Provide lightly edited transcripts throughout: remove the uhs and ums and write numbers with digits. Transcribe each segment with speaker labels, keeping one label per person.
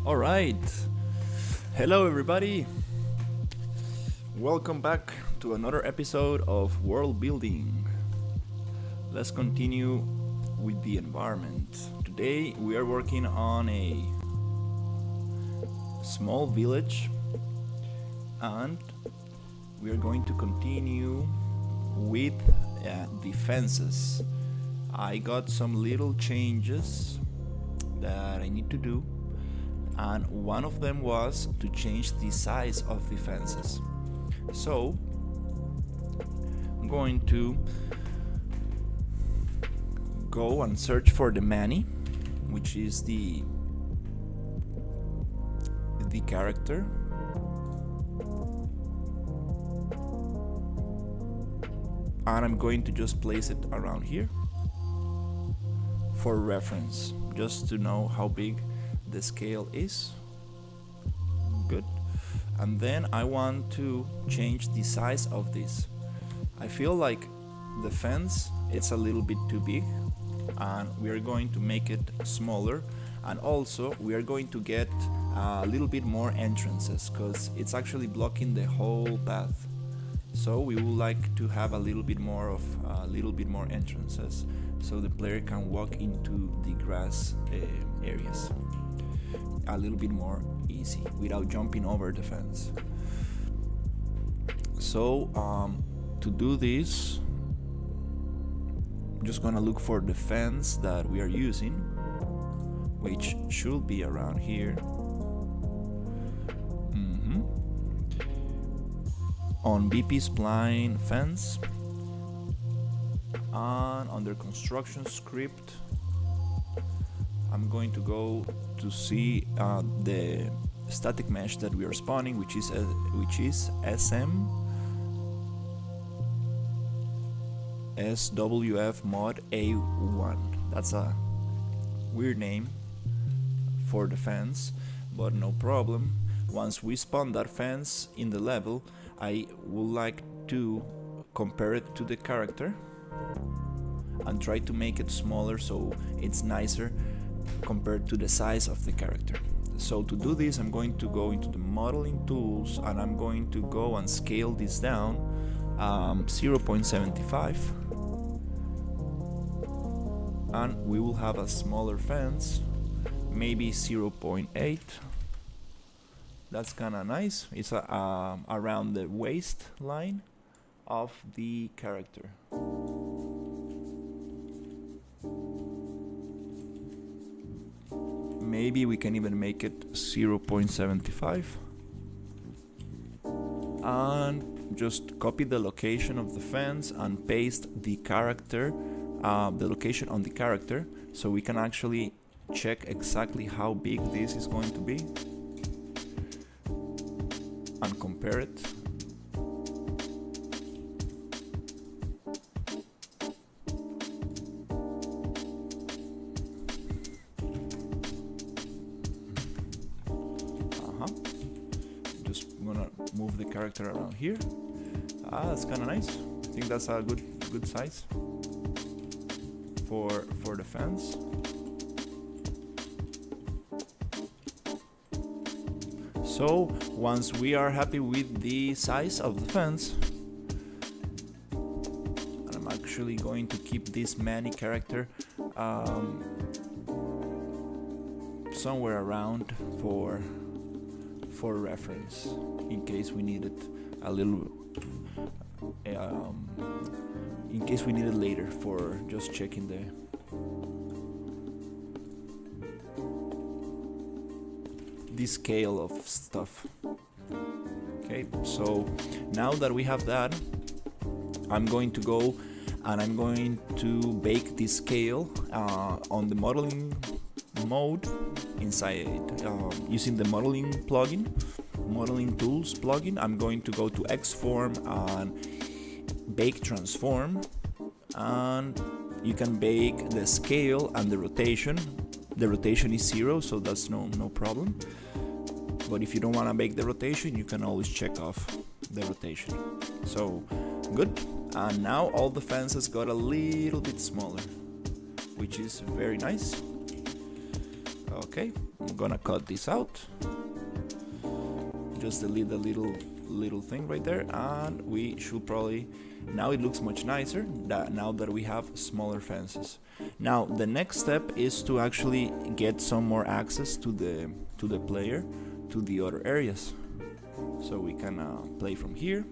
Speaker 1: All right. Hello, everybody. Welcome back to another episode of World Building. Let's continue with the environment. Today, we are working on a small village, and we are going to continue with the fences. I got some little changes that I need to do, and one of them was to change the size of the fences. So I'm going to go and search for the Manny, which is the character. And I'm going to just place it around here for reference, just to know how big the scale is. Good. And then I want to change the size of this. I feel like the fence it's a little bit too big, and we are going to make it smaller, and also we are going to get a little bit more entrances because it's actually blocking the whole path. So we would like to have a little bit more entrances, so the player can walk into the grass areas a little bit more easy without jumping over the fence. So to do this, I'm just gonna look for the fence that we are using, which should be around here. On BP spline fence, and under construction script I'm going to go to see the static mesh that we are spawning, which is SM SWF mod A1. That's a weird name for the fence, but no problem. Once we spawn that fence in the level, I would like to compare it to the character and try to make it smaller so it's nicer compared to the size of the character. So to do this, I'm going to go into the modeling tools, and I'm going to go and scale this down 0.75, and we will have a smaller fence, maybe 0.8. That's kinda nice. It's around the waistline of the character. Maybe we can even make it 0.75, and just copy the location of the fence and paste the character, the location on the character, so we can actually check exactly how big this is going to be and compare it. Just gonna move the character around here. That's kind of nice. I think that's a good size for the fence. So once we are happy with the size of the fence, and I'm actually going to keep this Manny character somewhere around for reference, in case we need it a little, in case we need it later for just checking the scale of stuff. Okay, so now that we have that, I'm going to go and I'm going to bake the scale on the modeling mode inside using the modeling tools plugin. I'm going to go to Xform and bake transform, and you can bake the scale and the rotation. The rotation is 0, so that's no problem. But if you don't want to bake the rotation, you can always check off the rotation. So good. And now all the fences got a little bit smaller, which is very nice. Okay, I'm gonna cut this out. Just delete the little thing right there, and we should probably, now it looks much nicer now that we have smaller fences. Now the next step is to actually get some more access to the player to the other areas. So we can play from here.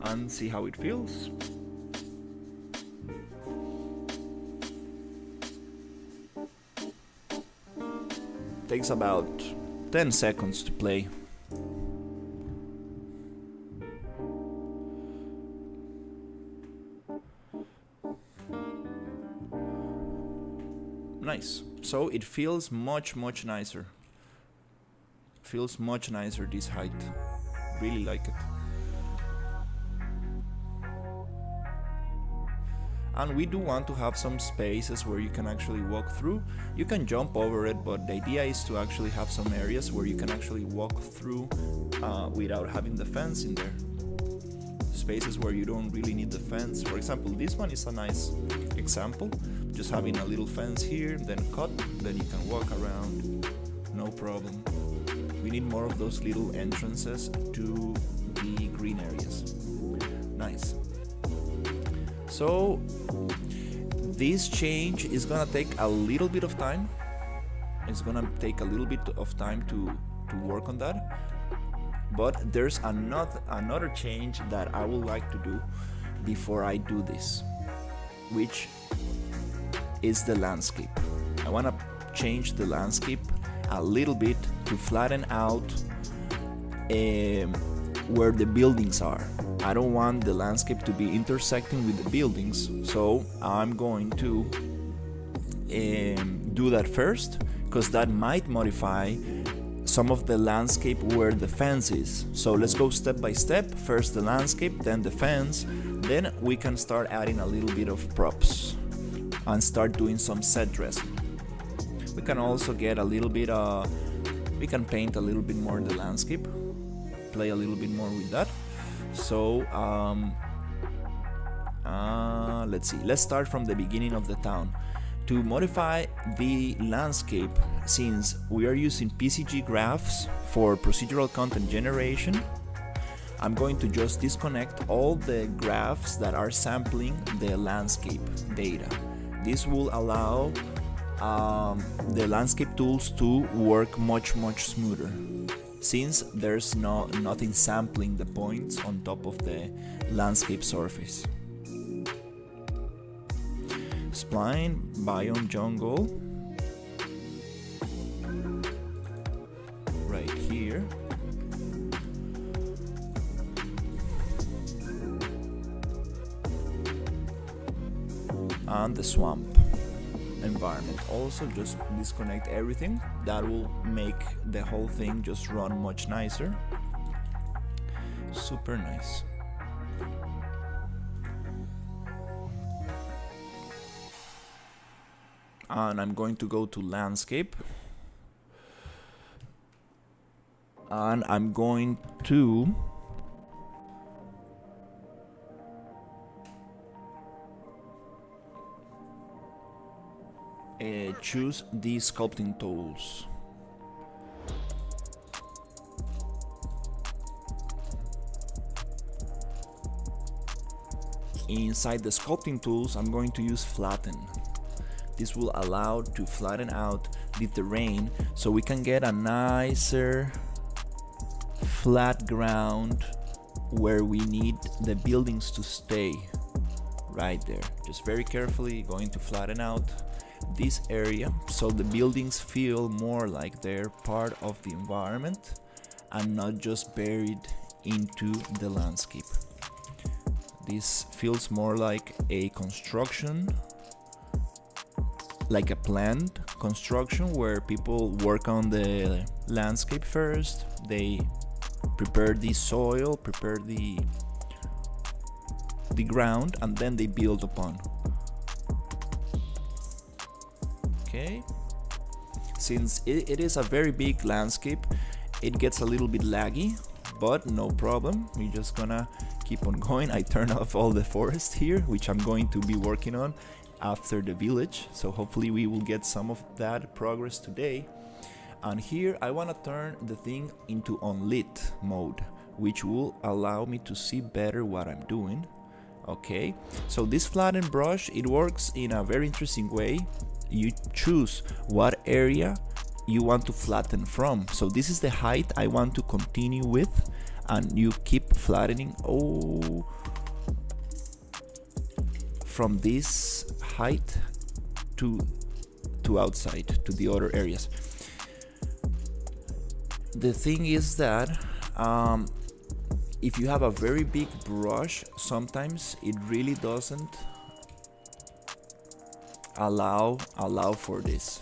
Speaker 1: And see how it feels. Takes about 10 seconds to play. Nice. So it feels much nicer. Feels much nicer this height. Really like it. And we do want to have some spaces where you can actually walk through. You can jump over it, but the idea is to actually have some areas where you can actually walk through without having the fence in there. Spaces where you don't really need the fence. For example, this one is a nice example. Just having a little fence here, then cut, then you can walk around, no problem. We need more of those little entrances to the green areas. Nice. So this change is gonna take a little bit of time. It's gonna take a little bit of time to work on that. But there's another change that I would like to do before I do this, which is the landscape. I wanna change the landscape a little bit to flatten out where the buildings are. I don't want the landscape to be intersecting with the buildings, so I'm going to do that first, because that might modify some of the landscape where the fence is. So let's go step by step. First the landscape, then the fence, then we can start adding a little bit of props and start doing some set dressing. We can also get a little bit we can paint a little bit more the landscape, play a little bit more with that. So let's see, let's start from the beginning of the town. To modify the landscape, since we are using PCG graphs for procedural content generation, I'm going to just disconnect all the graphs that are sampling the landscape data. This will allow the landscape tools to work much smoother, since there's nothing sampling the points on top of the landscape surface. Spline, biome jungle, right here. And the swamp environment. Also just disconnect everything. That will make the whole thing just run much nicer. Super nice. And I'm going to go to landscape, and I'm going to choose the sculpting tools. Inside the sculpting tools, I'm going to use flatten. This will allow to flatten out the terrain so we can get a nicer flat ground where we need the buildings to stay right there. Just very carefully going to flatten out this area so the buildings feel more like they're part of the environment and not just buried into the landscape. This feels more like a construction, like a planned construction where people work on the landscape first. They prepare the soil, prepare the ground, and then they build upon. Okay, since it is a very big landscape, it gets a little bit laggy, but no problem. We're just gonna keep on going. I turn off all the forest here, which I'm going to be working on after the village, so hopefully we will get some of that progress today. And here I want to turn the thing into unlit mode, which will allow me to see better what I'm doing. Okay, so this flatten brush, it works in a very interesting way. You choose what area you want to flatten from. So this is the height I want to continue with, and you keep flattening from this height to outside to the other areas. The thing is that if you have a very big brush, sometimes it really doesn't allow for this,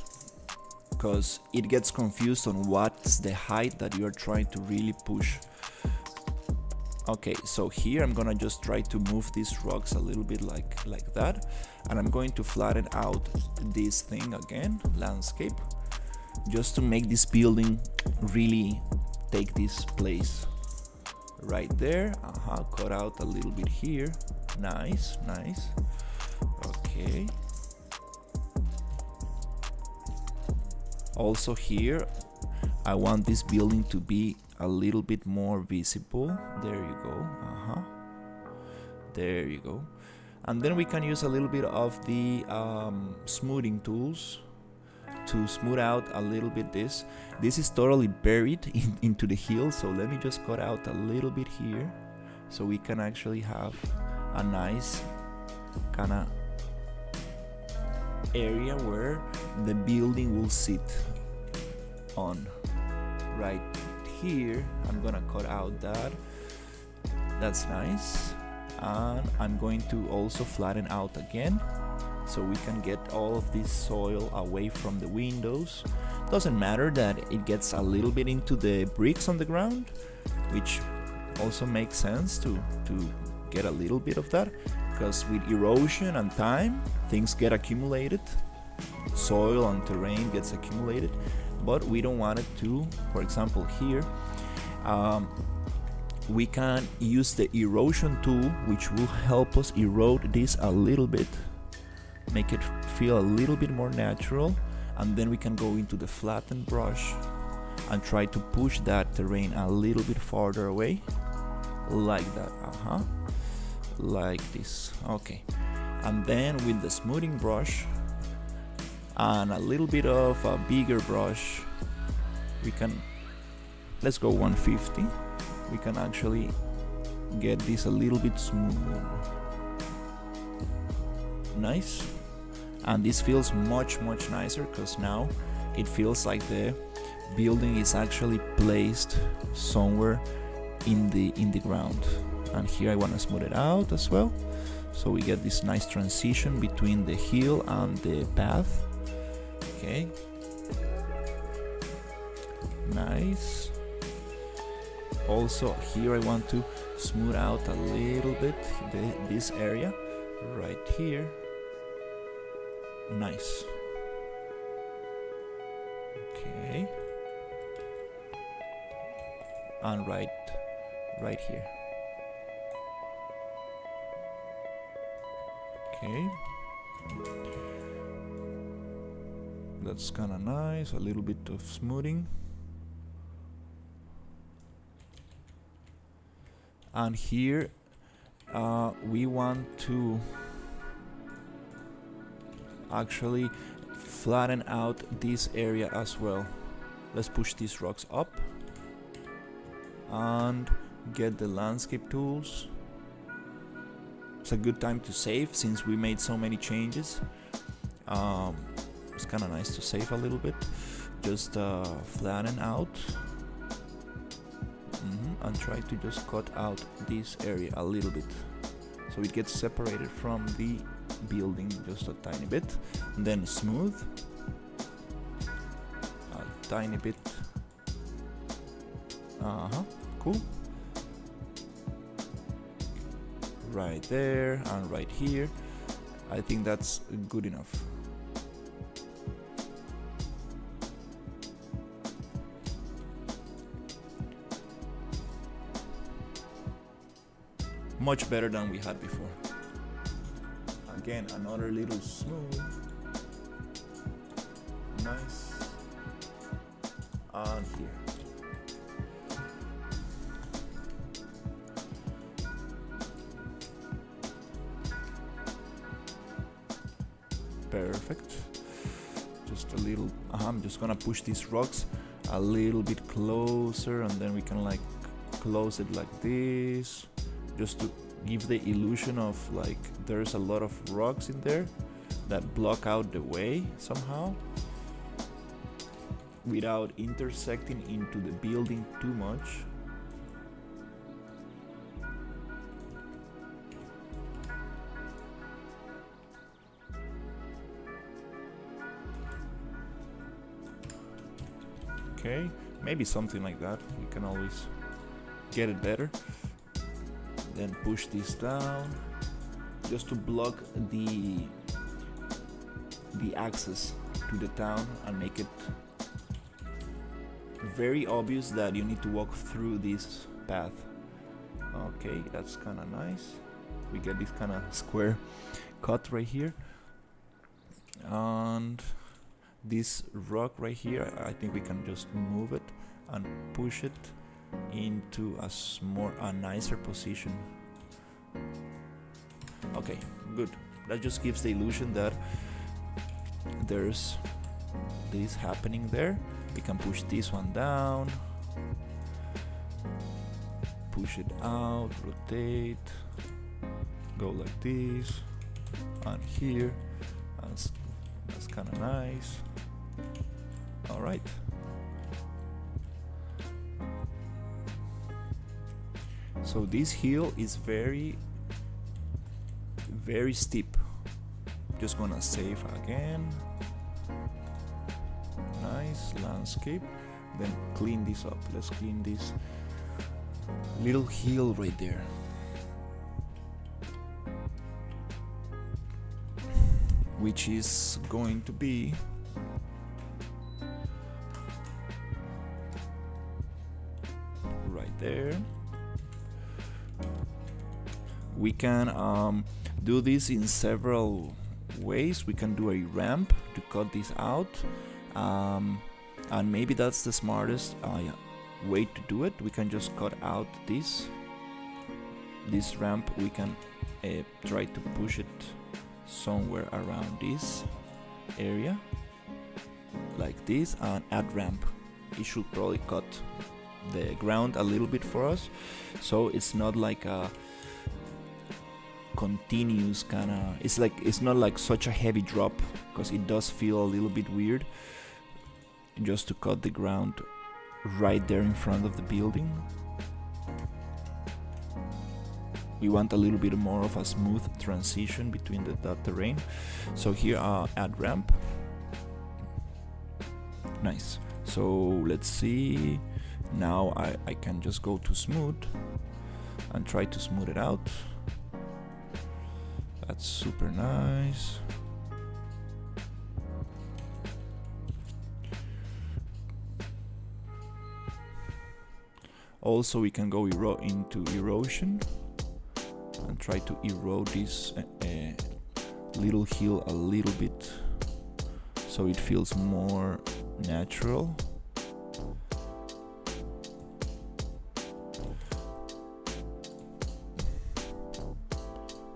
Speaker 1: because it gets confused on what's the height that you're trying to really push. Okay, so here I'm gonna just try to move these rocks a little bit like that, and I'm going to flatten out this thing again, landscape, just to make this building really take this place. Right there, cut out a little bit here. Nice. Okay. Also here, I want this building to be a little bit more visible. There you go. There you go. And then we can use a little bit of the smoothing tools to smooth out a little bit this. This is totally buried into the hill, so let me just cut out a little bit here so we can actually have a nice kind of area where the building will sit on. Right here, I'm gonna cut out that. That's nice. And I'm going to also flatten out again, so we can get all of this soil away from the windows. Doesn't matter that it gets a little bit into the bricks on the ground, which also makes sense to get a little bit of that, because with erosion and time, things get accumulated. Soil and terrain gets accumulated, but we don't want it to. For example, here, we can use the erosion tool, which will help us erode this a little bit, make it feel a little bit more natural, and then we can go into the flattened brush and try to push that terrain a little bit farther away, like that. Like this. Okay, and then with the smoothing brush and a little bit of a bigger brush, we can, let's go 150, we can actually get this a little bit smooth. Nice. And this feels much nicer, because now it feels like the building is actually placed somewhere in the ground. And here I want to smooth it out as well, so we get this nice transition between the hill and the path. Okay, nice. Also here I want to smooth out a little bit this area right here. Nice. Okay, and right here. Okay, that's kind of nice. A little bit of smoothing. And here we want to actually flatten out this area as well. Let's push these rocks up and get the landscape tools. It's a good time to save since we made so many changes. It's kind of nice to save a little bit. Just flatten out and try to just cut out this area a little bit, so it gets separated from the building just a tiny bit. And then smooth a tiny bit. Cool. Right there and right here. I think that's good enough. much better than we had before. Again, another little smooth. Nice. And here. Perfect. Just a little. I'm just gonna push these rocks a little bit closer, and then we can like close it like this, just to give the illusion of like there's a lot of rocks in there that block out the way somehow, without intersecting into the building too much. Okay, maybe something like that. We can always get it better. Then push this down just to block the access to the town and make it very obvious that you need to walk through this path. Okay, that's kind of nice. We get this kind of square cut right here, and this rock right here, I think we can just move it and push it into a nicer position. Okay, good. That just gives the illusion that there's this happening there. We can push this one down, push it out, rotate, go like this, and here. That's kind of nice. All right. So this hill is very steep. Just gonna save again. Nice landscape. Then clean this up. Let's clean this little hill right there. Which is going to be right there. We can do this in several ways. We can do a ramp to cut this out, and maybe that's the smartest way to do it. We can just cut out this ramp. We can try to push it somewhere around this area like this and add ramp. It should probably cut the ground a little bit for us, so it's not like a continuous kind of, it's not like such a heavy drop, because it does feel a little bit weird just to cut the ground right there in front of the building. We want a little bit more of a smooth transition between that terrain. So here, add ramp. Nice. So let's see. Now I can just go to smooth and try to smooth it out. That's super nice. Also, we can go into erosion and try to erode this little hill a little bit so it feels more natural.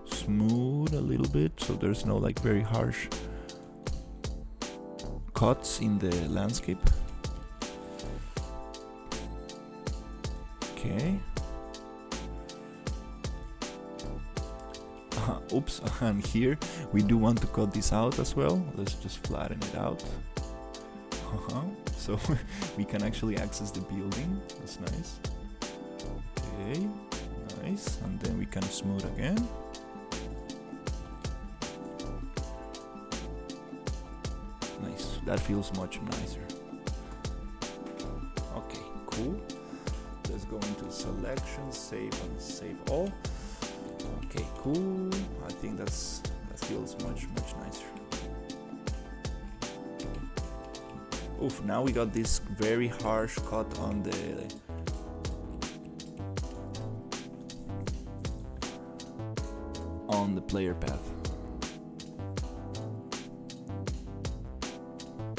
Speaker 1: Smooth a little bit so there's no like very harsh cuts in the landscape. Okay. Oops, and here we do want to cut this out as well. Let's just flatten it out. So we can actually access the building. That's nice. Okay, nice. And then we can smooth again. Nice. That feels much nicer. Okay, cool. Let's go into selection, save and save all. Okay, cool. I think that feels much nicer. Oof, now we got this very harsh cut on on the player path.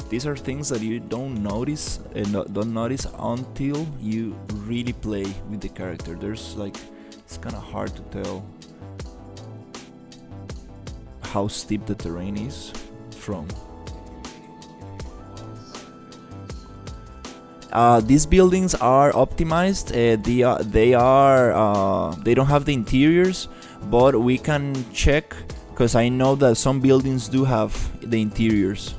Speaker 1: These are things that you don't notice until you really play with the character. There's like, it's kind of hard to tell how steep the terrain is from. These buildings are optimized. They don't have the interiors, but we can check, because I know that some buildings do have the interiors.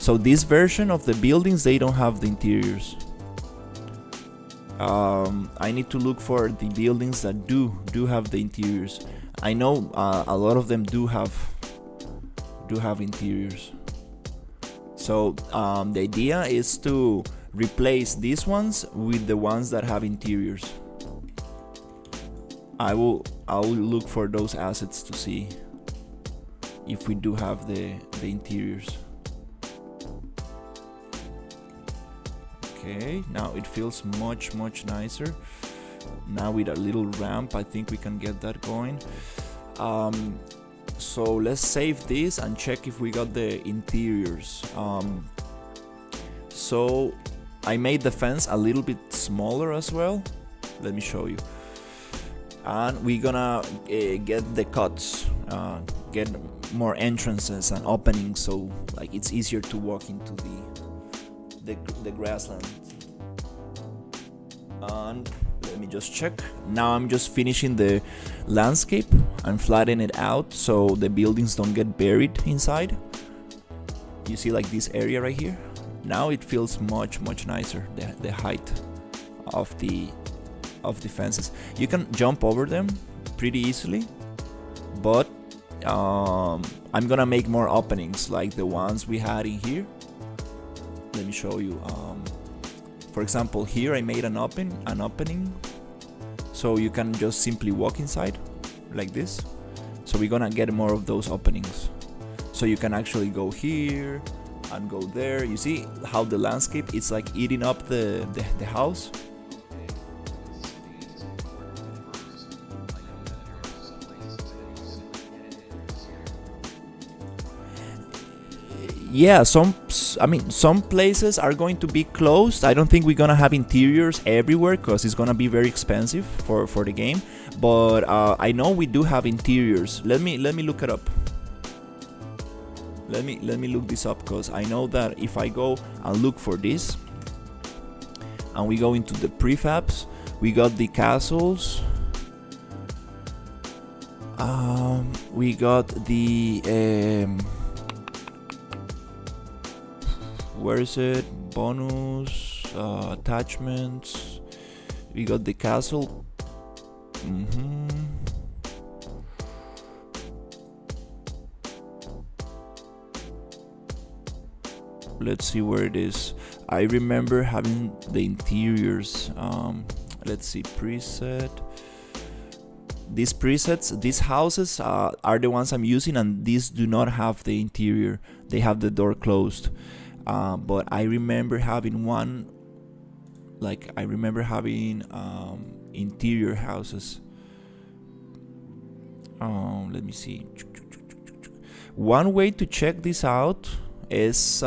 Speaker 1: So this version of the buildings, they don't have the interiors. I need to look for the buildings that do have the interiors. I know a lot of them do have interiors. So the idea is to replace these ones with the ones that have interiors. I will look for those assets to see if we do have the interiors. Okay, now it feels much nicer. Now with a little ramp, I think we can get that going. So let's save this and check if we got the interiors. So I made the fence a little bit smaller as well. Let me show you. And we're gonna get the cuts, get more entrances and openings, so like it's easier to walk into the grassland. And let me just check. Now I'm just finishing the landscape and flattening it out so the buildings don't get buried inside. You see like this area right here? Now it feels much nicer, the height of the fences. You can jump over them pretty easily, but I'm gonna make more openings like the ones we had in here. Let me show you. For example, here I made an opening, so you can just simply walk inside like this. So we're gonna get more of those openings, so you can actually go here and go there. You see how the landscape is like eating up the house? Yeah, some places are going to be closed. I don't think we're gonna have interiors everywhere because it's gonna be very expensive for the game. But I know we do have interiors. Let me look it up. Let me look this up, because I know that if I go and look for this and we go into the prefabs, we got the castles. We got the where is it? Bonus attachments. We got the castle. Let's see where it is. I remember having the interiors. Let's see, preset. These presets, these houses are the ones I'm using, and these do not have the interior. They have the door closed. But I remember having one, like I remember having interior houses. Let me see. One way to check this out is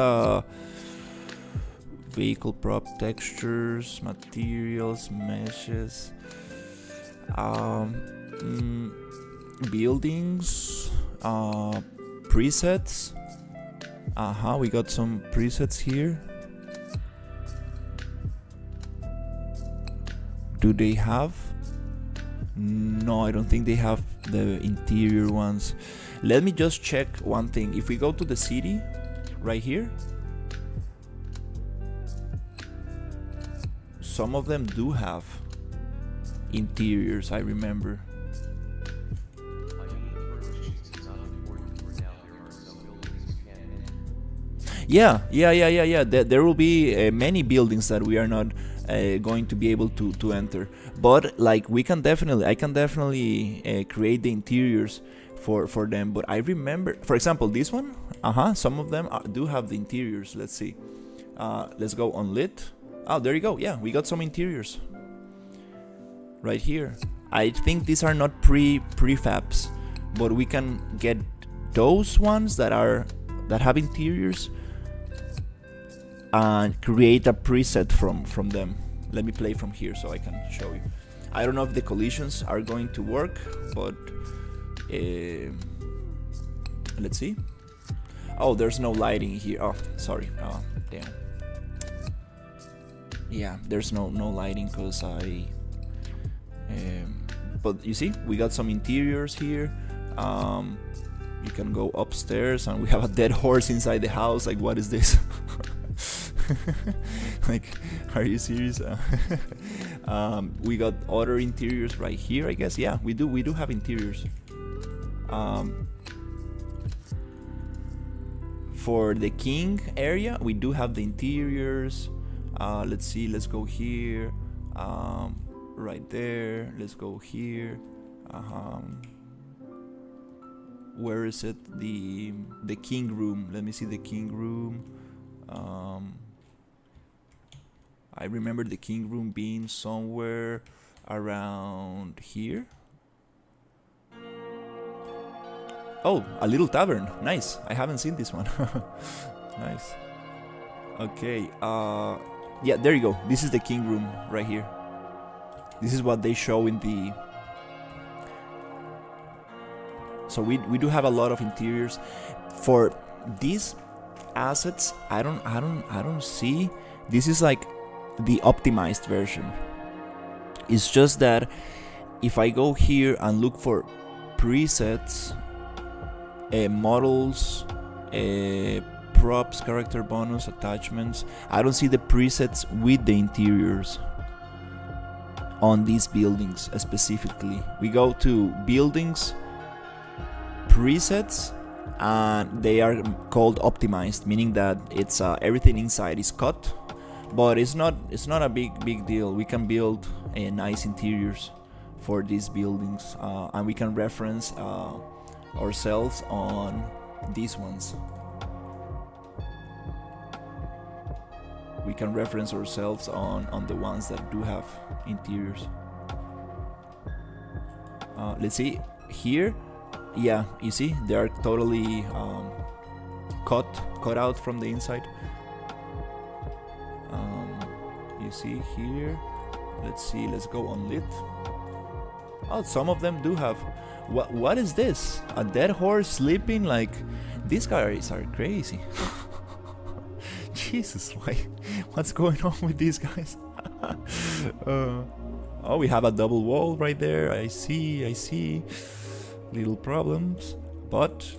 Speaker 1: vehicle prop textures, materials, meshes, buildings, presets. We got some presets here. Do they have? No, I don't think they have the interior ones. Let me just check one thing. If we go to the city right here, some of them do have interiors, I remember. Yeah. There will be many buildings that we are not going to be able to enter, but like I can definitely create the interiors for them. But I remember, for example, this one. Some of them do have the interiors. Let's see. Let's go on lit. Oh, there you go. Yeah, we got some interiors right here. I think these are not prefabs. but we can get those ones that have interiors and create a preset from them. Let me play from here so I can show you. I don't know if the collisions are going to work, but let's see. Oh, there's no lighting here. Oh, sorry. Oh, damn. Yeah, there's no lighting because but you see, we got some interiors here. You can go upstairs, and we have a dead horse inside the house. Like, what is this? Like, are you serious? We got other interiors right here, I guess. Yeah, we do have interiors. For the king area, we do have the interiors. Let's see, let's go here. Right there, let's go here. Where is it? The king room. Let me see the king room. I remember the king room being somewhere around here. Oh, a little tavern. Nice. I haven't seen this one. Nice. Okay. Yeah, there you go. This is the king room right here. This is what they show in the... So we do have a lot of interiors. For these assets, I don't see. This is like the optimized version. It's just that if I go here and look for presets, models, props, character bonus, attachments, I don't see the presets with the interiors on these buildings specifically. We go to buildings, presets, and they are called optimized, meaning that it's everything inside is cut, but it's not a big deal. We can build nice interiors for these buildings, and we can reference ourselves on these ones. We can reference ourselves on the ones that do have interiors. Let's see here. Yeah, you see, they are totally cut out from the inside. You see here. Let's see. Let's go on lit. Oh, some of them do have. What is this? A dead horse sleeping? Like, these guys are crazy. Jesus, what's going on with these guys? Oh, we have a double wall right there. I see. Little problems, but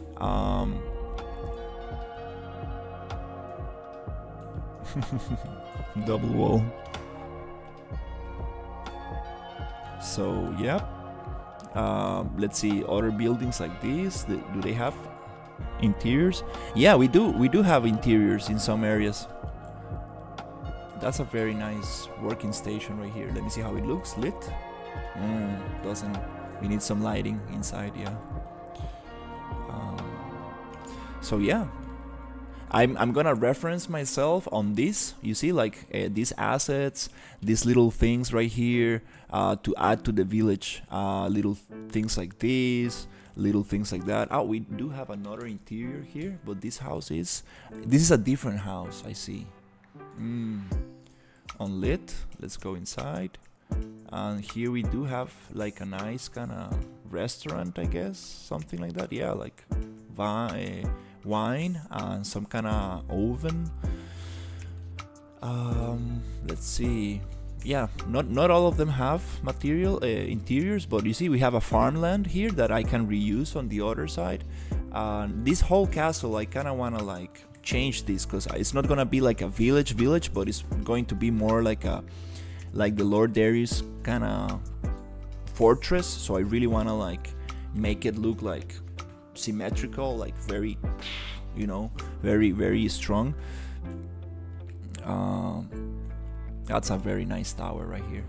Speaker 1: double wall. So yeah, let's see other buildings like these. Do they have interiors? Yeah, we do have interiors in some areas. That's a very nice working station right here. Let me see how it looks. Lit? Doesn't. We need some lighting inside, yeah. So yeah, I'm gonna reference myself on this. You see, like these assets, these little things right here to add to the village. Little things like this, little things like that. Oh, we do have another interior here, but this is a different house. I see. On lit, let's go inside. And here we do have like a nice kind of restaurant, I guess, something like that. Yeah, like wine and some kind of oven. Let's see. Yeah, not all of them have interiors, but you see we have a farmland here that I can reuse on the other side. This whole castle, I kind of want to like change this, because it's not gonna be like a village, but it's going to be more like the Lord Darius kind of fortress. So I really want to like make it look like symmetrical, like very, very strong. That's a very nice tower right here.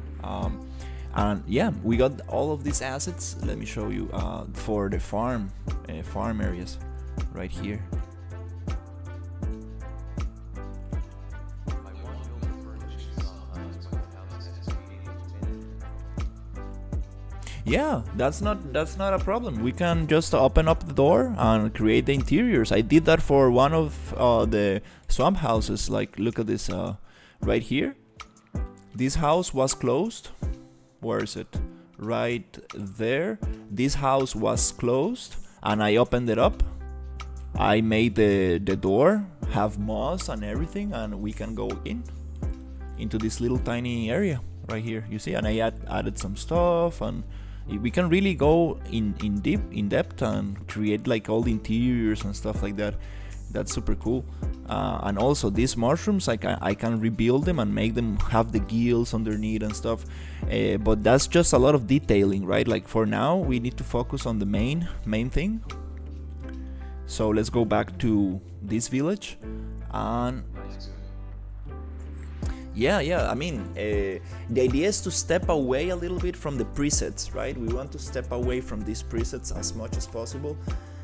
Speaker 1: And yeah, we got all of these assets. Let me show you for the farm areas right here. Yeah, that's not a problem. We can just open up the door and create the interiors. I did that for one of the swamp houses. Like, look at this right here. This house was closed. Where is it? Right there. This house was closed, and I opened it up. I made the door have moss and everything, and we can go into this little tiny area right here. You see, and I added some stuff, and we can really go in depth and create like all the interiors and stuff like that. That's super cool. And also these mushrooms, I can rebuild them and make them have the gills underneath and stuff. But that's just a lot of detailing, right? Like for now, we need to focus on the main thing. So let's go back to this village, and yeah. I mean, the idea is to step away a little bit from the presets, right? We want to step away from these presets as much as possible,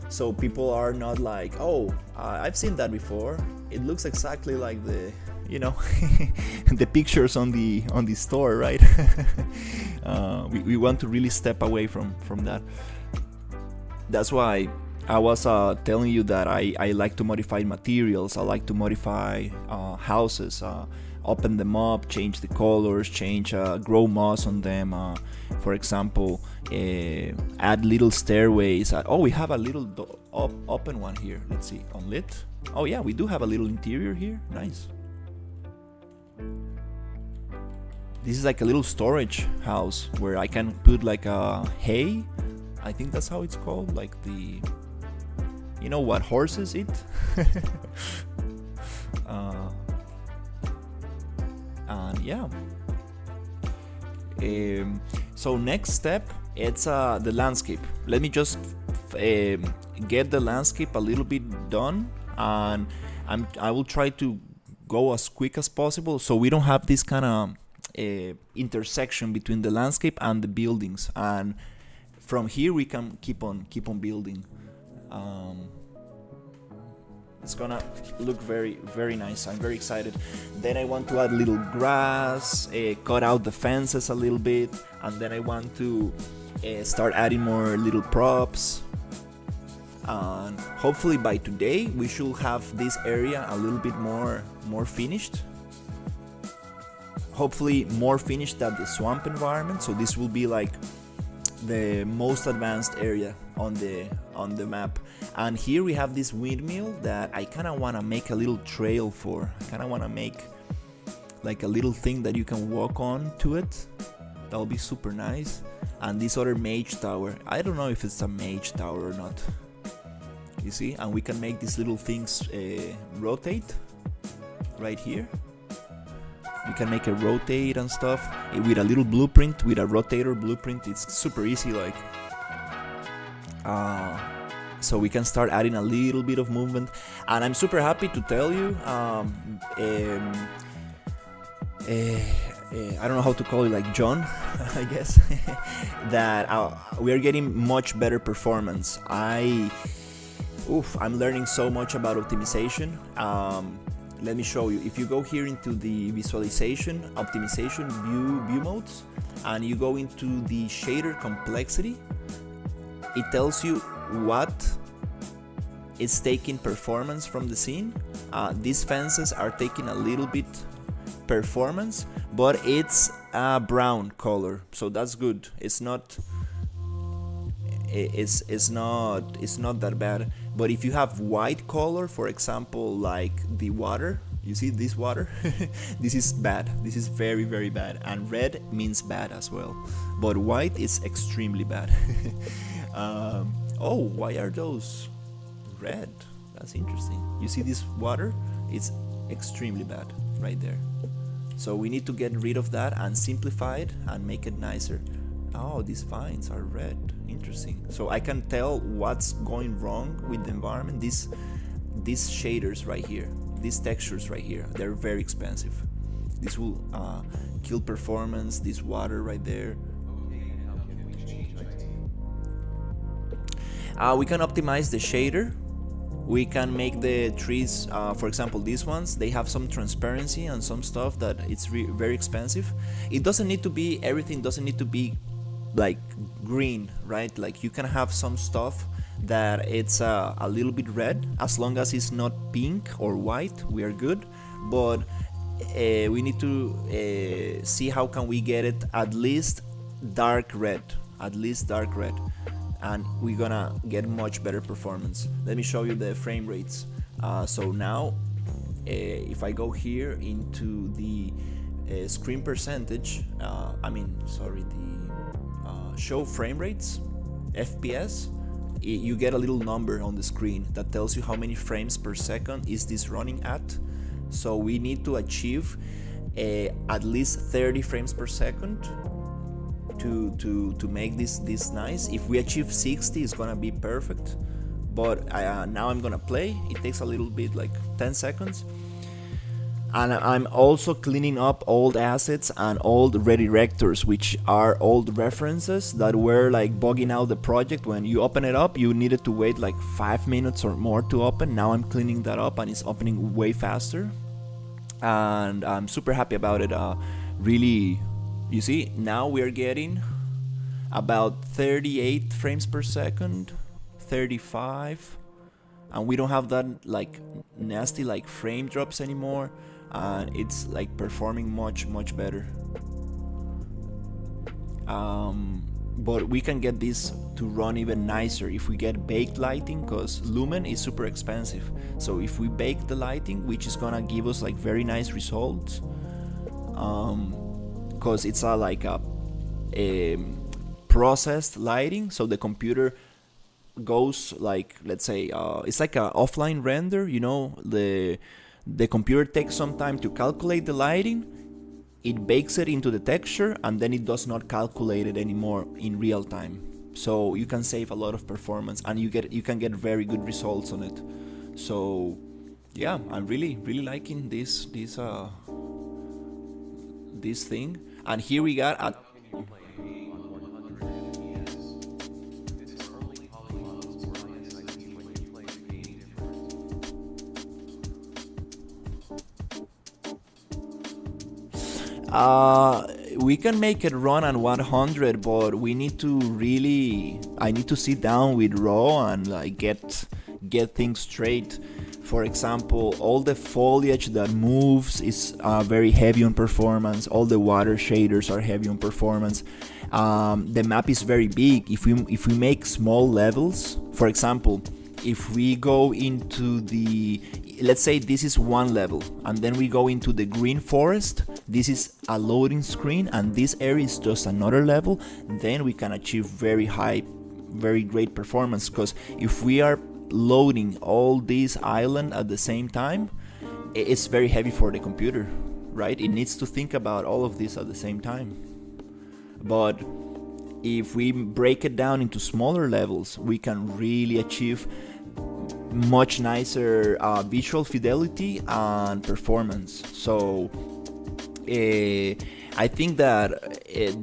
Speaker 1: so people are not like, oh, I've seen that before. It looks exactly like the, you know, the pictures on the store, right? We want to really step away from that. That's why I was telling you that I like to modify materials. I like to modify houses, open them up, change the colors, grow moss on them. For example, add little stairways. Oh, we have a little open one here. Let's see, unlit. Oh yeah, we do have a little interior here. Nice. This is like a little storage house where I can put like a hay. I think that's how it's called, like the, you know what horses eat? And yeah. So next step, it's the landscape. Let me just get the landscape a little bit done, and I will try to go as quick as possible so we don't have this kind of intersection between the landscape and the buildings. And from here we can keep on building. It's gonna look very, very nice. I'm very excited. Then I want to add little grass, cut out the fences a little bit, and then I want to start adding more little props. And hopefully by today we should have this area a little bit more finished. Hopefully more finished than the swamp environment. So this will be like the most advanced area on the map. And here we have this windmill that I kind of want to make a little trail for. I kind of want to make like a little thing that you can walk on to it. That'll be super nice. And this other mage tower, I don't know if it's a mage tower or not. You see, and we can make these little things rotate right here. You can make it rotate and stuff with a little blueprint, with a rotator blueprint. It's super easy, like. So we can start adding a little bit of movement, and I'm super happy to tell you. I don't know how to call it, like John, I guess, that we are getting much better performance. I'm learning so much about optimization. Let me show you. If you go here into the visualization, optimization view modes, and you go into the shader complexity, it tells you what is taking performance from the scene. These fences are taking a little bit performance, but it's a brown color, so that's good. It's not that bad. But if you have white color, for example, like the water, you see this water, this is bad. This is very, very bad. And red means bad as well, but white is extremely bad. Oh, why are those red? That's interesting. You see this water? It's extremely bad right there. So we need to get rid of that and simplify it and make it nicer. Oh, these vines are red. Interesting. So I can tell what's going wrong with the environment. These shaders right here, these textures right here, they're very expensive. This will kill performance. This water right there. We can optimize the shader. We can make the trees, for example, these ones, they have some transparency and some stuff that it's very expensive. It doesn't need to be, everything doesn't need to be like green, right? Like you can have some stuff that it's a little bit red. As long as it's not pink or white, we are good. But we need to see how can we get it at least dark red, and we're gonna get much better performance. Let me show you the frame rates. So now if I go here into the screen percentage, the show frame rates, FPS, you get a little number on the screen that tells you how many frames per second is this running at. So we need to achieve at least 30 frames per second to make this nice. If we achieve 60, it's gonna be perfect. But now I'm gonna play. It takes a little bit, like 10 seconds. And I'm also cleaning up old assets and old redirectors, which are old references that were like bugging out the project. When you open it up, you needed to wait like 5 minutes or more to open. Now I'm cleaning that up and it's opening way faster. And I'm super happy about it. Really, you see, now we're getting about 38 frames per second, 35. And we don't have that like nasty like frame drops anymore. And it's like performing much better. But we can get this to run even nicer if we get baked lighting, because Lumen is super expensive. So if we bake the lighting, which is gonna give us like very nice results, because it's a processed lighting, so the computer goes like, let's say it's like a offline render, you know, the computer takes some time to calculate the lighting, it bakes it into the texture, and then it does not calculate it anymore in real time. So you can save a lot of performance, and you can get very good results on it. So yeah, I'm really liking this thing. And here we got a we can make it run on 100, but we need to I need to sit down with raw and like get things straight. For example, all the foliage that moves is very heavy on performance. All the water shaders are heavy on performance. The map is very big. If we make small levels, for example, if we go into the, let's say this is one level, and then we go into the green forest, this is a loading screen, and this area is just another level, then we can achieve very great performance. Because if we are loading all these islands at the same time, it's very heavy for the computer, right? It needs to think about all of this at the same time. But if we break it down into smaller levels, we can really achieve much nicer visual fidelity and performance. So I think that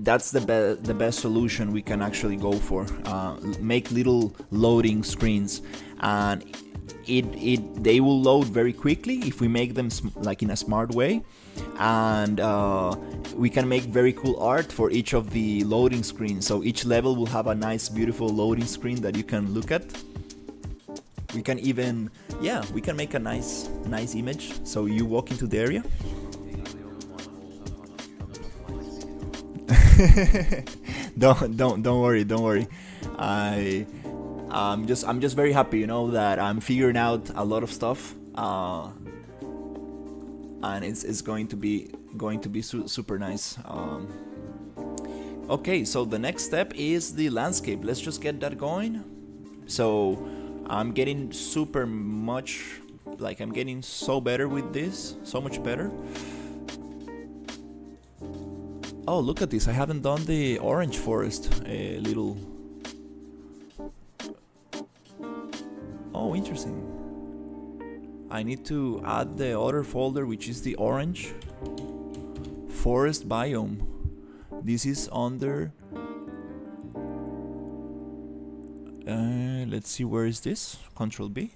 Speaker 1: that's the best solution we can actually go for. Make little loading screens, and they will load very quickly if we make them like in a smart way, and we can make very cool art for each of the loading screens. So each level will have a nice, beautiful loading screen that you can look at. We can even, we can make a nice image. So you walk into the area. don't worry. I'm just very happy, you know, that I'm figuring out a lot of stuff, and it's going to be super nice. Okay, so the next step is the landscape. Let's just get that going. So I'm getting so better with this, so much better. Oh, look at this, I haven't done the orange forest little. Oh, interesting. I need to add the other folder, which is the orange forest biome. This is under let's see, where is this? Control B.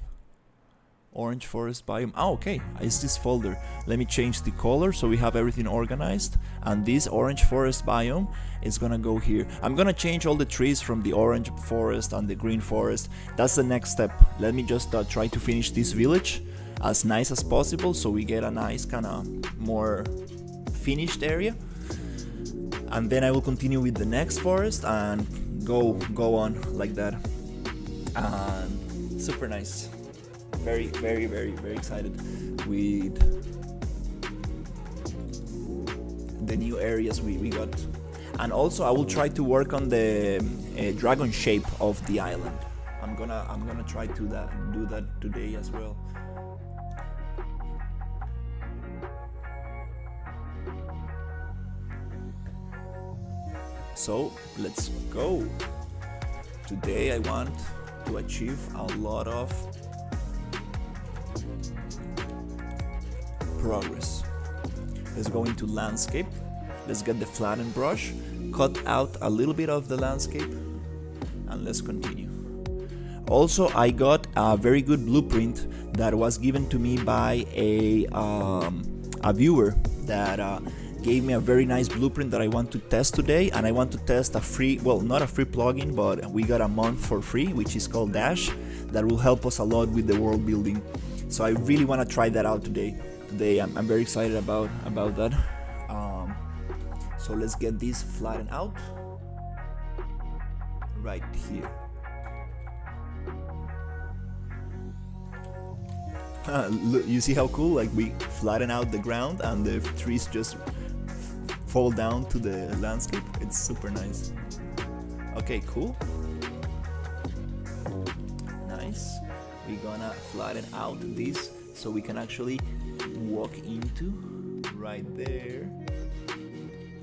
Speaker 1: Orange forest biome. Oh, okay, it's this folder. Let me change the color so we have everything organized. And this orange forest biome is gonna go here. I'm gonna change all the trees from the orange forest and the green forest. That's the next step. Let me just try to finish this village as nice as possible so we get a nice kind of more finished area. And then I will continue with the next forest and go on like that. And super nice. Very, very, very, very excited with the new areas we got. And also I will try to work on the dragon shape of the island. I'm gonna try to do that today as well. So let's go. Today I want to achieve a lot of progress. Let's go into landscape. Let's get the flattened brush, cut out a little bit of the landscape, and let's continue. Also, I got a very good blueprint that was given to me by a viewer that gave me a very nice blueprint that I want to test today. And I want to test a free, well, not a free plugin, but we got a month for free, which is called Dash, that will help us a lot with the world building. So I really want to try that out today. I'm very excited about that. So let's get this flattened out right here. Look, you see how cool? Like we flatten out the ground and the trees just fall down to the landscape. It's super nice. Okay, cool. Nice. We're gonna flatten out this so we can actually walk into right there.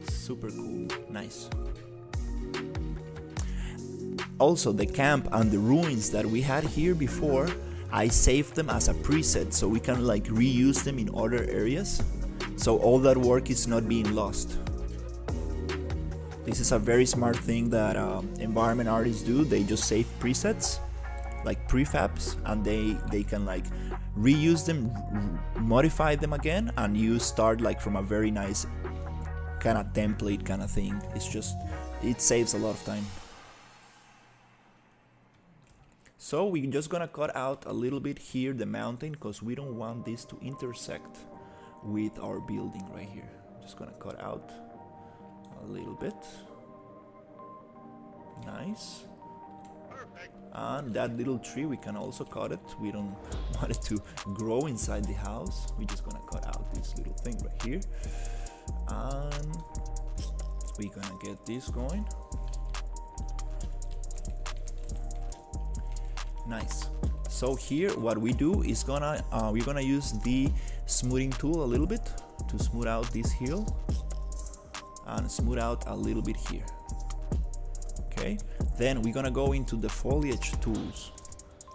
Speaker 1: Super cool. Nice. Also, the camp and the ruins that we had here before, I saved them as a preset so we can like reuse them in other areas, so all that work is not being lost. This is a very smart thing that environment artists do. They just save presets like prefabs, and they can like reuse them, modify them again, and you start like from a very nice kind of template kind of thing. It saves a lot of time. So we're just gonna cut out a little bit here the mountain because we don't want this to intersect with our building right here. Just gonna cut out a little bit. Nice. And that little tree, we can also cut it. We don't want it to grow inside the house. We're just gonna cut out this little thing right here. And we're gonna get this going. Nice. So here what we do is we're gonna use the smoothing tool a little bit to smooth out this hill and smooth out a little bit here. Okay, then we're gonna go into the foliage tools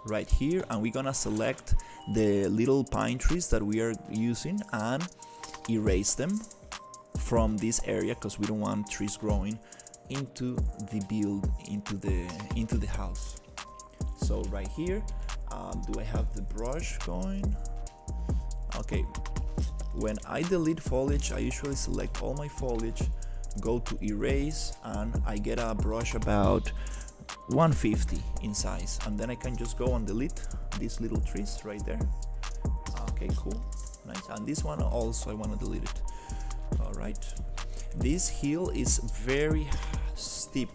Speaker 1: right here, and we're gonna select the little pine trees that we are using and erase them from this area because we don't want trees growing into the house. So right here, do I have the brush going? Okay, when I delete foliage, I usually select all my foliage, go to erase, and I get a brush about 150 in size, and then I can just go and delete these little trees right there. Okay, cool, nice. And this one also I want to delete it. All right, this hill is very steep.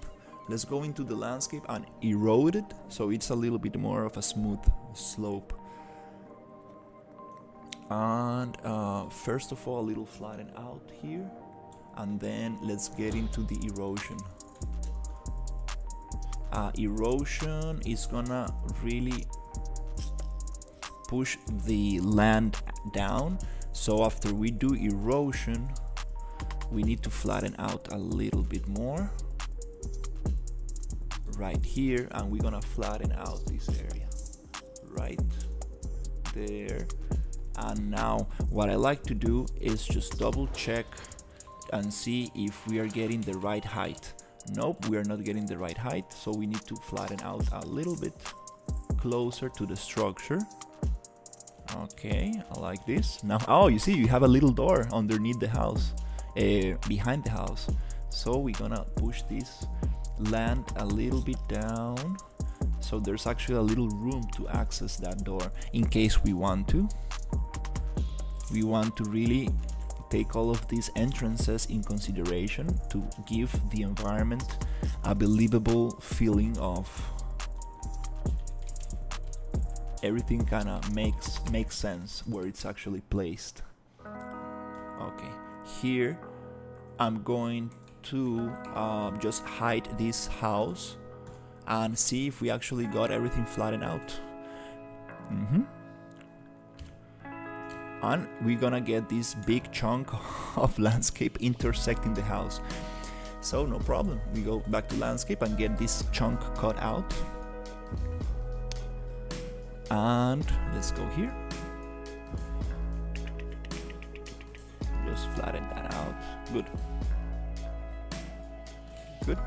Speaker 1: Let's go into the landscape and erode it so it's a little bit more of a smooth slope. And first of all, a little flatten out here, and then let's get into the erosion. Erosion is gonna really push the land down, so after we do erosion we need to flatten out a little bit more right here, and we're gonna flatten out this area right there. And now what I like to do is just double check and see if we are getting the right height. Nope, we are not getting the right height, so we need to flatten out a little bit closer to the structure. Okay, I like this. Now, oh, you see, you have a little door underneath the house, behind the house. So we're gonna push this land a little bit down. So there's actually a little room to access that door in case we want to. We want to really take all of these entrances in consideration to give the environment a believable feeling of everything kind of makes sense where it's actually placed. Okay, here I'm going to just hide this house and see if we actually got everything flattened out. And we're gonna get this big chunk of landscape intersecting the house. So no problem, we go back to landscape and get this chunk cut out. And let's go here. Just flatten that out. Good. Good.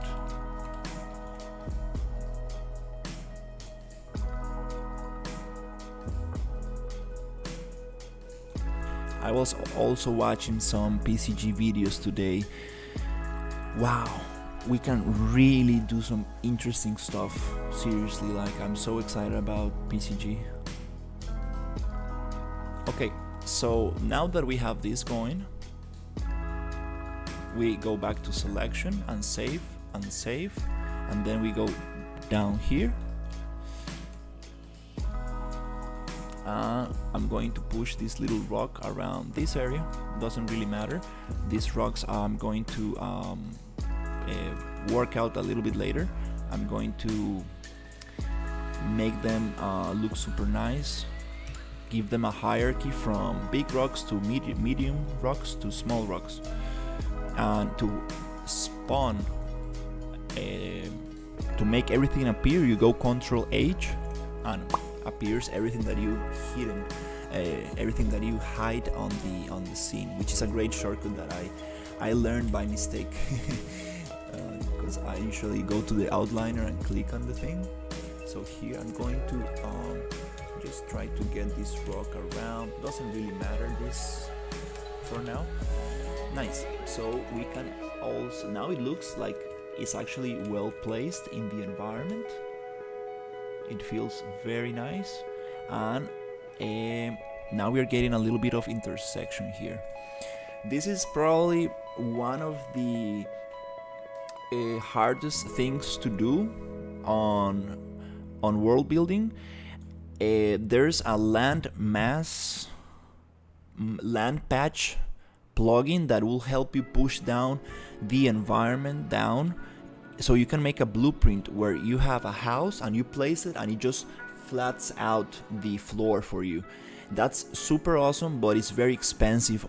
Speaker 1: I was also watching some PCG videos today. Wow, we can really do some interesting stuff. Seriously, like I'm so excited about PCG. Okay, so now that we have this going, we go back to selection and save, and then we go down here. I'm going to push this little rock around this area. Doesn't really matter. These rocks I'm going to work out a little bit later. I'm going to make them look super nice, give them a hierarchy from big rocks to medium rocks to small rocks, and to spawn to make everything appear, you go Ctrl H and appears everything that you hidden, everything that you hide on the scene, which is a great shortcut that I learned by mistake. Because I usually go to the outliner and click on the thing. So here I'm going to just try to get this rock around. Doesn't really matter this for now. Nice. So we can also, now it looks like it's actually well placed in the environment. It feels very nice, and now we're getting a little bit of intersection here. This is probably one of the hardest things to do on world building. There's a land patch plugin that will help you push down the environment down, so you can make a blueprint where you have a house and you place it and it just flats out the floor for you. That's super awesome, but it's very expensive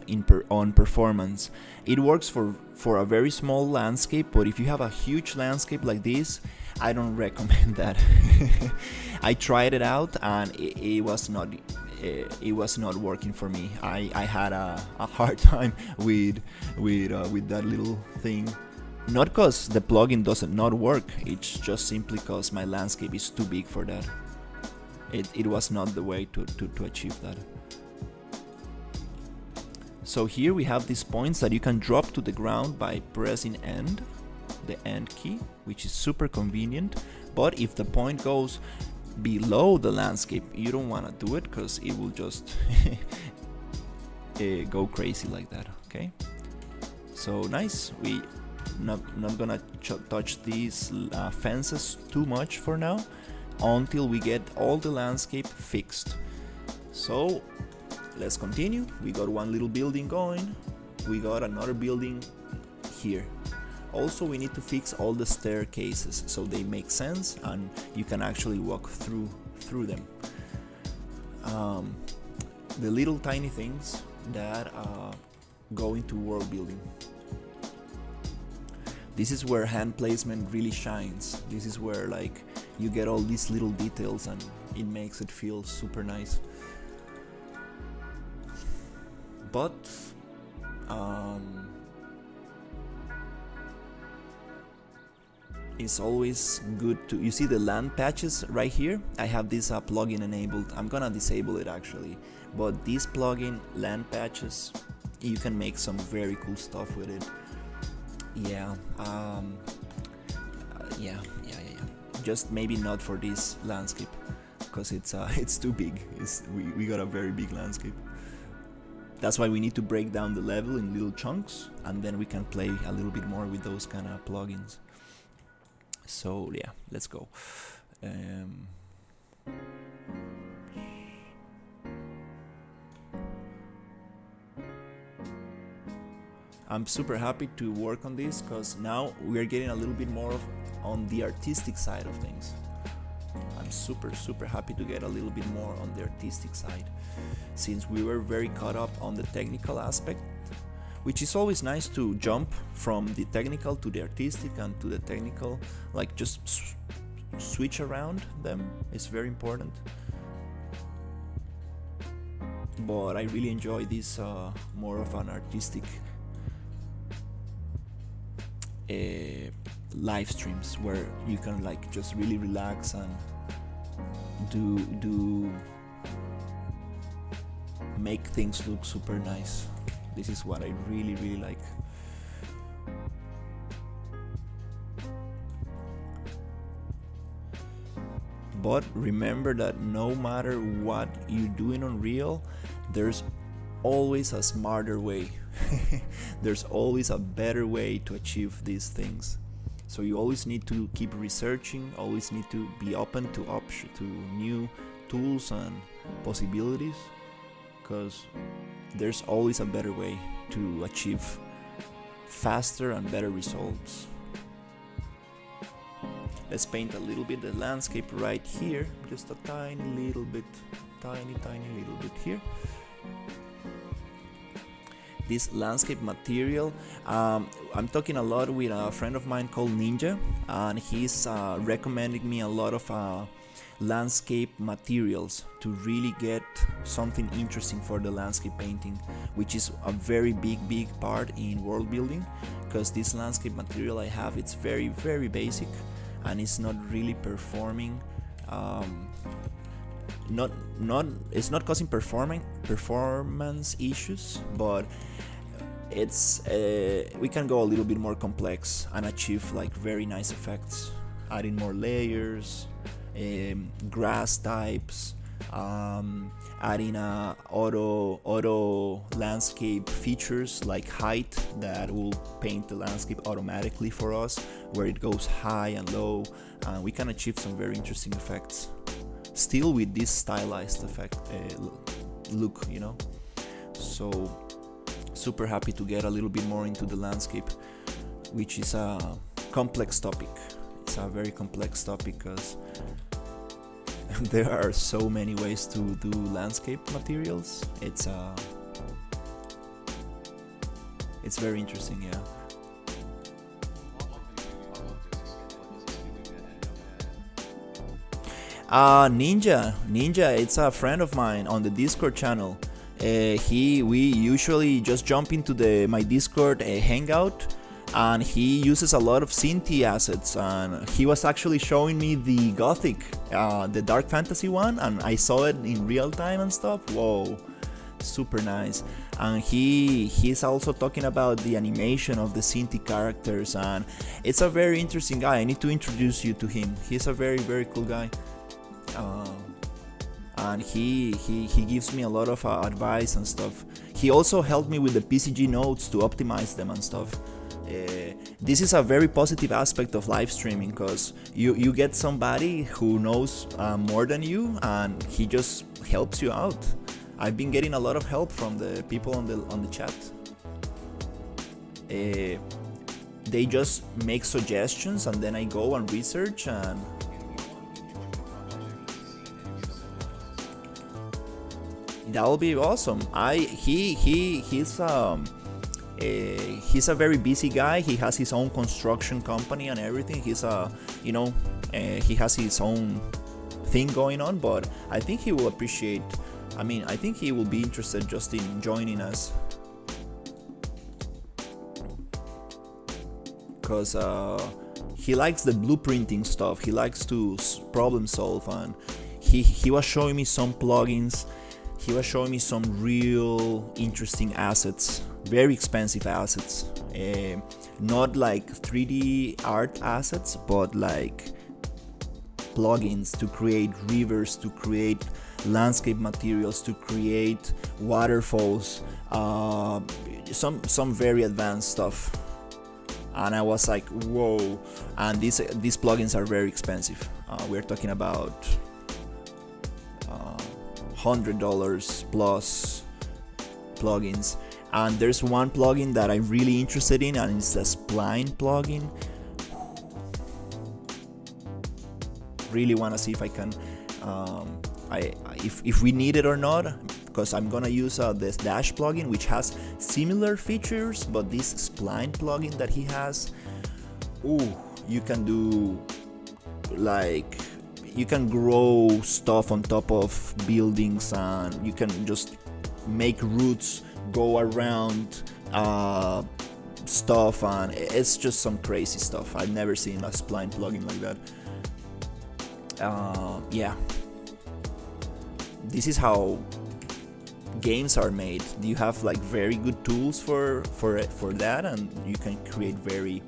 Speaker 1: on performance. It works for a very small landscape, but if you have a huge landscape like this, I don't recommend that. I tried it out and it was not working for me. I had a hard time with that little thing. Not because the plugin doesn't not work, it's just simply because my landscape is too big for that. It was not the way to achieve that. So here we have these points that you can drop to the ground by pressing end, the end key, which is super convenient. But if the point goes below the landscape, you don't want to do it because it will just go crazy like that. Okay, so nice. We not gonna touch these fences too much for now until we get all the landscape fixed. So let's continue. We got one little building going, we got another building here. Also, we need to fix all the staircases so they make sense and you can actually walk through them. The little tiny things that go into world building. This is where hand placement really shines. This is where like you get all these little details and it makes it feel super nice. But it's always good to, you see the land patches right here. I have this plugin enabled. I'm gonna disable it actually, but this plugin, land patches, you can make some very cool stuff with it. Yeah, yeah. Just maybe not for this landscape, because it's too big. We got a very big landscape. That's why we need to break down the level in little chunks, and then we can play a little bit more with those kind of plugins. So yeah, let's go. I'm super happy to work on this, because now we're getting a little bit more on the artistic side of things. I'm super happy to get a little bit more on the artistic side, since we were very caught up on the technical aspect, which is always nice to jump from the technical to the artistic and to the technical, like just switch around them. It's very important. But I really enjoy this more of an artistic live streams, where you can like just really relax and do make things look super nice. This is what I really like. But remember that no matter what you do in Unreal, there's always a smarter way. There's always a better way to achieve these things. So you always need to keep researching, always need to be open to new tools and possibilities, because there's always a better way to achieve faster and better results. Let's paint a little bit the landscape right here, just a tiny little bit here. This landscape material, I'm talking a lot with a friend of mine called Ninja, and he's recommending me a lot of landscape materials to really get something interesting for the landscape painting, which is a very big part in world building, because this landscape material I have, it's very basic, and it's not really performing. It's not causing performance issues, but it's we can go a little bit more complex and achieve like very nice effects, adding more layers, grass types, adding auto landscape features like height that will paint the landscape automatically for us, where it goes high and low, and we can achieve some very interesting effects still with this stylized effect look, you know. So super happy to get a little bit more into the landscape, which is a complex topic. It's a very complex topic, because there are so many ways to do landscape materials. It's very interesting, yeah. Ninja, it's a friend of mine on the Discord channel. We usually just jump into my Discord hangout, and he uses a lot of Cinti assets, and he was actually showing me the Gothic, the Dark Fantasy one, and I saw it in real time and stuff. Whoa, super nice. And he's also talking about the animation of the Cinti characters, and it's a very interesting guy. I need to introduce you to him. He's a very cool guy. And he gives me a lot of advice and stuff. He also helped me with the PCG nodes to optimize them and stuff. This is a very positive aspect of live streaming, because you get somebody who knows more than you, and he just helps you out. I've been getting a lot of help from the people on the chat. They just make suggestions, and then I go and research, and that will be awesome. He's a very busy guy. He has his own construction company and everything. He has his own thing going on, but I think he will appreciate. I think he will be interested just in joining us, because he likes the blueprinting stuff. He likes to problem solve, and he was showing me some plugins. He was showing me some real interesting assets, very expensive assets. Not like 3D art assets, but like plugins to create rivers, to create landscape materials, to create waterfalls, some very advanced stuff. And I was like, whoa. And these plugins are very expensive. We're talking about $100 plus plugins. And there's one plugin that I'm really interested in, and it's the spline plugin. Really want to see if I can, if we need it or not, because I'm gonna use this dash plugin, which has similar features, but this spline plugin that he has, you can do, like, you can grow stuff on top of buildings, and you can just make roots go around stuff, and it's just some crazy stuff. I've never seen a spline plugin like that. Yeah, this is how games are made. You have like very good tools for that, and you can create very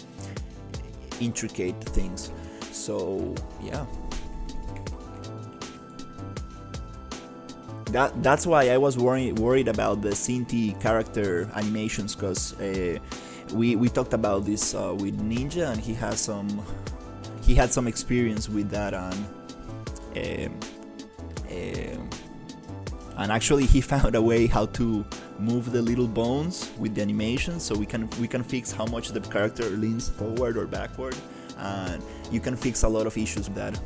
Speaker 1: intricate things. So yeah, that's why I was worried about the Cinti character animations, because we talked about this with Ninja, and he had some experience with that, and actually he found a way how to move the little bones with the animation, so we can fix how much the character leans forward or backward, and you can fix a lot of issues with that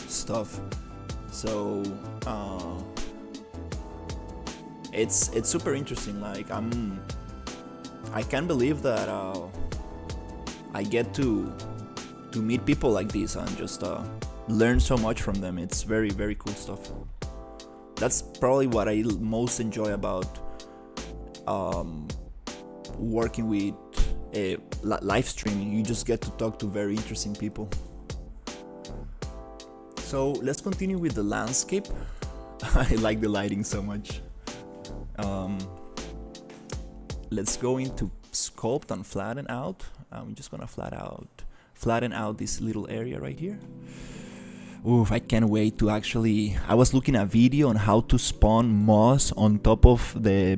Speaker 1: stuff. So it's super interesting. Like, I can't believe that I get to meet people like this and just learn so much from them. It's very, very cool stuff. That's probably what I most enjoy about working with live streaming. You just get to talk to very interesting people. So let's continue with the landscape. I like the lighting so much. Let's go into sculpt and flatten out. I'm just gonna flatten out this little area right here. Oof, I can't wait to actually... I was looking at a video on how to spawn moss on top of the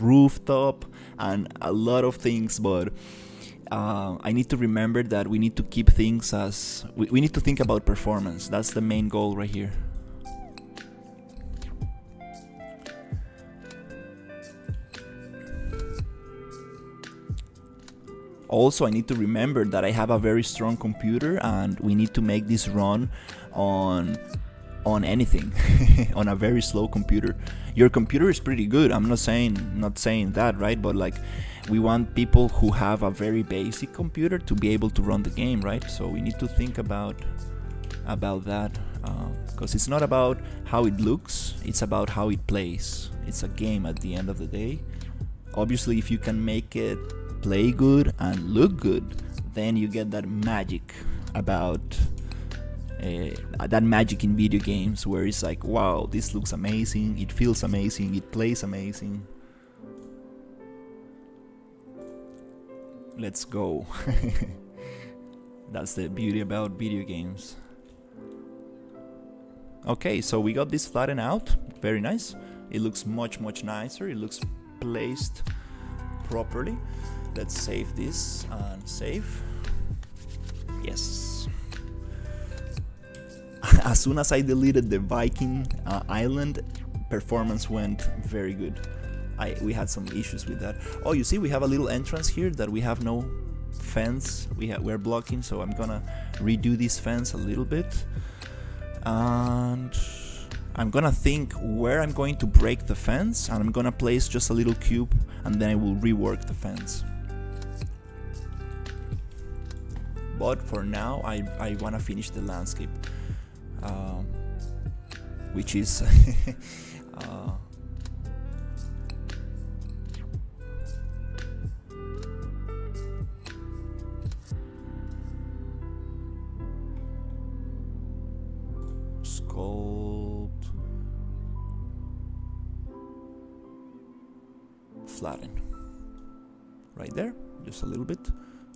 Speaker 1: rooftop and a lot of things, but I need to remember that we need to keep things as... We need to think about performance. That's the main goal right here. Also, I need to remember that I have a very strong computer, and we need to make this run on anything, on a very slow computer. Your computer is pretty good. I'm not saying that, right? But like, we want people who have a very basic computer to be able to run the game, right? So we need to think about that, because it's not about how it looks, it's about how it plays. It's a game at the end of the day. Obviously, if you can make it play good and look good, then you get that magic about that magic in video games, where it's like, wow, this looks amazing, it feels amazing, it plays amazing. Let's go. That's the beauty about video games. Okay, so we got this flattened out, very nice. It looks much nicer, it looks placed properly. Let's save this and save. Yes. As soon as I deleted the Viking island, performance went very good. We had some issues with that. Oh, you see, we have a little entrance here that we have no fence. We're blocking, so I'm gonna redo this fence a little bit, and I'm gonna think where I'm going to break the fence, and I'm gonna place just a little cube, and then I will rework the fence. But for now, I want to finish the landscape, which is called flatten. Right there, just a little bit.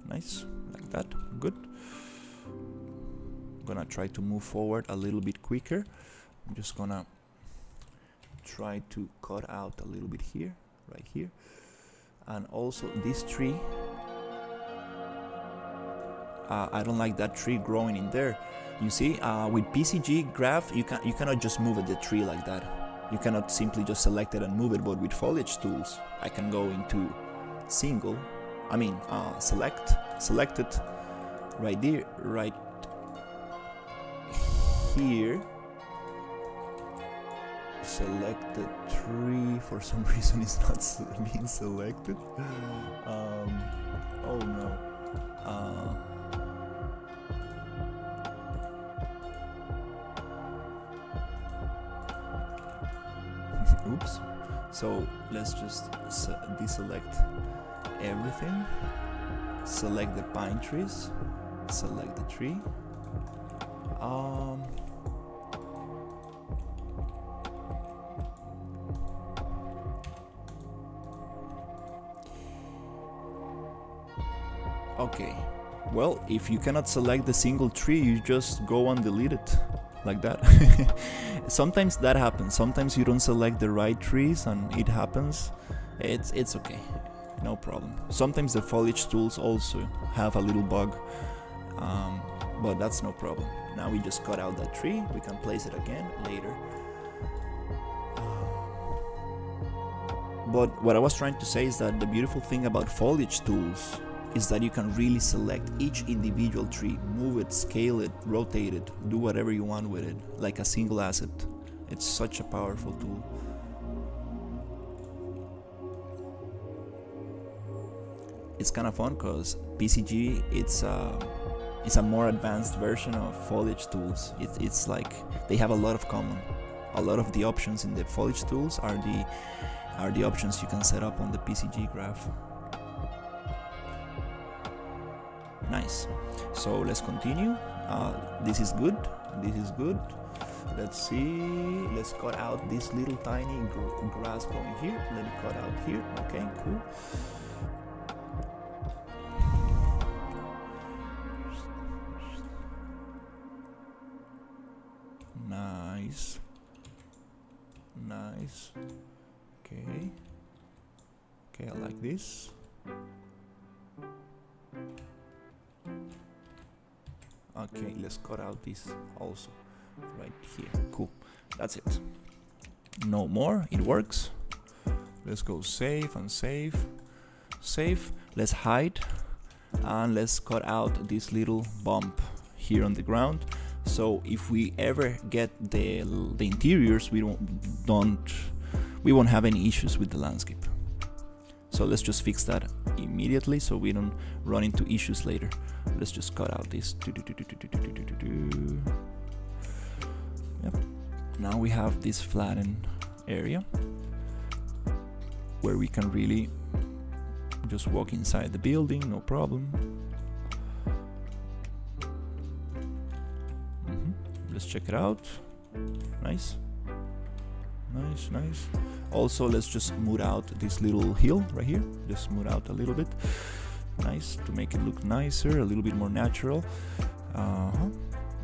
Speaker 1: Nice, like that. Good. I'm gonna try to move forward a little bit quicker. I'm just gonna try to cut out a little bit here, right here. And also this tree, I don't like that tree growing in there. You see, with PCG graph, you cannot just move at the tree like that. You cannot simply just select it and move it. But with foliage tools, I can go into select it right there, right here. Select the tree. For some reason, it's not being selected. Oh no. Oops. So let's just deselect everything. Select the pine trees. Select the tree. Okay. Well, if you cannot select the single tree, you just go and delete it. Like that. Sometimes that happens. Sometimes you don't select the right trees and it happens. It's okay, no problem. Sometimes the foliage tools also have a little bug, but that's no problem. Now we just cut out that tree. We can place it again later. But what I was trying to say is that the beautiful thing about foliage tools is that you can really select each individual tree, move it, scale it, rotate it, do whatever you want with it, like a single asset. It's such a powerful tool. It's kind of fun because PCG, it's a more advanced version of foliage tools. It's like they have a lot of common. A lot of the options in the foliage tools are the options you can set up on the PCG graph. Nice. So let's continue. This is good. This is good. Let's see. Let's cut out this little tiny grass going here. Let it cut out here. Okay, cool. Nice. Nice. Okay. Okay, I like this. Okay, let's cut out this also right here. Cool. That's it. No more. It works. Let's go save and save. Save. Let's hide and let's cut out this little bump here on the ground. So if we ever get the interiors, we won't have any issues with the landscape. So let's just fix that immediately so we don't run into issues later. Let's just cut out this. Yep. Now we have this flattened area where we can really just walk inside the building, no problem. Let's check it out. Nice. Nice, nice. Also, let's just smooth out this little hill right here. Just smooth out a little bit. Nice, to make it look nicer, a little bit more natural.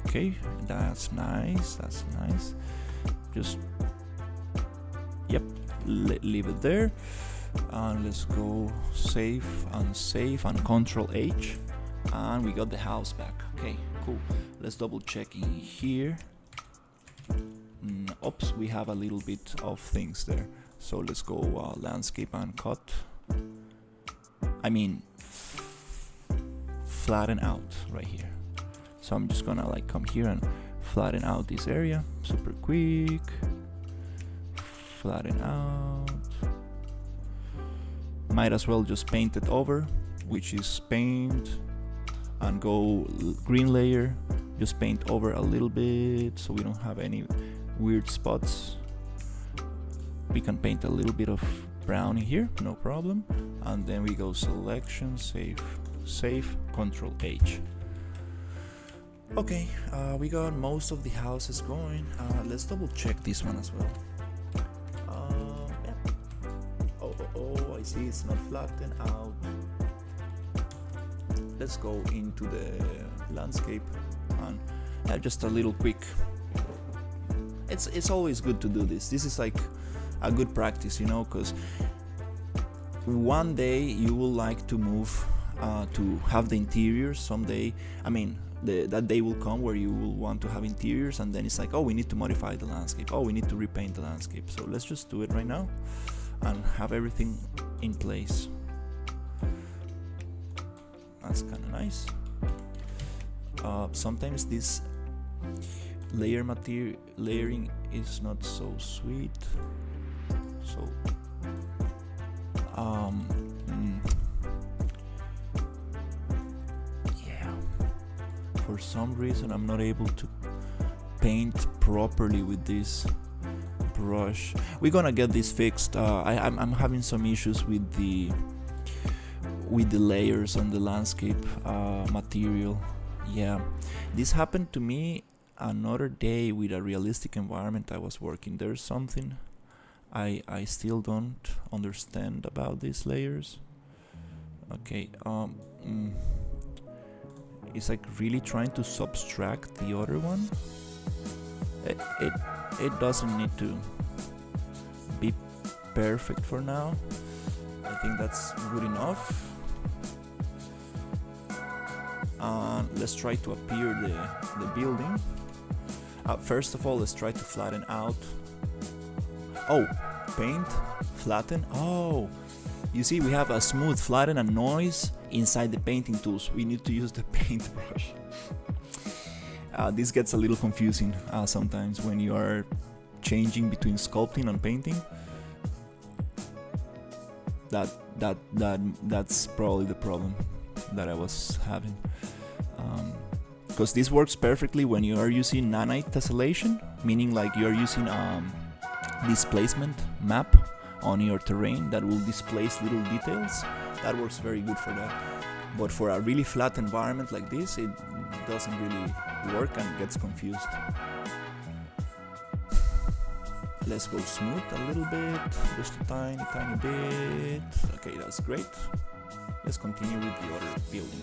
Speaker 1: Okay, that's nice, that's nice. Just, yep, leave it there. And let's go save and Control H. And we got the house back. Okay, cool. Let's double check in here. Oops, we have a little bit of things there. So let's go landscape and cut. I mean, flatten out right here. So I'm just gonna like come here and flatten out this area super quick. Flatten out. Might as well just paint it over, which is paint and go green layer. Just paint over a little bit so we don't have any weird spots. We can paint a little bit of brown here, no problem. And then we go selection, save, Control H. Okay, we got most of the houses going. Let's double check this one as well. Yeah. Oh, I see it's not flattened out. Let's go into the landscape and just a little quick. It's always good to do this. This is like a good practice, you know, because one day you will like to move to have the interiors. Someday, I mean, that day will come where you will want to have interiors, and then it's like, oh, we need to modify the landscape. Oh, we need to repaint the landscape. So let's just do it right now and have everything in place. That's kind of nice. Sometimes this layering is not so sweet. So yeah, for some reason I'm not able to paint properly with this brush. We're gonna get this fixed. I'm having some issues with the layers on the landscape material. Yeah, this happened to me another day with a realistic environment I was working. There's something I still don't understand about these layers. Okay, it's like really trying to subtract the other one. It doesn't need to be perfect for now. I think that's good enough. Let's try to appear the building. First of all, let's try to flatten out. Oh, paint, flatten. Oh, you see, we have a smooth, flatten, and noise inside the painting tools. We need to use the paintbrush. This gets a little confusing sometimes when you are changing between sculpting and painting. That's probably the problem that I was having. Because this works perfectly when you are using nanite tessellation, meaning like you are using displacement map on your terrain that will displace little details. That works very good for that. But for a really flat environment like this, it doesn't really work and gets confused. Let's go smooth a little bit, just a tiny bit. Okay, that's great. Let's continue with the other building.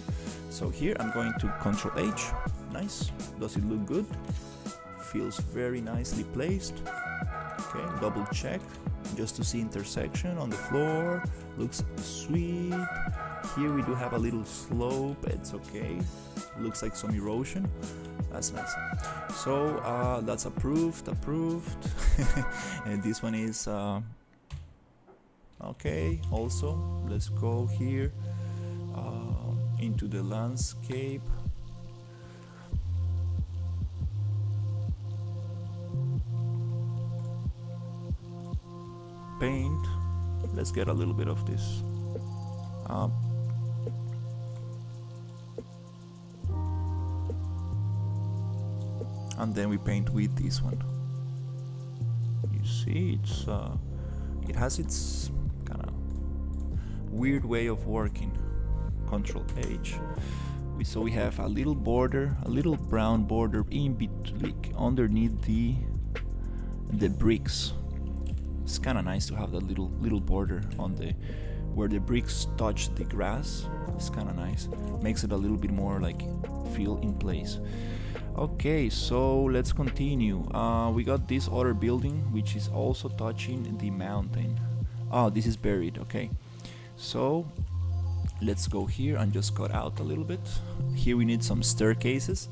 Speaker 1: So here I'm going to Ctrl H. Nice. Does it look good? Feels very nicely placed. Okay, double check just to see intersection on the floor. Looks sweet. Here we do have a little slope. It's okay. Looks like some erosion. That's nice. So that's approved. And this one is okay. Also, let's go here into the landscape. Paint. Let's get a little bit of this. And then we paint with this one. You see, it has its kind of weird way of working. Ctrl H. So we have a little border, a little brown border in between, underneath the bricks. It's kind of nice to have that little border on where the bricks touch the grass. It's kind of nice. Makes it a little bit more like feel in place. Okay, so let's continue. We got this other building which is also touching the mountain. Oh, this is buried. Okay, so let's go here and just cut out a little bit. Here we need some staircases.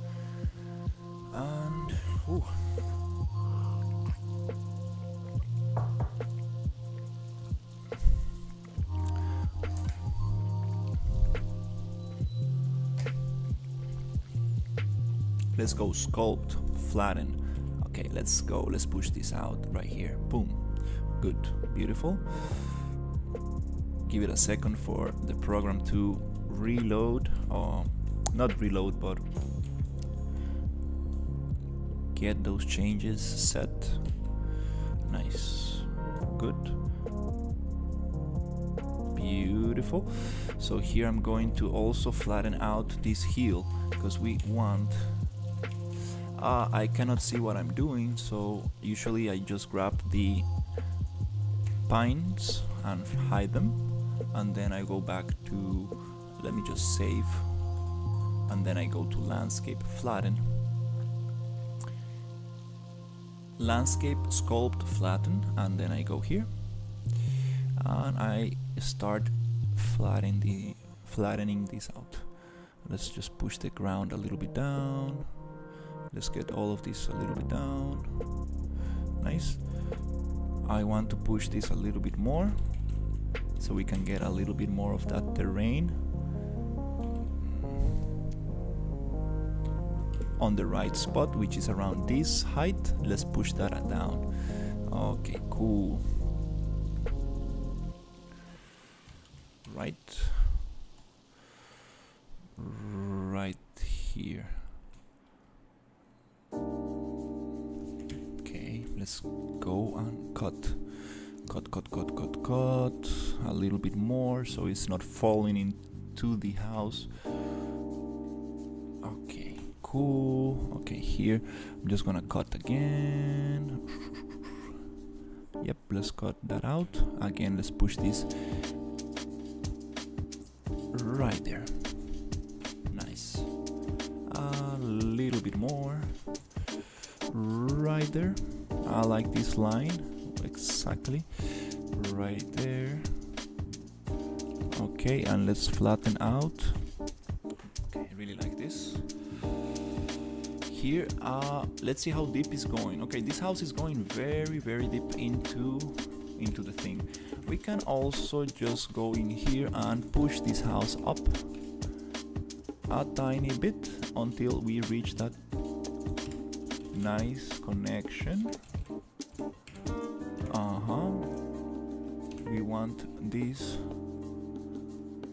Speaker 1: And let's go sculpt, flatten. Okay, let's go. Let's push this out right here. Boom. Good. Beautiful. Give it a second for the program to reload. Not reload, but get those changes set. Nice. Good. Beautiful. So here I'm going to also flatten out this hill because we want I cannot see what I'm doing, so usually I just grab the pines and hide them, and then I go back to, let me just save, and then I go to landscape, flatten, landscape, sculpt, flatten, and then I go here and I start flattening this out. Let's just push the ground a little bit down. Let's get all of this a little bit down. Nice. I want to push this a little bit more so we can get a little bit more of that terrain on the right spot, which is around this height. Let's push that down. Okay, cool. Right here. Okay, let's go and cut a little bit more so it's not falling into the house. Okay, cool. Okay, here I'm just gonna cut again. Yep, let's cut that out again. Let's push this right there. Nice. A little bit more right there. I like this line exactly right there. Okay, and let's flatten out. Okay, I really like this. Here, let's see how deep it's going. Okay, this house is going very deep into the thing. We can also just go in here and push this house up a tiny bit until we reach that nice connection. We want this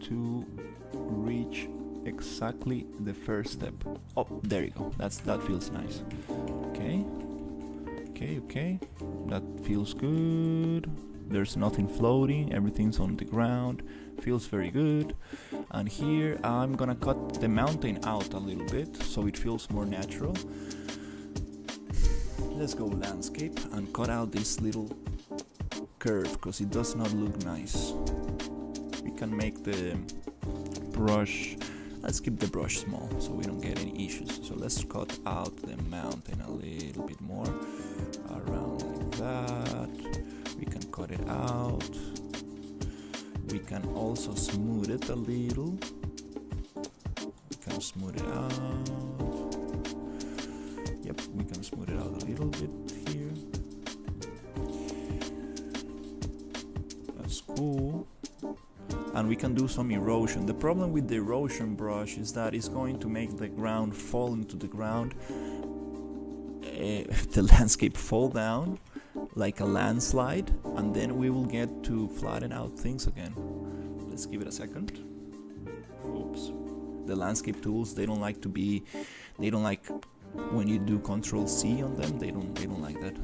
Speaker 1: to reach exactly the first step. Oh, there you go. That feels nice. Okay, that feels good. There's nothing floating, everything's on the ground. Feels very good. And here I'm gonna cut the mountain out a little bit so it feels more natural. Let's go landscape and cut out this little curve because it does not look nice. We can make the brush, let's keep the brush small so we don't get any issues. So let's cut out the mountain a little bit more, around like that. We can cut it out. We can also smooth it a little. We can smooth it out. Yep, we can smooth it out a little bit here. That's cool. And we can do some erosion. The problem with the erosion brush is that it's going to make the ground fall into the ground, the landscape fall down like a landslide, and then we will get to flatten out things again. Let's give it a second. Oops. The landscape tools, they don't like when you do Control C on them, they don't like that.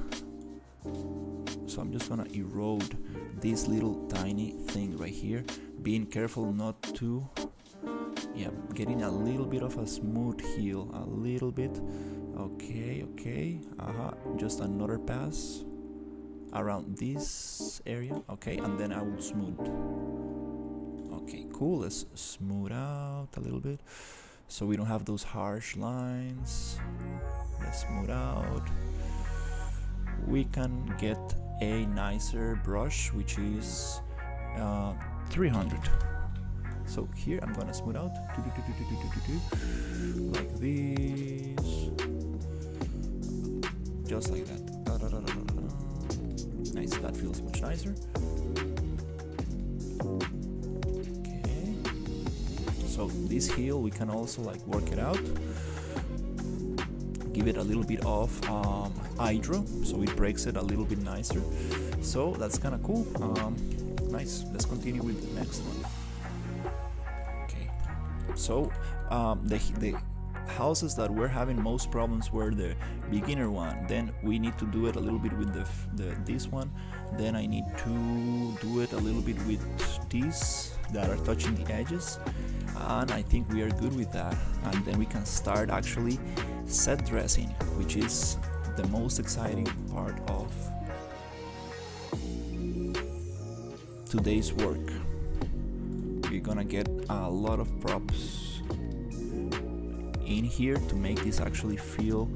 Speaker 1: So I'm just gonna erode this little tiny thing right here, being careful not to, yeah, getting a little bit of a smooth heel, a little bit. Okay, just another pass around this area. Okay, and then I will smooth. Okay, cool. Let's smooth out a little bit so we don't have those harsh lines. Let's smooth out. We can get a nicer brush, which is 300. So here I'm gonna smooth out like this, just like that. Nice, that feels much nicer. Okay, so this heel we can also like work it out, give it a little bit of hydro so it breaks it a little bit nicer. So that's kind of cool. Nice. Let's continue with the next one. Okay, so the houses that we're having most problems were the beginner one. Then we need to do it a little bit with this one. Then I need to do it a little bit with this that are touching the edges, and I think we are good with that. And then we can start actually set dressing, which is the most exciting part of today's work. We're gonna get a lot of props in here to make this actually feel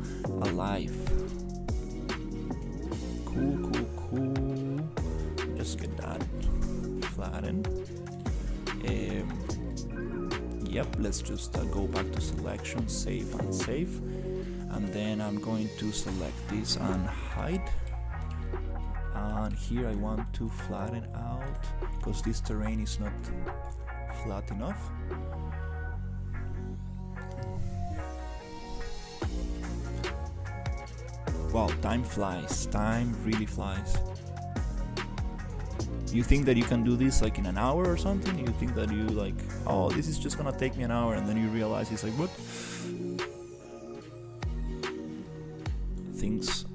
Speaker 1: alive. Cool. Just get that flattened. Yep, let's just go back to selection, save and save. And then I'm going to select this and hide. And here I want to flatten out because this terrain is not flat enough. Wow, time flies. Time really flies. You think that you can do this like in an hour or something? You think that you like, oh, this is just gonna take me an hour, and then you realize it's like, what? Things.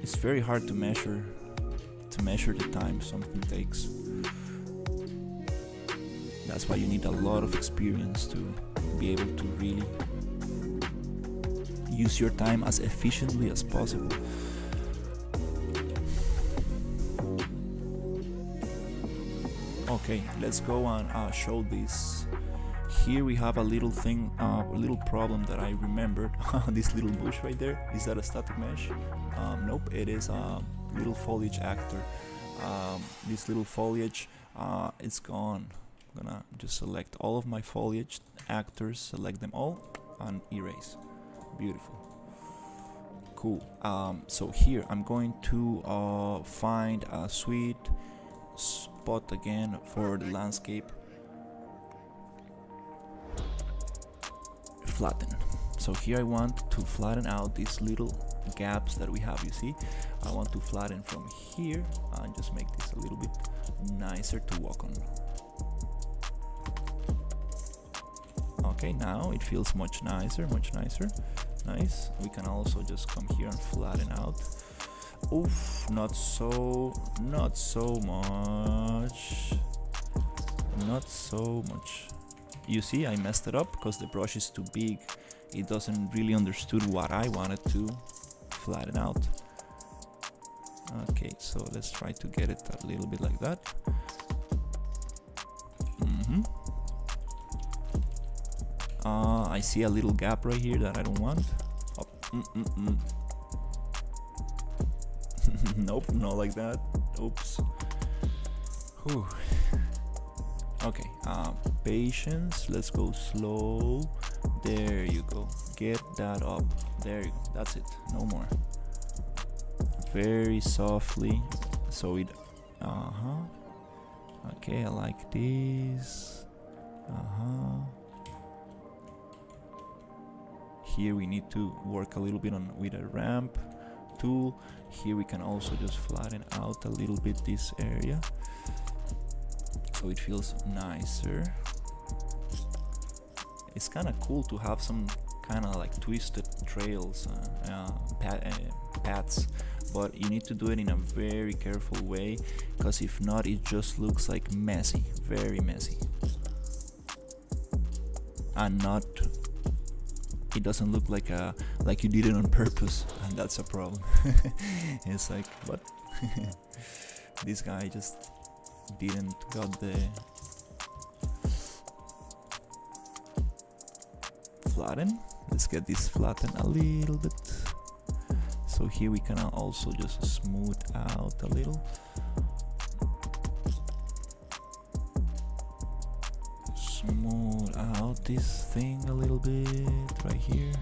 Speaker 1: It's very hard to measure the time something takes. That's why you need a lot of experience to be able to really use your time as efficiently as possible. Okay, let's go and show this. Here we have a little thing, a little problem that I remembered. This little bush right there, is that a static mesh? Nope, it is a little foliage actor. This little foliage, it's gone. I'm gonna just select all of my foliage actors, select them all, and erase. Beautiful. Cool. So here I'm going to find a sweet spot again for the landscape. Flatten. So here I want to flatten out these little gaps that we have. You see, I want to flatten from here and just make this a little bit nicer to walk on. Okay, now it feels much nicer, nice. We can also just come here and flatten out. Oof, not so much. You see, I messed it up because the brush is too big. It doesn't really understood what I wanted to flatten out. Okay, so let's try to get it a little bit like that. I see a little gap right here that I don't want. Oh, Nope, not like that. Oops. Whew. Okay, patience. Let's go slow. There you go. Get that up. There you go. That's it. No more. Very softly. So it. Okay, I like this. Here we need to work a little bit on with a ramp tool. Here we can also just flatten out a little bit this area so it feels nicer. It's kind of cool to have some kind of like twisted trails, paths, but you need to do it in a very careful way, because if not it just looks like messy, very messy, and not, it doesn't look like you did it on purpose, and that's a problem. It's like, what? This guy just didn't got the flatten. Let's get this flattened a little bit. So here we can also just smooth out a little. Smooth out this thing a little bit right here.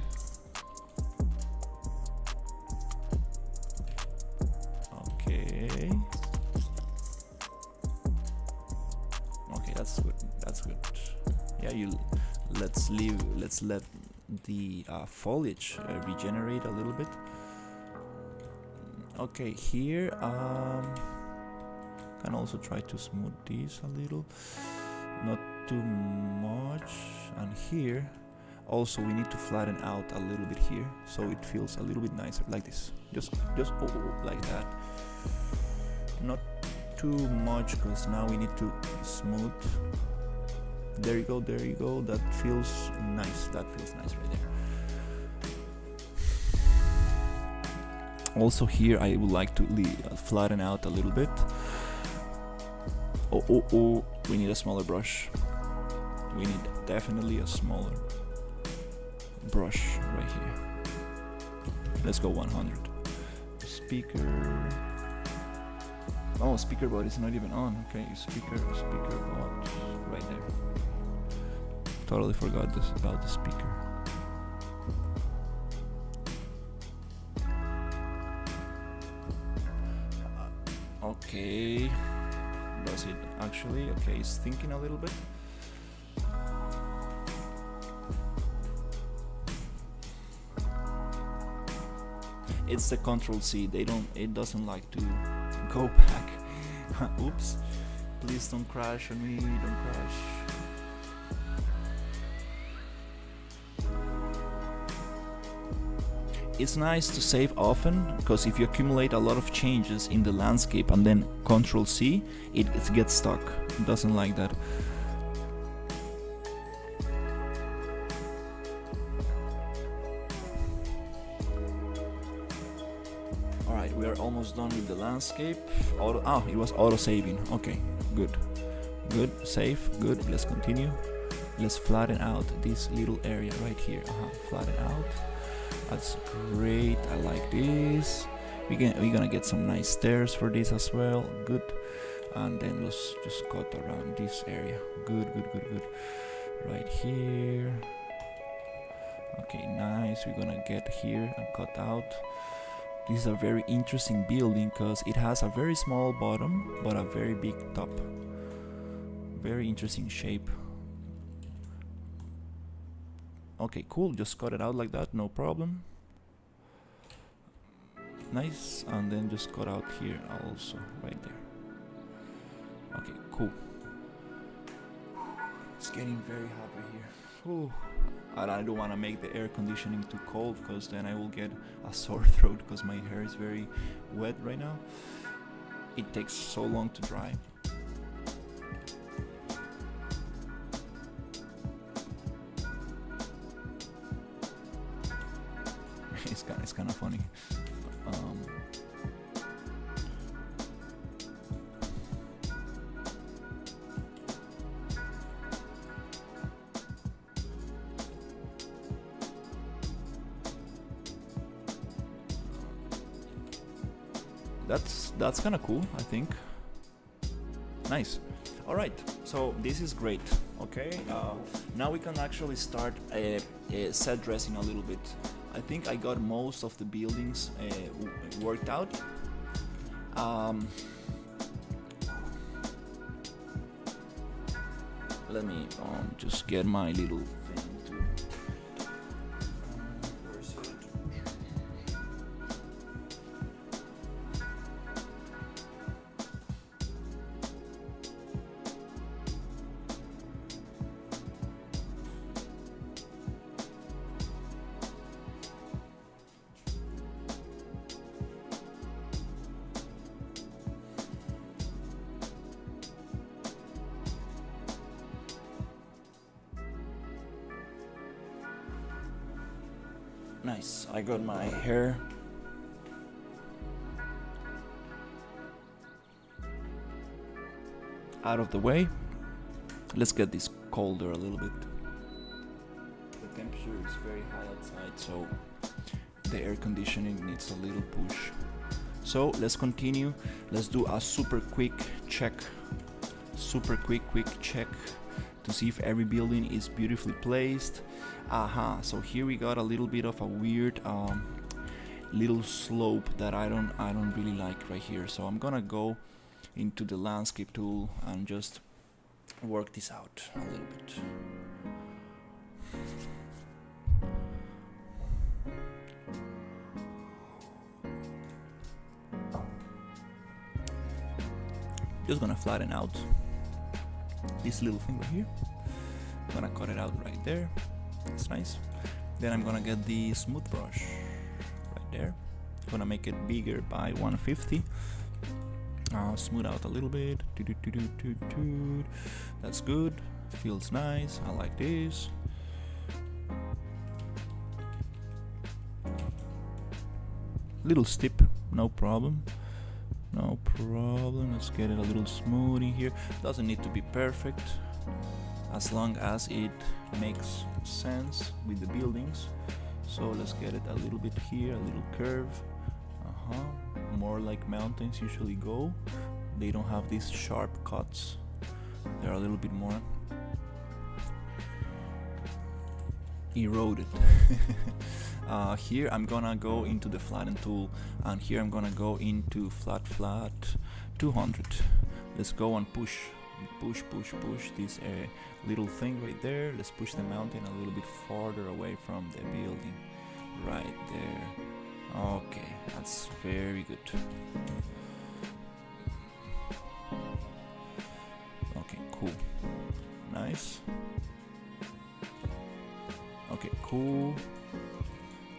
Speaker 1: Okay. Okay, that's good. That's good. Yeah, let's let the foliage regenerate a little bit. Okay, here can also try to smooth this a little, not too much. And here also we need to flatten out a little bit here so it feels a little bit nicer, like this. Just like that. Not too much because now we need to smooth. There you go, there you go. That feels nice. That feels nice right there. Also here I would like to flatten out a little bit. Oh, we need a smaller brush. We need definitely a smaller brush right here. Let's go 100. Speaker. Oh, speaker bot is not even on. Okay, speaker bot right there. Totally forgot this about the speaker. Okay, does it actually? Okay, it's thinking a little bit. It's the Control-C. It doesn't like to go back. Oops. Please don't crash on me. Don't crash. It's nice to save often, because if you accumulate a lot of changes in the landscape and then Control-C, it gets stuck. It doesn't like that. Alright, we are almost done with the landscape. It was auto-saving. Okay, good. Good, save, good. Let's continue. Let's flatten out this little area right here. Flatten out. That's great. I like this. We're gonna get some nice stairs for this as well. Good. And then let's just cut around this area. Good. Right here. Okay, nice. We're gonna get here and cut out. This is a very interesting building because it has a very small bottom but a very big top. Very interesting shape. Okay, cool, just cut it out like that, no problem. Nice, and then just cut out here also, right there. Okay, cool. It's getting very hot right here. Whew. And I don't want to make the air conditioning too cold because then I will get a sore throat because my hair is very wet right now. It takes so long to dry. It's kind of funny. That's kind of cool, I think. Nice. All right, so this is great. Okay, now we can actually start set dressing a little bit. I think I got most of the buildings worked out. Let me just get my little thing to. Where is it? Nice, I got my hair out of the way. Let's get this colder a little bit. The temperature is very high outside, so the air conditioning needs a little push. So let's continue. Let's do a super quick check. Quick check to see if every building is beautifully placed. So here we got a little bit of a weird little slope that I don't really like right here. So I'm gonna go into the landscape tool and just work this out a little bit. Just gonna flatten out this little thing right here. I'm gonna cut it out right there. That's nice. Then I'm gonna get the smooth brush right there. Gonna make it bigger by 150. Smooth out a little bit. That's good. Feels nice. I like this. Little steep, no problem. No problem. Let's get it a little smooth in here. Doesn't need to be perfect, as long as it makes sense with the buildings. So let's get it a little bit here, a little curve. More like mountains usually go. They don't have these sharp cuts. They're a little bit more eroded. Here I'm gonna go into the flatten tool, and here I'm gonna go into flat 200. Let's go and push this little thing right there. Let's push the mountain a little bit farther away from the building. Right there. Okay, that's very good. Okay, cool. Nice. Okay, cool.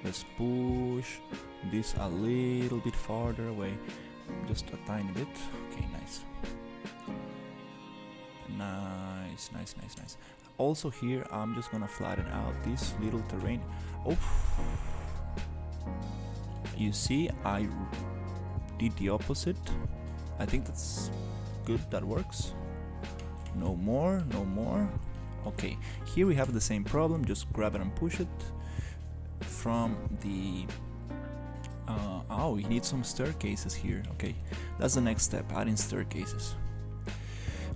Speaker 1: Let's push this a little bit farther away. Just a tiny bit. Okay, nice. Nice. Also here, I'm just gonna flatten out this little terrain. Oh, you see, I did the opposite. I think that's good, that works. No more. Okay, here we have the same problem, just grab it and push it from the oh, we need some staircases here. Okay, that's the next step, adding staircases.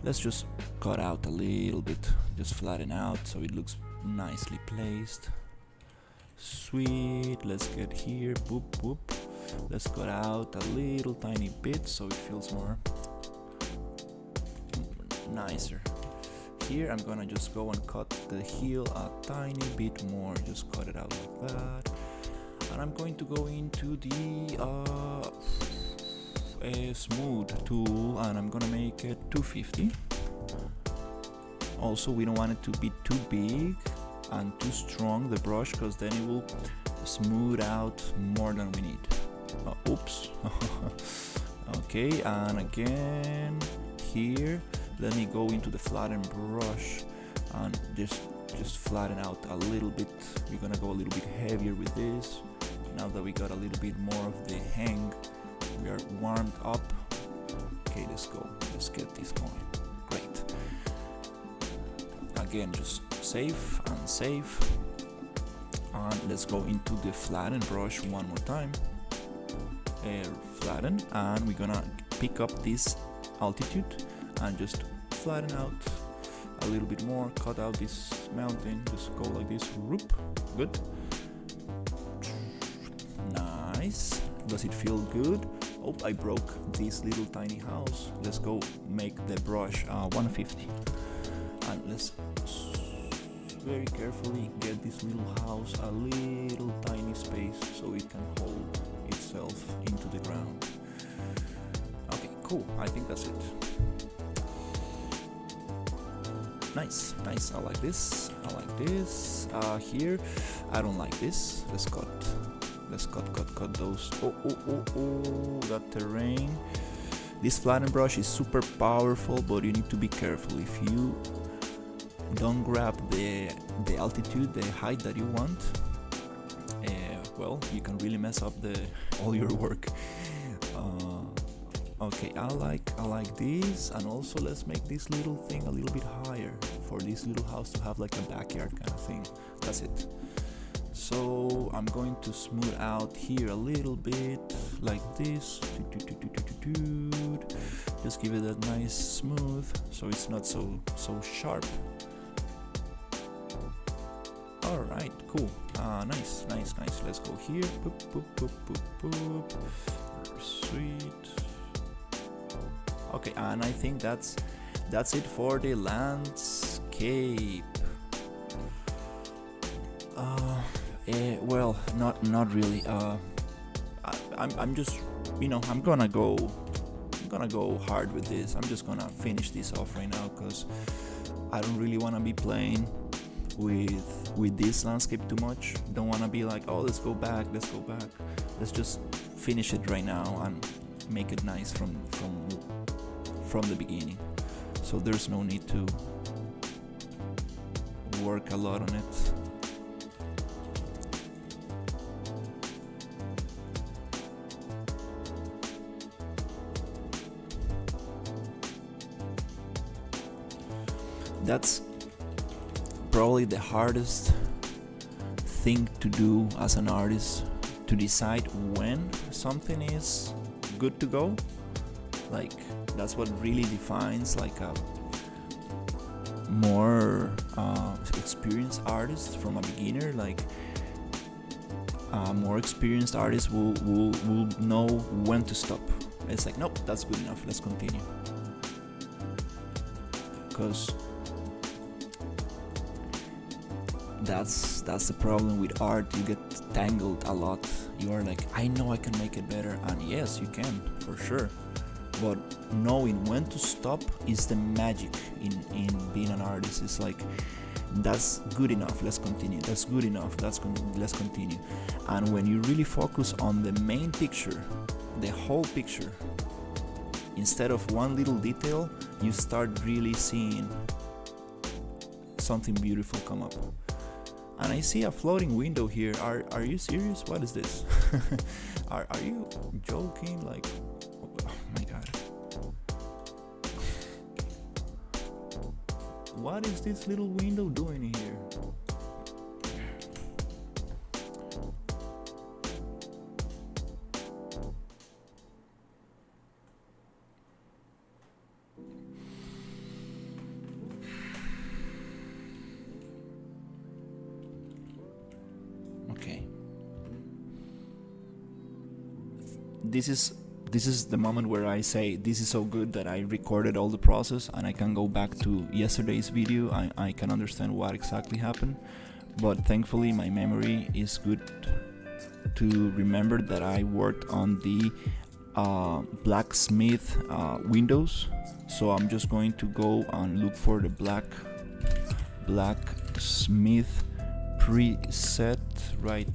Speaker 1: Let's just cut out a little bit, just flatten out so it looks nicely placed. Sweet. Let's get here, boop. Let's cut out a little tiny bit so it feels more nicer. Here I'm gonna just go and cut the heel a tiny bit more, just cut it out like that. And I'm going to go into the smooth tool, and I'm gonna make it 250. Also, we don't want it to be too big and too strong, the brush, because then it will smooth out more than we need. Oops. Okay, and again here, let me go into the flatten brush and just flatten out a little bit. We're gonna go a little bit heavier with this. Now that we got a little bit more of the hang, we are warmed up. Okay, let's go. Let's get this going. Great. Again, just save and save. And let's go into the flatten brush one more time. Flatten, and we're gonna pick up this altitude and just flatten out a little bit more. Cut out this mountain. Just go like this. Whoop. Good. Nice. Does it feel good? Oh, I broke this little tiny house. Let's go make the brush 150, and let's very carefully get this little house a little tiny space so it can hold itself into the ground. Okay, cool. I think that's it. Nice. I like this. Here, I don't like this. Let's cut those. Oh, that terrain. This flatten brush is super powerful, but you need to be careful. If you don't grab the altitude, the height that you want, well, you can really mess up all your work. Okay, I like this, and also let's make this little thing a little bit higher for this little house to have like a backyard kind of thing. That's it. So I'm going to smooth out here a little bit like this. Just give it that nice smooth so it's not so sharp. Alright, cool. Nice. Let's go here. Boop. Sweet. Okay, and I think that's it for the landscape. Well, not really. I'm just, I'm gonna go hard with this. I'm just gonna finish this off right now because I don't really want to be playing with this landscape too much. Don't want to be like, oh, let's go back. Let's just finish it right now and make it nice from from the beginning, so there's no need to work a lot on it. That's probably the hardest thing to do as an artist, to decide when something is good to go. Like, that's what really defines like a more experienced artist from a beginner. Like, a more experienced artist will know when to stop. It's like, nope, that's good enough, let's continue. Because that's the problem with art. You get tangled a lot. You are like, I know I can make it better, and yes, you can, for sure, but knowing when to stop is the magic in being an artist. It's like, that's good enough, let's continue, that's good enough, let's continue. And when you really focus on the main picture, the whole picture, instead of one little detail, you start really seeing something beautiful come up. And I see a floating window here. Are you serious? What is this? are you joking? Like, oh my god. What is this little window doing here? This is the moment where I say this is so good that I recorded all the process and I can go back to yesterday's video. I can understand what exactly happened, but thankfully my memory is good to remember that I worked on the blacksmith windows. So I'm just going to go and look for the blacksmith preset right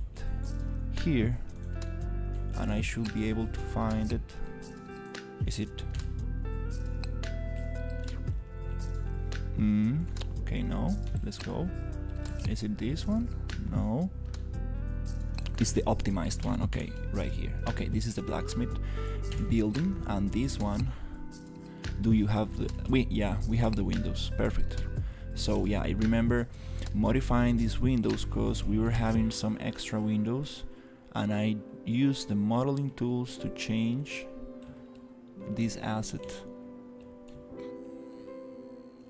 Speaker 1: here, and I should be able to find it. Is it? Okay, no. Let's go. Is it this one? No. It's the optimized one. Okay, right here. Okay, this is the blacksmith building, and this one. Do you have the? We have the windows. Perfect. So yeah, I remember modifying these windows because we were having some extra windows, and I used the modeling tools to change this asset.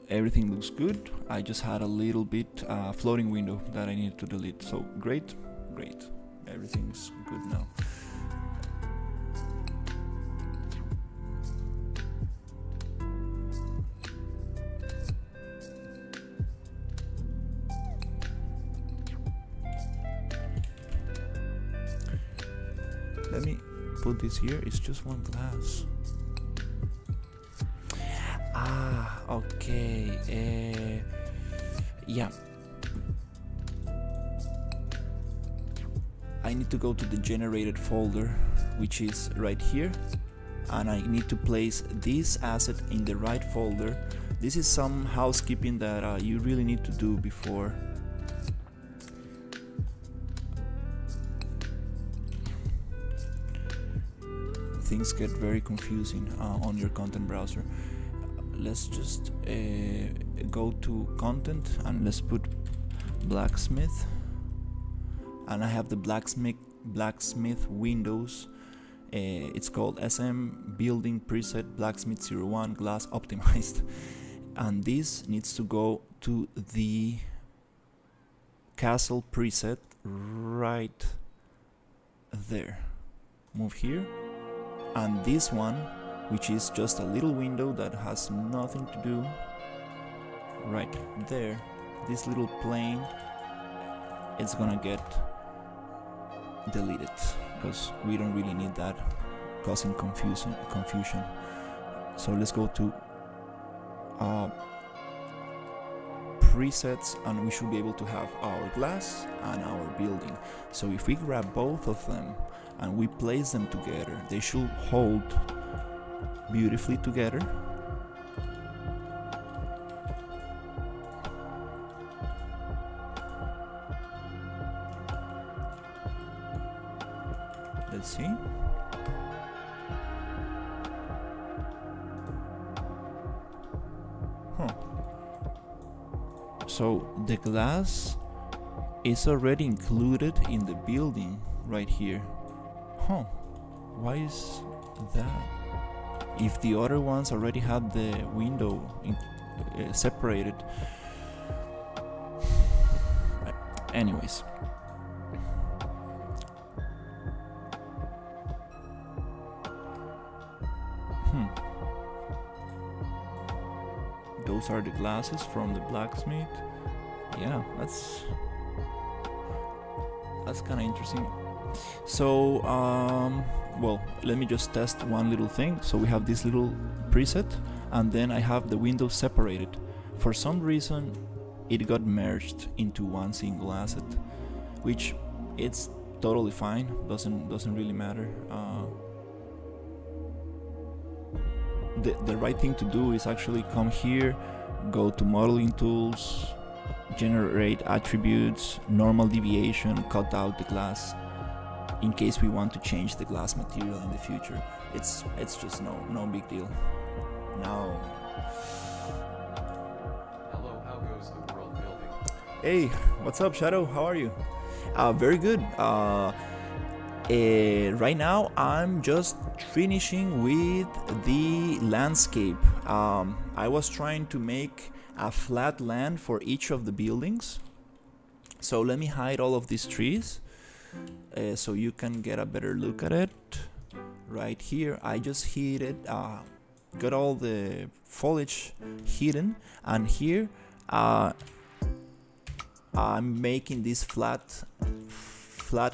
Speaker 1: Everything looks good. I just had a little bit floating window that I needed to delete. So great. Everything's good now. Let me put this here. It's just one glass. Okay. Yeah. I need to go to the generated folder, which is right here, and I need to place this asset in the right folder. This is some housekeeping that you really need to do before things get very confusing on your content browser. Let's just go to content and let's put blacksmith, and I have the blacksmith windows. It's called SM building preset blacksmith 01 glass optimized, and this needs to go to the castle preset right there. Move here, and this one, which is just a little window that has nothing to do, right there, this little plane, it's gonna get deleted because we don't really need that, causing confusion. So let's go to presets, and we should be able to have our glass and our building. So if we grab both of them and we place them together, they should hold beautifully together. Let's see. Huh. So the glass is already included in the building right here. Huh. Why is that? If the other ones already have the window separated. Anyways. Those are the glasses from the blacksmith. Yeah, that's kind of interesting. So, well, let me just test one little thing. So we have this little preset, and then I have the windows separated. For some reason, it got merged into one single asset, which it's totally fine. Doesn't really matter. The right thing to do is actually come here, go to modeling tools, generate attributes, normal deviation, cut out the glass in case we want to change the glass material in the future. It's just no big deal. Now,
Speaker 2: hello, how goes the world building?
Speaker 1: hey, what's up, Shadow? How are you? Very good. Right now I'm just finishing with the landscape. I was trying to make a flat land for each of the buildings. So let me hide all of these trees so you can get a better look at it. Right here I just hid it, got all the foliage hidden, and here I'm making these flat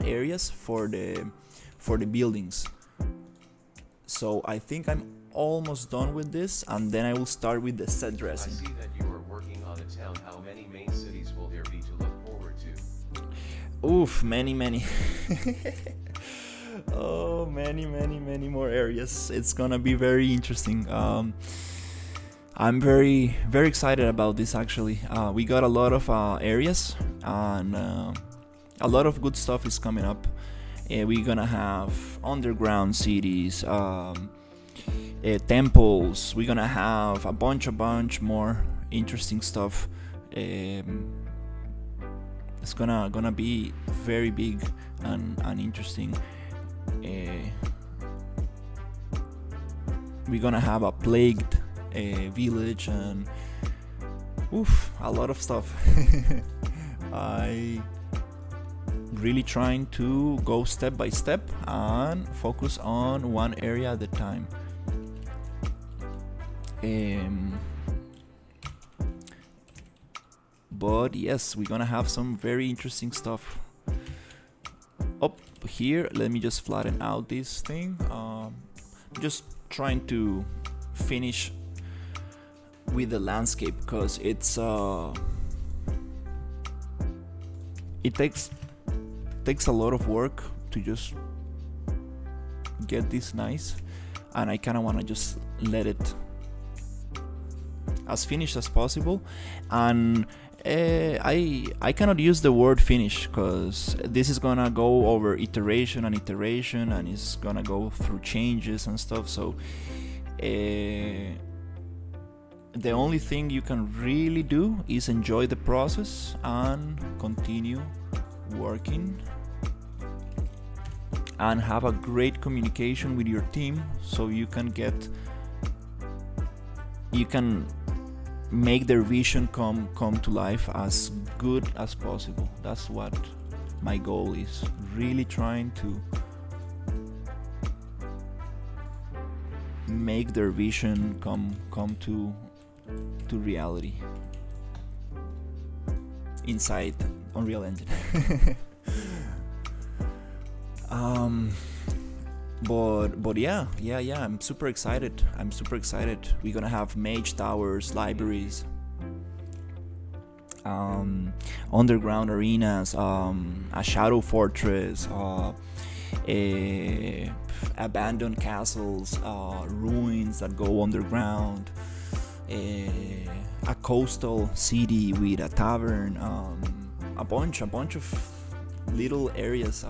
Speaker 1: areas for the buildings. So I think I'm almost done with this, and then I will start with the set dressing.
Speaker 2: I see that you are working on a town. How many main cities will there be to look forward to?
Speaker 1: Oof, many. Oh, many more areas. It's gonna be very interesting. I'm very excited about this actually. We got a lot of areas, and a lot of good stuff is coming up. We're gonna have underground cities, temples. We're gonna have a bunch more interesting stuff. It's gonna be very big and interesting. We're gonna have a plagued village and a lot of stuff. I really trying to go step by step and focus on one area at a time. But yes, we're gonna have some very interesting stuff up here. Let me just flatten out this thing. Just trying to finish with the landscape because it's it takes a lot of work to just get this nice, and I kind of want to just let it as finished as possible. And I cannot use the word finish because this is gonna go over iteration and it's gonna go through changes and stuff. So the only thing you can really do is enjoy the process and continue working and have a great communication with your team so you can make their vision come to life as good as possible. That's what my goal is, really trying to make their vision come to reality inside Unreal Engine. But yeah, I'm super excited. We're gonna have mage towers, libraries, underground arenas, a shadow fortress, abandoned castles, ruins that go underground, a coastal city with a tavern, a bunch of little areas.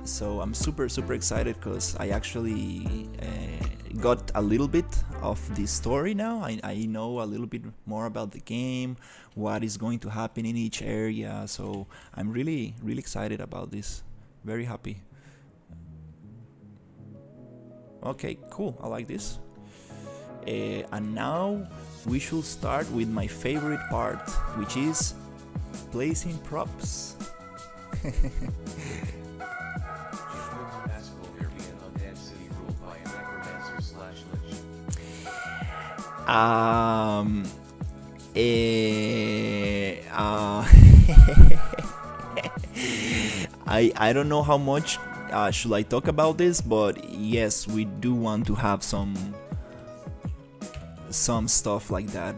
Speaker 1: So I'm super excited because I actually got a little bit of the story now. I know a little bit more about the game, what is going to happen in each area. So I'm really excited about this. Very happy. Okay, cool. I like this. And now we should start with my favorite part, which is placing props.
Speaker 2: Ask, will there be an undead city ruled by a necromancer/lich?
Speaker 1: I don't know how much should I talk about this, but yes, we do want to have some stuff like that.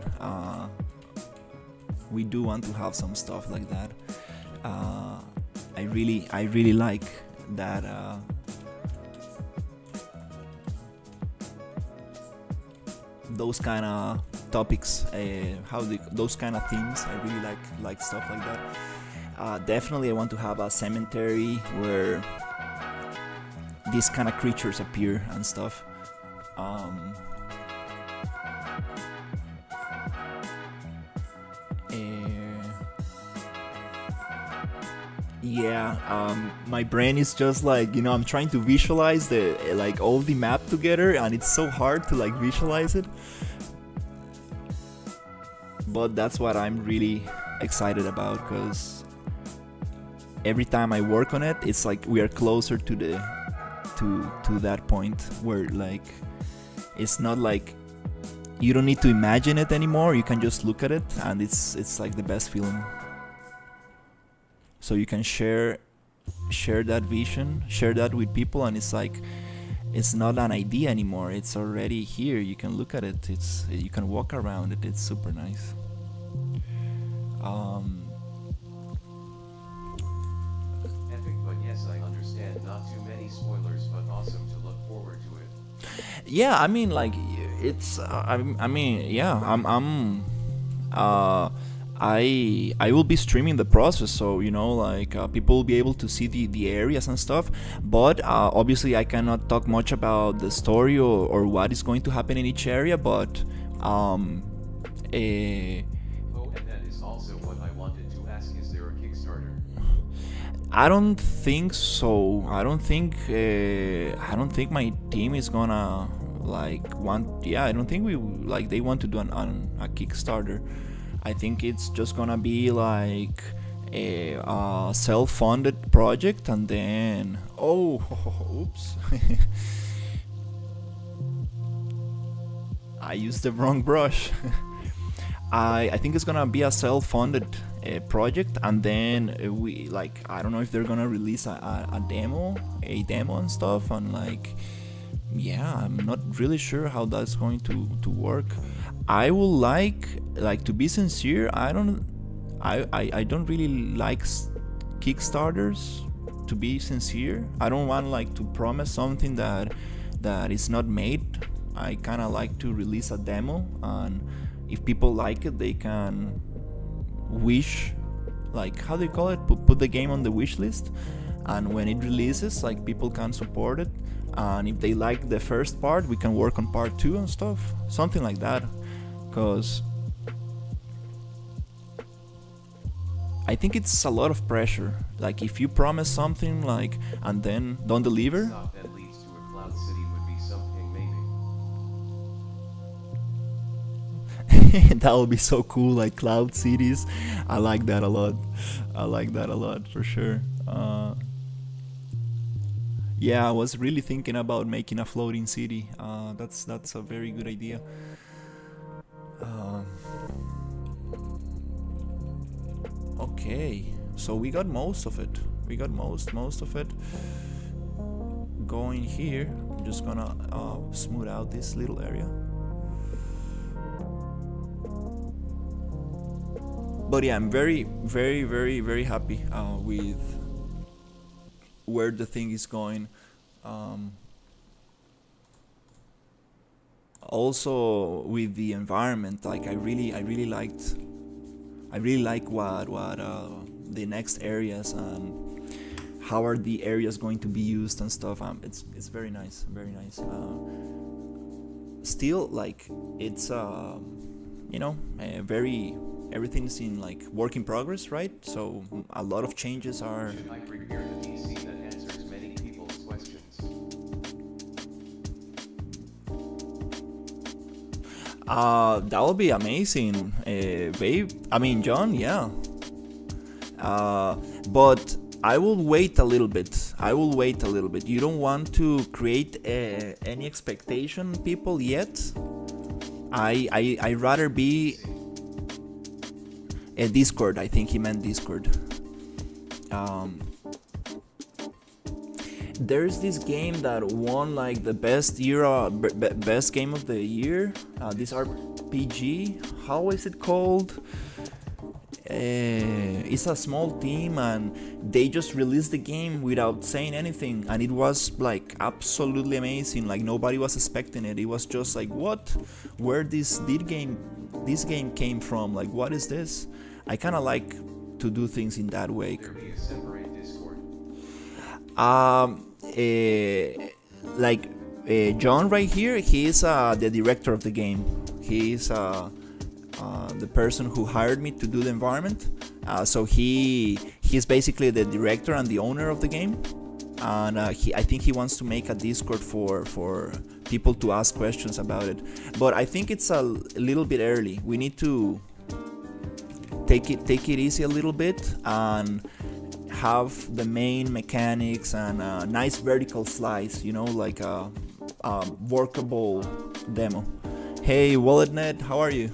Speaker 1: We do want to have some stuff like that. I really like that. Those kind of topics, those kind of themes. I really like stuff like that. Definitely, I want to have a cemetery where these kind of creatures appear and stuff. My brain is just like, I'm trying to visualize all the map together, and it's so hard to visualize it. But that's what I'm really excited about, because every time I work on it, it's like we are closer to that point where it's not like you don't need to imagine it anymore. You can just look at it, and it's like the best feeling. So you can share that vision, share that with people, and it's like it's not an idea anymore. It's already here. You can look at it. You can walk around it. It's super nice.
Speaker 2: Epic, but yes, I understand. Not too many spoilers, but awesome to look forward to it.
Speaker 1: Yeah, I mean, it's. I will be streaming the process, so people will be able to see the areas and stuff. But obviously, I cannot talk much about the story or what is going to happen in each area. But
Speaker 2: Oh, and that is also what I wanted to ask. Is there a Kickstarter?
Speaker 1: I don't think so. I don't think my team is gonna want. Yeah, I don't think they want to do a Kickstarter. I think it's just gonna be a self-funded project, and then oops, I used the wrong brush. I think it's gonna be a self-funded project, and then we I don't know if they're gonna release a demo and stuff, and I'm not really sure how that's going to work. I would like to be sincere. I don't really like Kickstarters, to be sincere. I don't want to promise something that is not made. I kind of like to release a demo, and if people like it, they can wish, how do you call it? Put the game on the wish list, and when it releases, people can support it. And if they like the first part, we can work on part 2 and stuff, something like that. Because I think it's a lot of pressure. If you promise something and then don't deliver.
Speaker 2: Stop that leads to a cloud city would be something maybe.
Speaker 1: That would be so cool, cloud cities. I like that a lot. For sure. Yeah, I was really thinking about making a floating city. That's a very good idea. Okay, so we got most of it. We got most of it. Going here, I'm just gonna smooth out this little area. But yeah, I'm very happy with where the thing is going. Also with the environment, I really like what the next areas and how are the areas going to be used and stuff. It's very nice, very nice. Still, like, it's very, everything's in like work in progress, right? So a lot of changes are.
Speaker 2: Should I prepare the PC that answers many people's questions?
Speaker 1: That would be amazing, babe. I mean, John, yeah. But I will wait a little bit. I will wait a little bit. You don't want to create any expectation, people, yet. I rather be a Discord. I think he meant Discord. There's this game that won like the best best game of the year. This RPG. How is it called? It's a small team and they just released the game without saying anything, and it was like absolutely amazing. Like nobody was expecting it. It was just like, what? Where this game came from? Like, what is this? I kind of like to do things in that way.
Speaker 2: There be a separate Discord.
Speaker 1: John right here, he is the director of the game. He is the person who hired me to do the environment. So he's basically the director and the owner of the game. And I think he wants to make a Discord for people to ask questions about it. But I think it's a little bit early. We need to take it easy a little bit and have the main mechanics and a nice vertical slice, like a workable demo. Hey, WalletNet, how are you?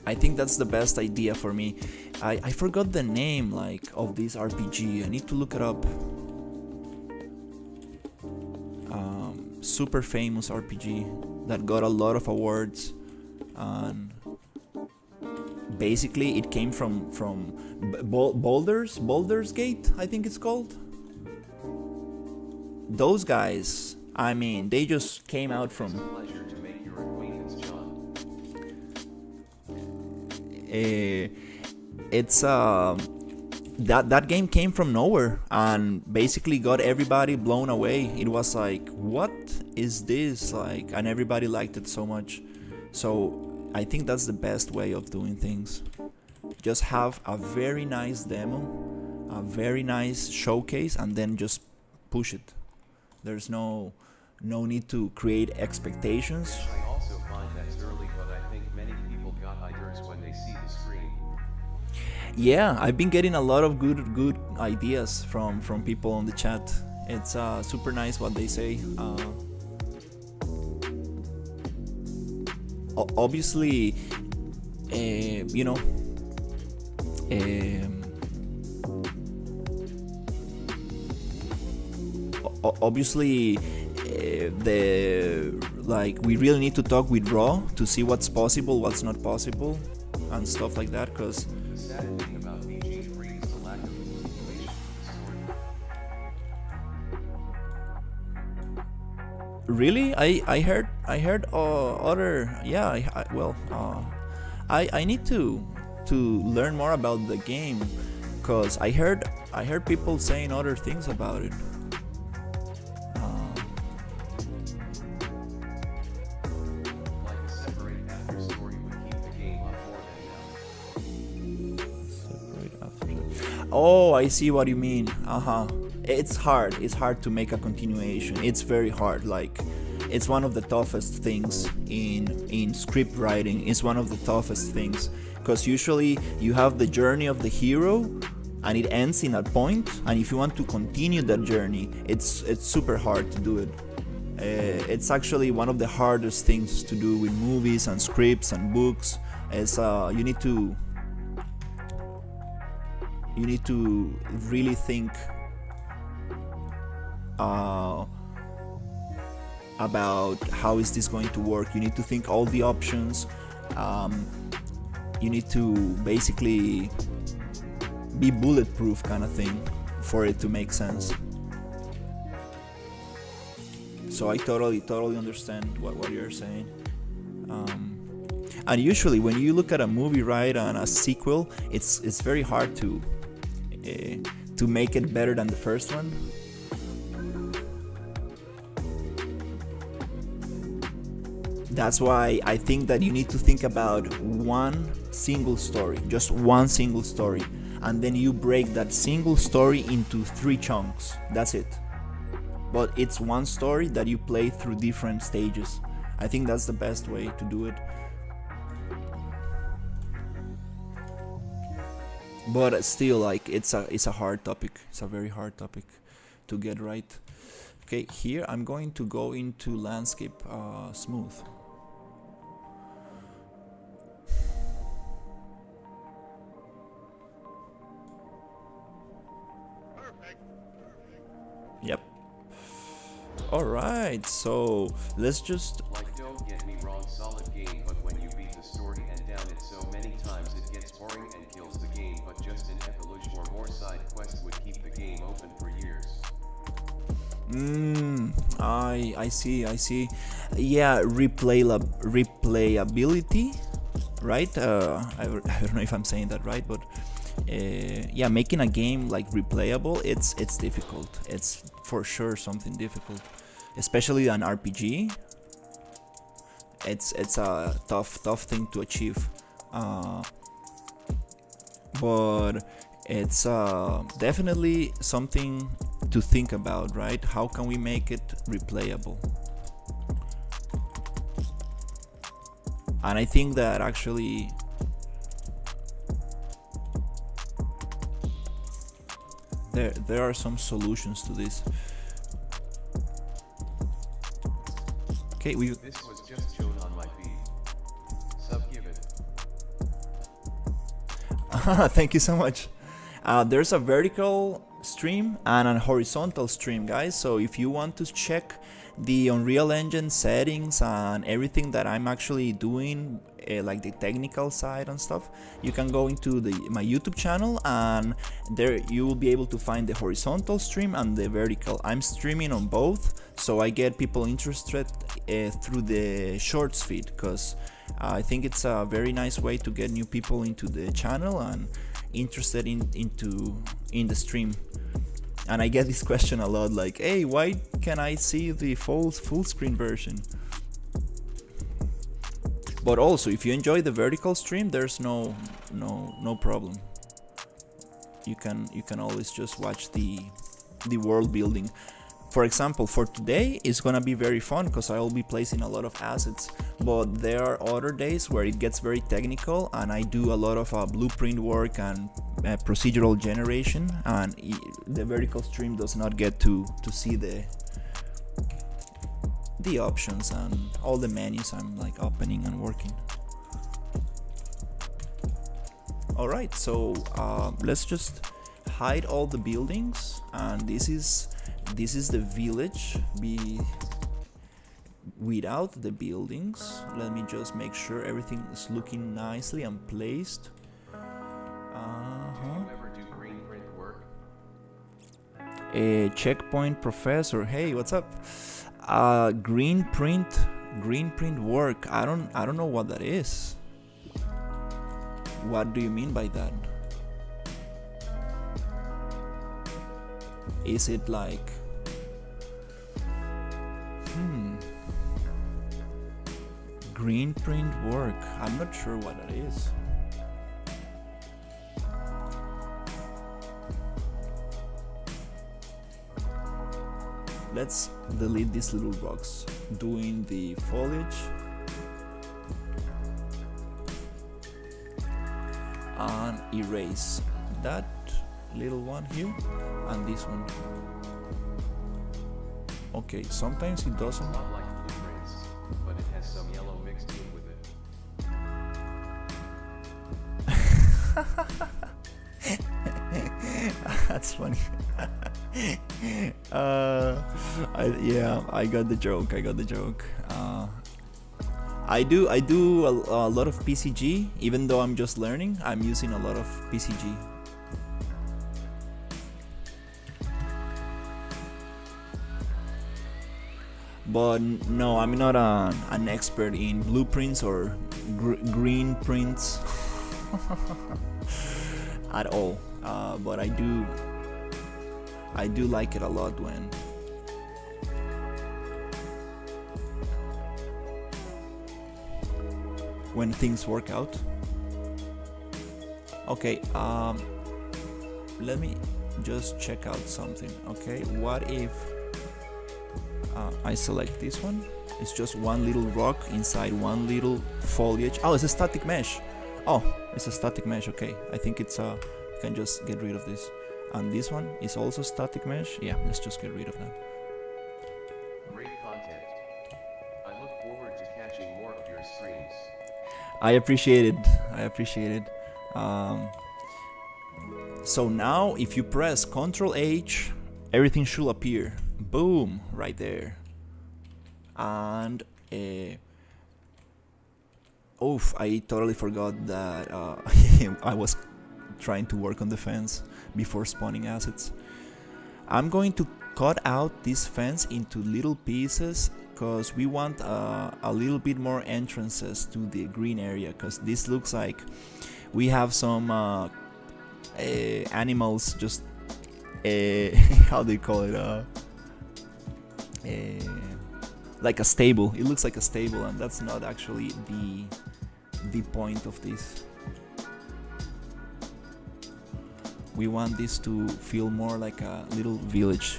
Speaker 1: I think that's the best idea for me. I forgot the name of this RPG. I need to look it up. Super famous RPG that got a lot of awards, and basically it came from Baldur's Gate, I think it's called. Those guys, I mean, they just came out from.
Speaker 2: It's a pleasure to make your acquaintance, John.
Speaker 1: It's that game came from nowhere and basically got everybody blown away. It was like, what is this? Like, and everybody liked it so much. So I think that's the best way of doing things. Just have a very nice demo, a very nice showcase, and then just push it. There's no need to create expectations.
Speaker 2: I also find that's early, but I think many people got ideas when they see the screen.
Speaker 1: Yeah, I've been getting a lot of good ideas from people on the chat. It's super nice what they say. Obviously, obviously, we really need to talk with Raw to see what's possible, what's not possible, and stuff like that. Cause
Speaker 2: The sad thing about BG3 is the lack of continuation of the story.
Speaker 1: really, I heard other. Yeah, I need to learn more about the game, cause I heard people saying other things about it.
Speaker 2: Like a separate after story would keep the game up more than now.
Speaker 1: Oh, I see what you mean. It's hard to make a continuation. It's very hard. Like, it's one of the toughest things in script writing. It's one of the toughest things, because usually you have the journey of the hero and it ends in a point, and if you want to continue that journey, it's super hard to do it. It's actually one of the hardest things to do with movies and scripts and books. It's you need to really think about how is this going to work. You need to think all the options. You need to basically be bulletproof, kind of thing, for it to make sense. So I totally understand what you're saying. And usually when you look at a movie, right, and a sequel, it's very hard to to make it better than the first one. That's why I think that you need to think about one single story, just one single story, and then you break that single story into 3 chunks. That's it. But it's one story that you play through different stages. I think that's the best way to do it. But still, like, it's a hard topic. It's a very hard topic to get right. Okay, here I'm going to go into landscape smooth. Yep. Alright, so let's just...
Speaker 2: Like, don't get me wrong, solid game, but when you beat the story and down it so many times it gets boring and kills the game, but just an evolution or more side quests would keep the game open for years.
Speaker 1: I see. Yeah, replayability, right? I don't know if I'm saying that right, but yeah, making a game like replayable, it's difficult. It's for sure something difficult, especially an RPG. It's a tough thing to achieve, but it's definitely something to think about, right? How can we make it replayable? And I think that actually there are some solutions to this. Okay,
Speaker 2: This was just shown on my feed. Sub give it.
Speaker 1: Thank you so much. There's a vertical stream and a horizontal stream, guys, so if you want to check the Unreal Engine settings and everything that I'm actually doing, like the technical side and stuff, you can go into my YouTube channel, and there you will be able to find the horizontal stream and the vertical. I'm streaming on both, so I get people interested through the shorts feed, because I think it's a very nice way to get new people into the channel and interested in the stream. And I get this question a lot, like, hey, why can I see the full screen version? But also, if you enjoy the vertical stream, there's no problem. You can always just watch the world building. For example, for today, it's gonna be very fun because I'll be placing a lot of assets, but there are other days where it gets very technical and I do a lot of blueprint work and procedural generation, and the vertical stream does not get to see the options and all the menus I'm like opening and working. Alright, so let's just hide all the buildings, and this is the village without the buildings. Let me just make sure everything is looking nicely and placed.
Speaker 2: Do you ever do green print work?
Speaker 1: Checkpoint professor, hey, what's up? Green print work. I don't know what that is. What do you mean by that? Is it like green print work? I'm not sure what that is. Let's delete this little box. Doing the foliage and erase that little one here and this one. Okay, sometimes it doesn't.
Speaker 2: It's not like blueprints, but it has some yellow mixed in with it.
Speaker 1: That's funny. Yeah, I got the joke. I do a lot of PCG, even though I'm just learning. I'm using a lot of PCG. But no, I'm not an expert in blueprints or green prints. at all, but I do like it a lot when things work out. Okay, let me just check out something. Okay, what if I select this one? It's just one little rock inside one little foliage. Oh, it's a static mesh. Oh, it's a static mesh. Okay, I think it's I can just get rid of this. And this one is also static mesh. Yeah, let's just get rid of that.
Speaker 2: Great content. I look forward to catching more of your streams.
Speaker 1: I appreciate it. I appreciate it. So now if you press Ctrl H, everything should appear. Boom, right there. And oof, I totally forgot that I was trying to work on the fence before spawning assets. I'm going to cut out this fence into little pieces because we want a little bit more entrances to the green area, because this looks like we have some animals just how do you call it, like a stable. It looks like a stable, and that's not actually the point of this. We want this to feel more like a little village.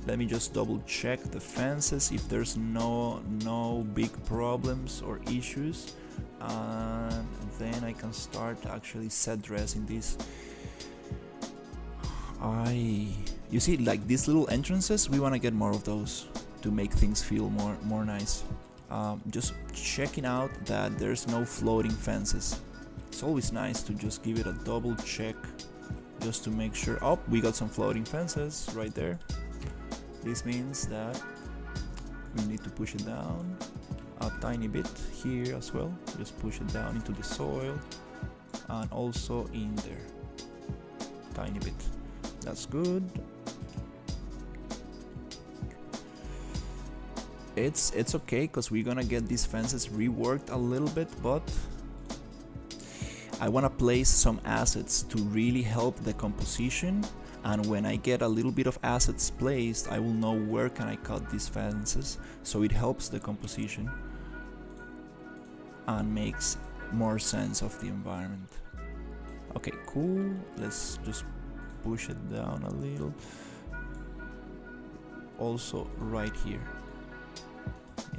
Speaker 1: Let me just double check the fences if there's no big problems or issues, and then I can start actually set dressing this. You see, like these little entrances, we want to get more of those to make things feel more nice. Just checking out that there's no floating fences. It's always nice to just give it a double check just to make sure. Oh, we got some floating fences right there. This means that we need to push it down a tiny bit here as well. Just push it down into the soil and also in there. Tiny bit. That's good. It's okay because we're gonna get these fences reworked a little bit, but I want to place some assets to really help the composition, and when I get a little bit of assets placed, I will know where can I cut these fences, so it helps the composition and makes more sense of the environment. Okay, cool. Let's just push it down a little. Also right here.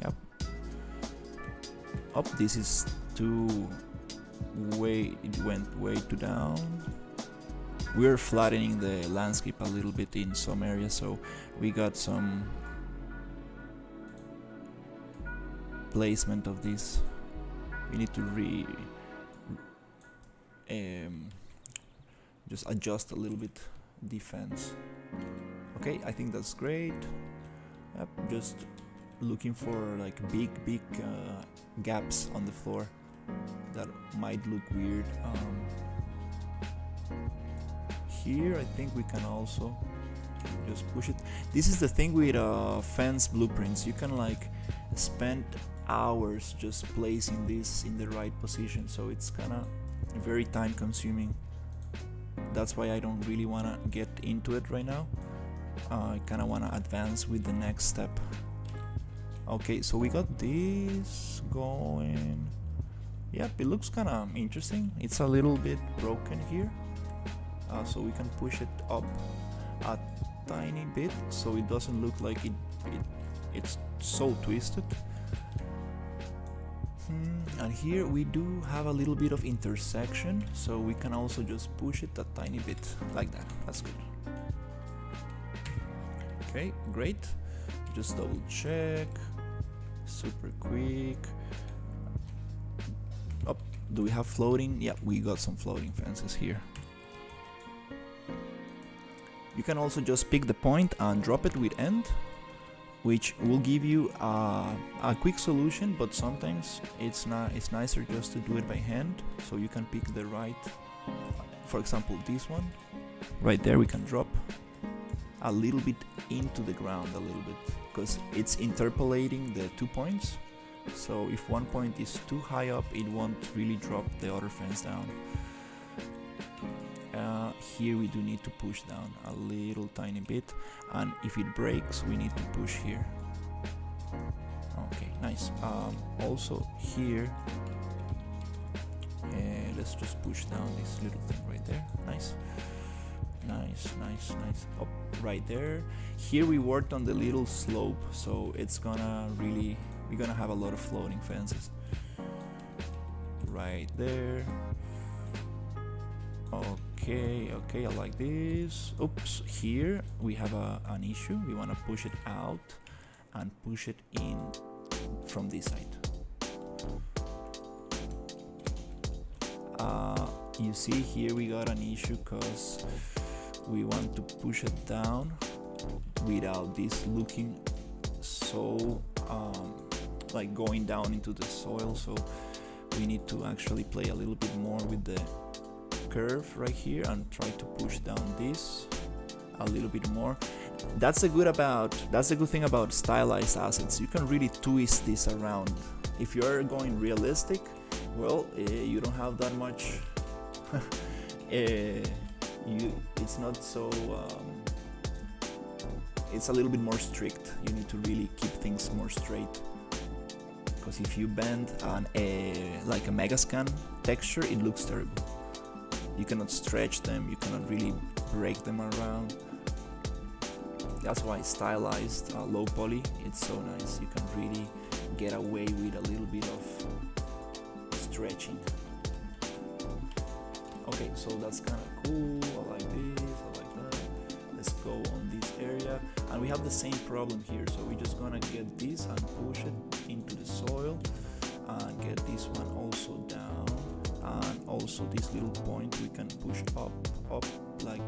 Speaker 1: Yep. Oh, this is too it went way too down. We're flattening the landscape a little bit in some areas, so we got some placement of this. We need to just adjust a little bit the fence. Okay, I think that's great. Yep, just looking for like big gaps on the floor that might look weird. Here I think we can also just push it. This is the thing with fence blueprints. You can like spend hours just placing this in the right position, so it's kinda very time consuming. That's why I don't really wanna get into it right now. I kinda wanna advance with the next step. Okay, so we got this going. Yep, it looks kinda interesting. It's a little bit broken here, so we can push it up a tiny bit so it doesn't look like it's so twisted. And here we do have a little bit of intersection, so we can also just push it a tiny bit like that. That's good. Okay, great. Just double check. Super quick. Oh, do we have floating? Yeah, we got some floating fences here. You can also just pick the point and drop it with end, which will give you a quick solution, but sometimes it's nicer just to do it by hand, so you can pick the right, for example this one right there. We can drop a little bit into the ground a little bit because it's interpolating the 2 points, So if one point is too high up, it won't really drop the other fence down. Here we do need to push down a little tiny bit, and if it breaks we need to push here. Okay, nice. Also here, let's just push down this little thing right there. Nice. Oh, right there. Here we worked on the little slope, so it's gonna really, we're gonna have a lot of floating fences right there. Okay, I like this. Oops, here we have an issue. We want to push it out and push it in from this side. You see here we got an issue because we want to push it down without this looking so like going down into the soil, so we need to actually play a little bit more with the curve right here and try to push down this a little bit more. That's the good thing about stylized assets. You can really twist this around. If you're going realistic, well, you don't have that much it's not so it's a little bit more strict. You need to really keep things more straight, because if you bend on like a Megascan texture, it looks terrible. You cannot stretch them, you cannot really break them around. That's why stylized low poly, it's so nice. You can really get away with a little bit of stretching. Okay, so that's kind of cool. I like this, I like that. Let's go on this area, and we have the same problem here. So we're just gonna get this and push it into the soil, and get this one also down, and also this little point we can push up like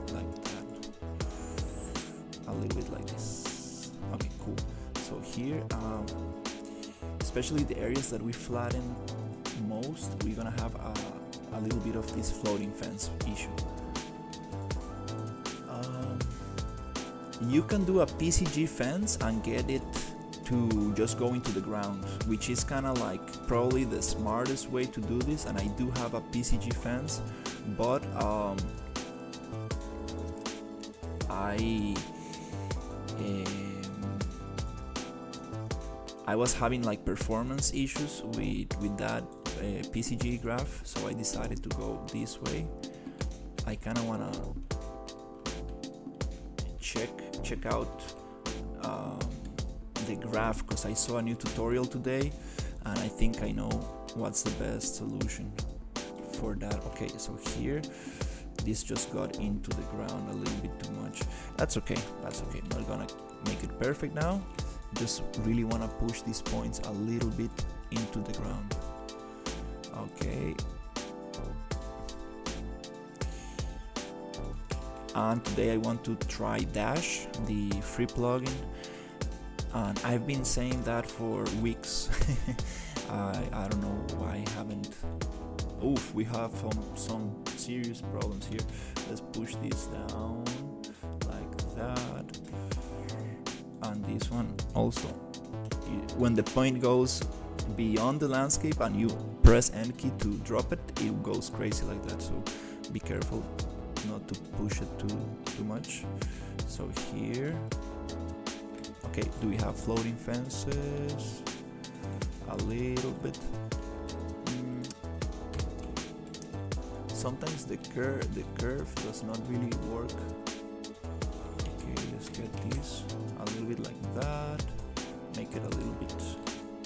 Speaker 1: that, a little bit like this. Okay, cool. So here, especially the areas that we flatten most, we're gonna have a little bit of this floating fence issue. You can do a PCG fence and get it to just go into the ground, which is kind of like probably the smartest way to do this. And I do have a PCG fence, but I was having like performance issues with that PCG graph, so I decided to go this way. I kind of want to check out the graph, because I saw a new tutorial today and I think I know what's the best solution for that. Okay, so here this just got into the ground a little bit too much. That's okay, I'm not gonna make it perfect now. Just really want to push these points a little bit into the ground. Okay, and today I want to try Dash, the free plugin, and I've been saying that for weeks. I don't know why I haven't. Oof, we have some serious problems here. Let's push this down like that, and this one also. When the point goes beyond the landscape and you press N key to drop it, it goes crazy like that, so be careful not to push it too much. So here, okay, do we have floating fences? A little bit. Sometimes the curve does not really work. Okay, let's get this a little bit like that. Make it a little bit,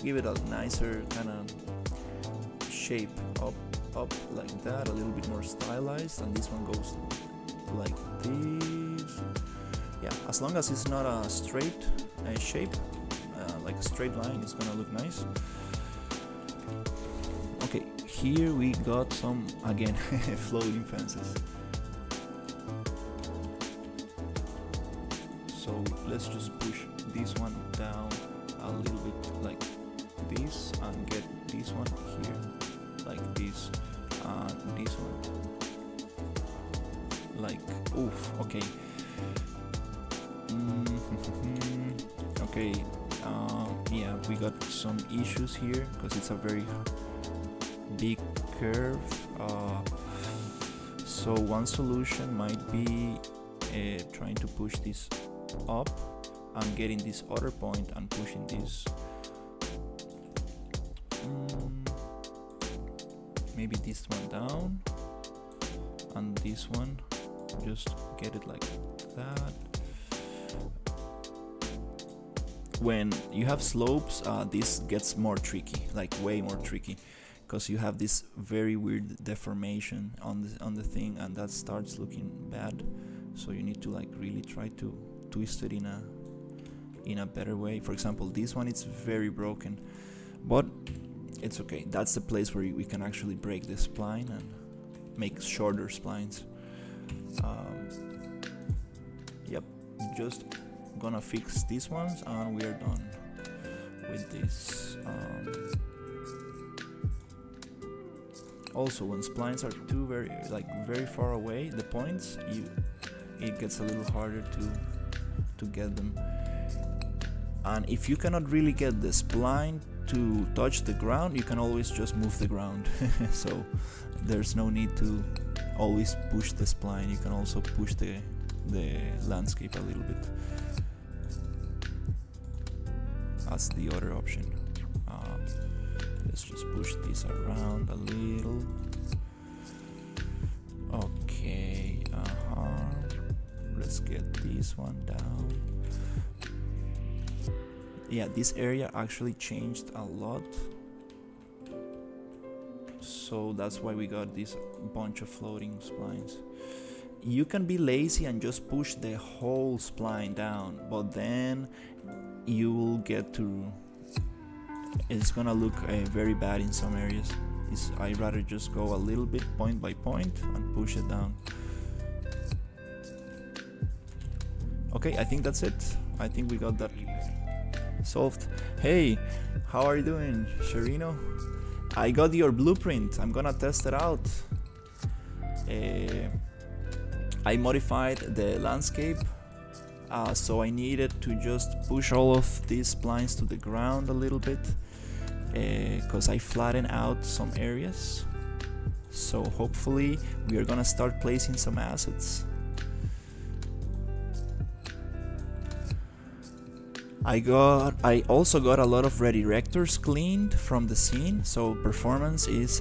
Speaker 1: give it a nicer kind of shape, up like that, a little bit more stylized, and this one goes like this. Yeah, as long as it's not a straight shape, like a straight line, it's gonna look nice. Okay, here we got some, again, floating fences. So let's just push this one down a little bit like this, and get this one here like this, and this one like, oof, okay. Okay, yeah, we got some issues here because it's a very big curve. So one solution might be trying to push this up and getting this other point and pushing this maybe this one down and this one, just get it like that. When you have slopes, this gets more tricky, like way more tricky, because you have this very weird deformation on the thing, and that starts looking bad. So you need to like really try to twist it in a better way. For example, this one, it's very broken, but it's okay. That's the place where we can actually break the spline and make shorter splines. Yep, just gonna fix these ones and we are done with this. Also, when splines are too very far away, the points, it gets a little harder to get them. And if you cannot really get the spline to touch the ground, you can always just move the ground. So there's no need to always push the spline. You can also push the landscape a little bit. That's the other option. Let's just push this around a little. Okay, let's get this one down. Yeah, this area actually changed a lot, so that's why we got this bunch of floating splines. You can be lazy and just push the whole spline down, but then you will get to, it's gonna look very bad in some areas. I'd rather just go a little bit point by point and push it down. Okay, I think that's it. I think we got that solved. Hey, how are you doing, Sherino? I got your blueprint. I'm gonna test it out. I modified the landscape, so I needed to just push all of these splines to the ground a little bit, because I flattened out some areas. So hopefully we are gonna start placing some assets. I also got a lot of redirectors cleaned from the scene, so performance is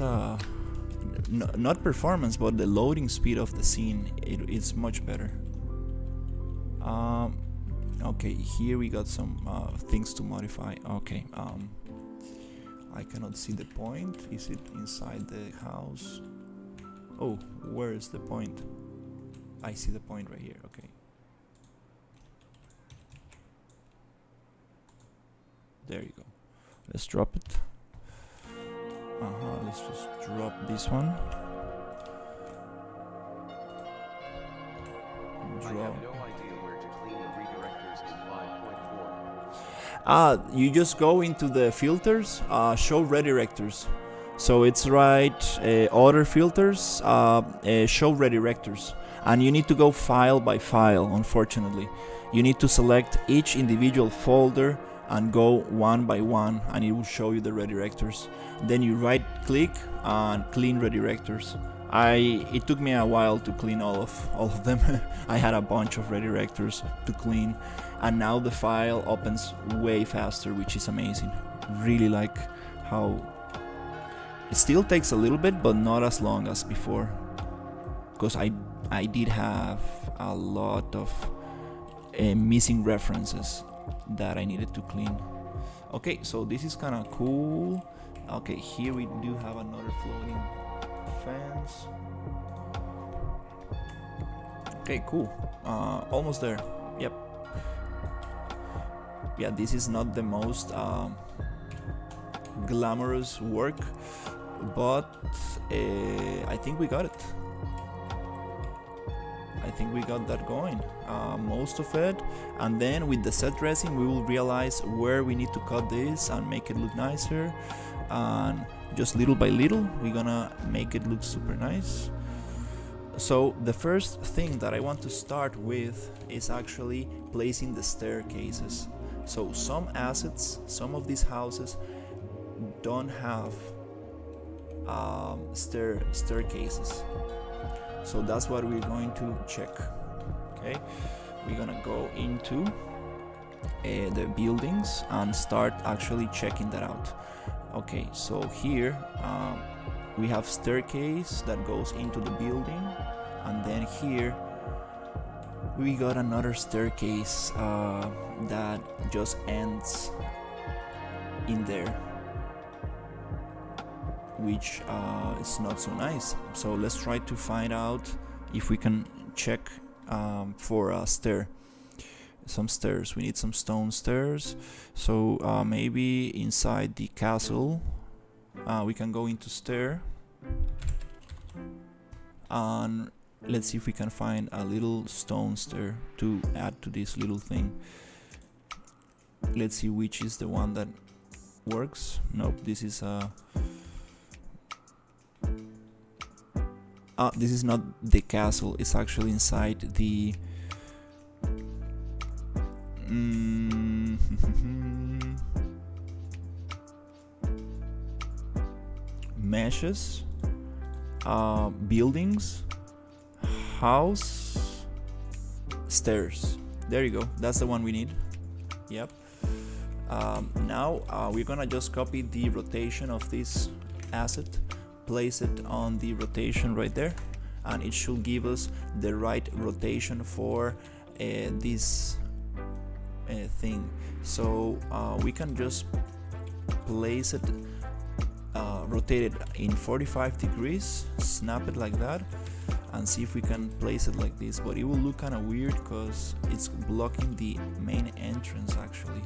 Speaker 1: not performance, but the loading speed of the scene, it's much better. Okay, here we got some things to modify. Okay, I cannot see the point. Is it inside the house? Oh, where is the point? I see the point right here. Okay. There you go. Let's drop it. Let's just drop this one.
Speaker 2: I have no idea where to clean the redirectors in 5.4.
Speaker 1: You just go into the filters, show redirectors. So it's right, other filters, show redirectors. And you need to go file by file, unfortunately. You need to select each individual folder and go one by one, and it will show you the redirectors. Then you right click and clean redirectors. It took me a while to clean all of them. I had a bunch of redirectors to clean, and now the file opens way faster, which is amazing. Really like how it still takes a little bit, but not as long as before, because I did have a lot of missing references that I needed to clean. Okay, so this is kind of cool. Okay, here we do have another floating fence. Okay, cool. Almost there. Yep. Yeah, this is not the most glamorous work, but I think we got it. I think we got that going, most of it, and then with the set dressing we will realize where we need to cut this and make it look nicer, and just little by little we're gonna make it look super nice. So the first thing that I want to start with is actually placing the staircases. So some assets, some of these houses don't have staircases. So that's what we're going to check. Okay, we're gonna go into the buildings and start actually checking that out. Okay, so here we have staircase that goes into the building, and then here we got another staircase that just ends in there, which is not so nice. So let's try to find out if we can check for a stair. Some stairs. We need some stone stairs. So maybe inside the castle we can go into stair, and let's see if we can find a little stone stair to add to this little thing. Let's see which is the one that works. Nope, this is this is not the castle. It's actually inside the meshes, buildings, house, stairs. There you go. That's the one we need. Yep. Now we're gonna just copy the rotation of this asset, place it on the rotation right there, and it should give us the right rotation for this thing. So we can just place it, rotate it in 45 degrees, snap it like that, and see if we can place it like this. But it will look kind of weird because it's blocking the main entrance actually.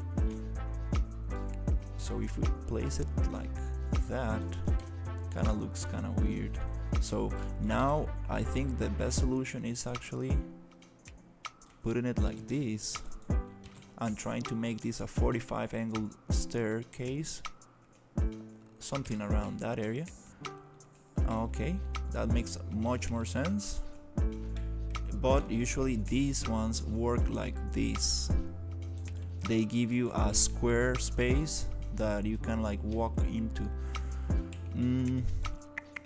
Speaker 1: So if we place it like that, kind of looks kind of weird. So now I think the best solution is actually putting it like this and trying to make this a 45 angle staircase, something around that area. Okay, that makes much more sense. But usually these ones work like this. They give you a square space that you can like walk into.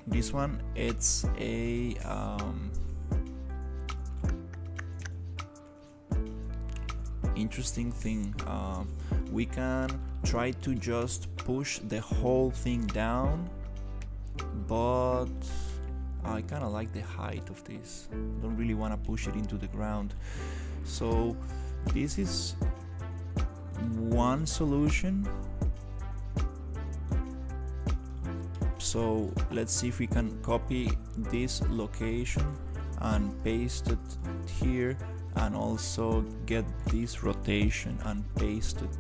Speaker 1: This one, it's a interesting thing. We can try to just push the whole thing down, but I kind of like the height of this. Don't really want to push it into the ground. So this is one solution. So let's see if we can copy this location and paste it here, and also get this rotation and paste it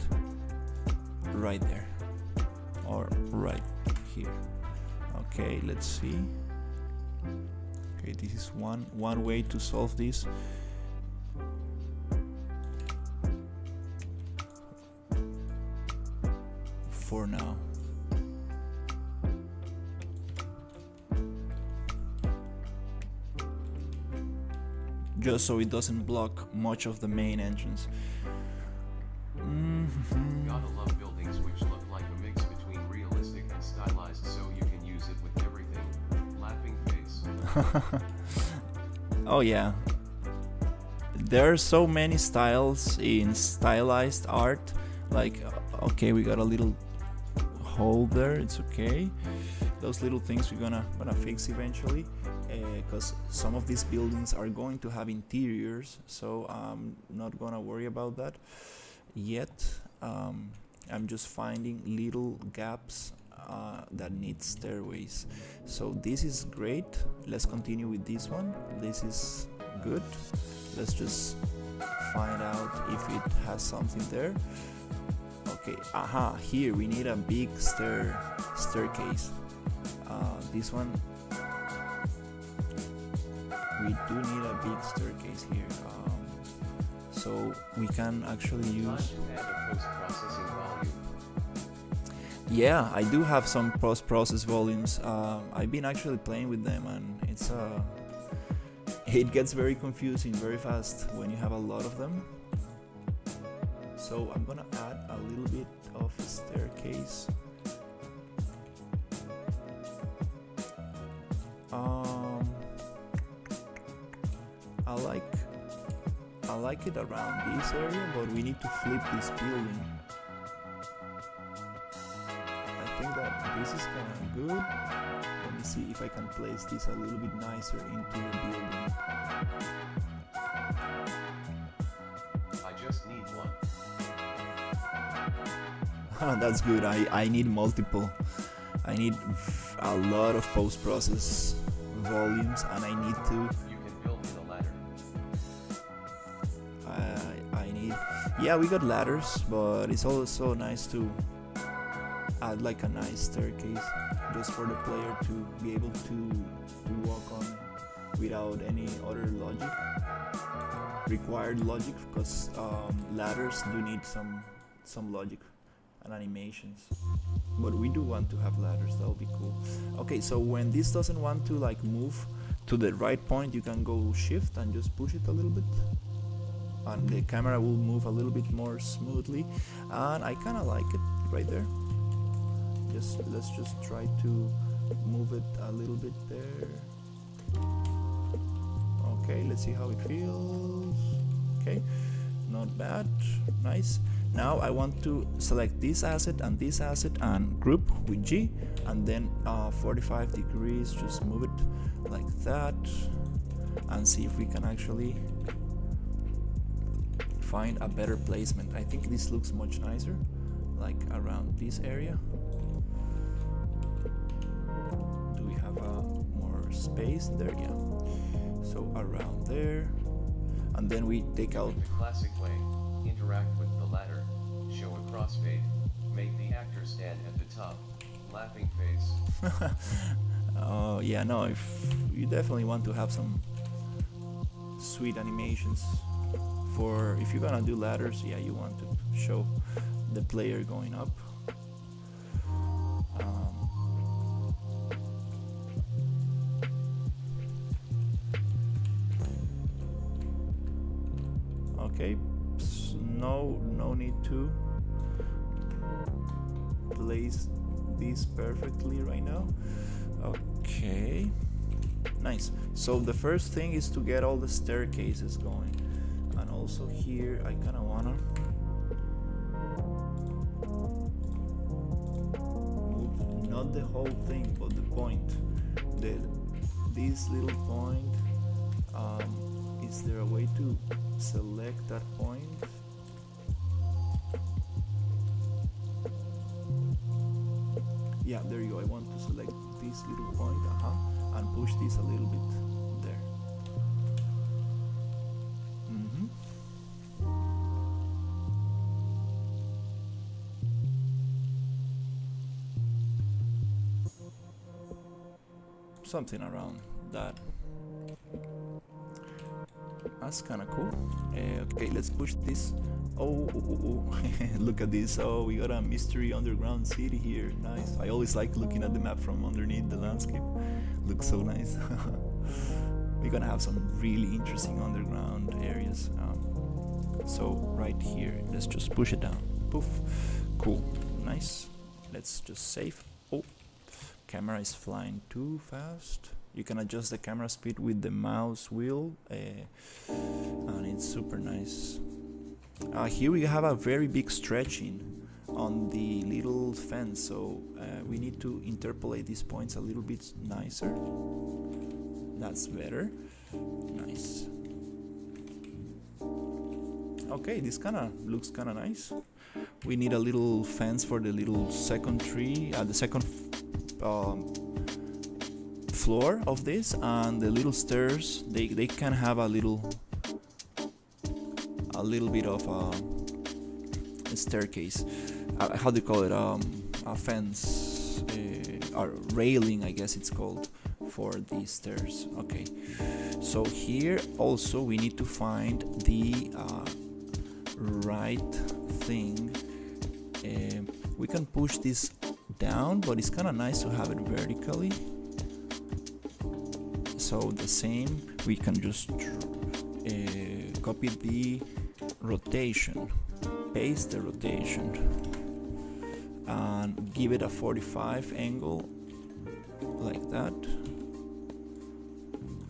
Speaker 1: right there or right here. Okay, let's see. Okay, this is one way to solve this. For now. Just so it doesn't block much of the main entrance.
Speaker 2: Gotta love buildings which look like a mix between realistic and stylized, so you can use it with everything. Laughing face.
Speaker 1: Oh yeah. There are so many styles in stylized art. Like, okay, we got a little hole there, it's okay. Those little things we're gonna fix eventually, because some of these buildings are going to have interiors, so I'm not gonna worry about that yet. I'm just finding little gaps that need stairways. So this is great. Let's continue with this one. This is good. Let's just find out if it has something there. Okay, here we need a big staircase. This one, we do need a big staircase here. So we can actually use.
Speaker 2: Time to add a post-processing volume.
Speaker 1: Yeah, I do have some post-process volumes. I've been actually playing with them, and it gets very confusing very fast when you have a lot of them. So I'm gonna add a little bit of staircase. I like it around this area, but we need to flip this building. I think that this is kind of good. Let me see if I can place this a little bit nicer into the building.
Speaker 2: I just need one.
Speaker 1: That's good. I need multiple. I need a lot of post-process volumes, and I need to.
Speaker 2: You can build me the ladder.
Speaker 1: I need. Yeah, we got ladders, but it's also nice to add like a nice staircase, just for the player to be able to walk on without any other logic, required logic, because ladders do need some logic and animations. But we do want to have ladders, that would be cool. Okay, so when this doesn't want to like move to the right point, you can go shift and just push it a little bit, and the camera will move a little bit more smoothly, and I kind of like it right there. Let's just try to move it a little bit there. Okay, let's see how it feels. Okay, not bad, nice. Now I want to select this asset and group with G, and then 45 degrees, just move it like that, and see if we can actually find a better placement. I think this looks much nicer, like around this area. Do we have more space there? Yeah, so around there, and then we take out
Speaker 2: The classic way, interact with the ladder, show a crossfade, make the actor stand at the top, laughing face.
Speaker 1: Oh yeah, no, if you definitely want to have some sweet animations for if you're gonna do ladders, yeah, you want to show the player going up. Okay, no need to place this perfectly right now. Okay, nice. So the first thing is to get all the staircases going, and also here I kind of wanna move not the whole thing but the point, this little point. Is there a way to select that point? Yeah, there you go. I want to select this little point, and push this a little bit there. Something around that. That's kind of cool. Okay, let's push this. Oh, look at this. Oh, we got a mystery underground city here. Nice. I always like looking at the map from underneath the landscape. Looks so nice. We're gonna have some really interesting underground areas. So right here, let's just push it down. Poof. Cool. Nice. Let's just save. Oh, camera is flying too fast. You can adjust the camera speed with the mouse wheel, and it's super nice. Here we have a very big stretching on the little fence, so we need to interpolate these points a little bit nicer. That's better. Nice. Okay, this looks kind of nice. We need a little fence for the little second tree, the second floor of this, and the little stairs, they can have a little bit of a staircase. How do you call it? A fence, or railing, I guess it's called, for these stairs. Okay, so here also we need to find the right thing. We can push this down, but it's kind of nice to have it vertically. So the same, we can just copy the rotation paste the rotation and give it a 45 angle like that,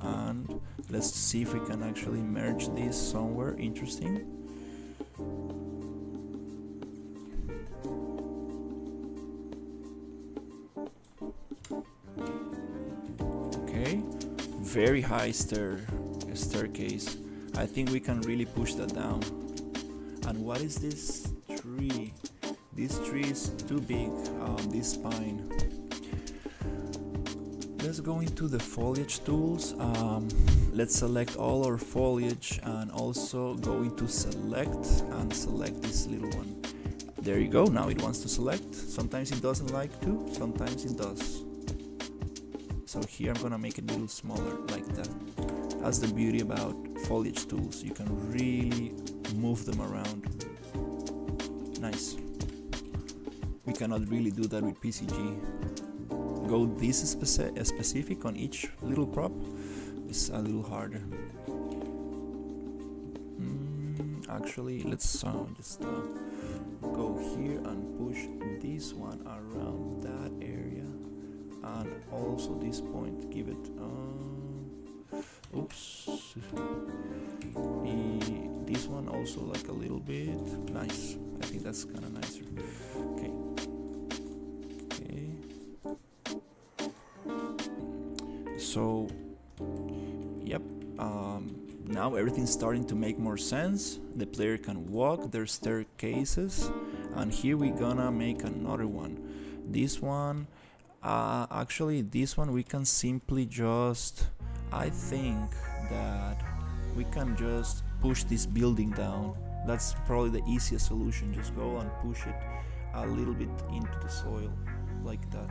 Speaker 1: and let's see if we can actually merge this somewhere interesting. Okay, very high staircase. I think we can really push that down. And what is this tree? This tree is too big, this spine. Let's go into the foliage tools. Let's select all our foliage and also go into select and select this little one. There you go, now it wants to select. Sometimes it doesn't like to, sometimes it does. So here I'm gonna make it a little smaller like that. That's the beauty about foliage tools. You can really move them around. Nice. We cannot really do that with PCG. Go this specific on each little prop is a little harder. Actually, let's just go here and push this one around that area, and also this point, give it oops, this one also like a little bit. Nice. I think that's kind of nicer. Okay. So, yep, now everything's starting to make more sense. The player can walk, there's staircases, and here we're gonna make another one. This one, actually this one we can simply just, I think that we can just push this building down. That's probably the easiest solution. Just go and push it a little bit into the soil like that.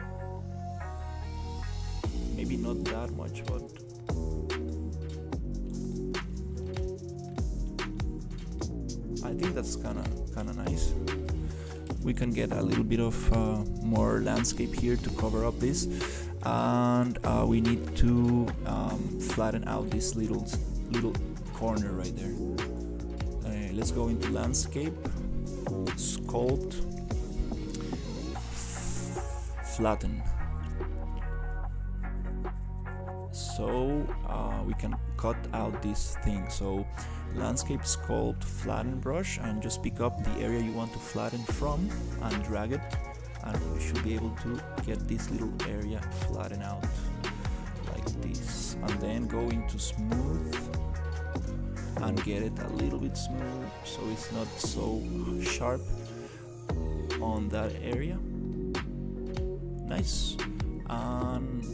Speaker 1: Maybe not that much, but I think that's kind of nice. We can get a little bit of more landscape here to cover up this, and we need to flatten out this little corner right there. Let's go into landscape, sculpt, flatten. So we can cut out this thing. So landscape, sculpt, flatten brush, and just pick up the area you want to flatten from and drag it, and you should be able to get this little area flatten out like this, and then go into smooth and get it a little bit smooth so it's not so sharp on that area. Nice. And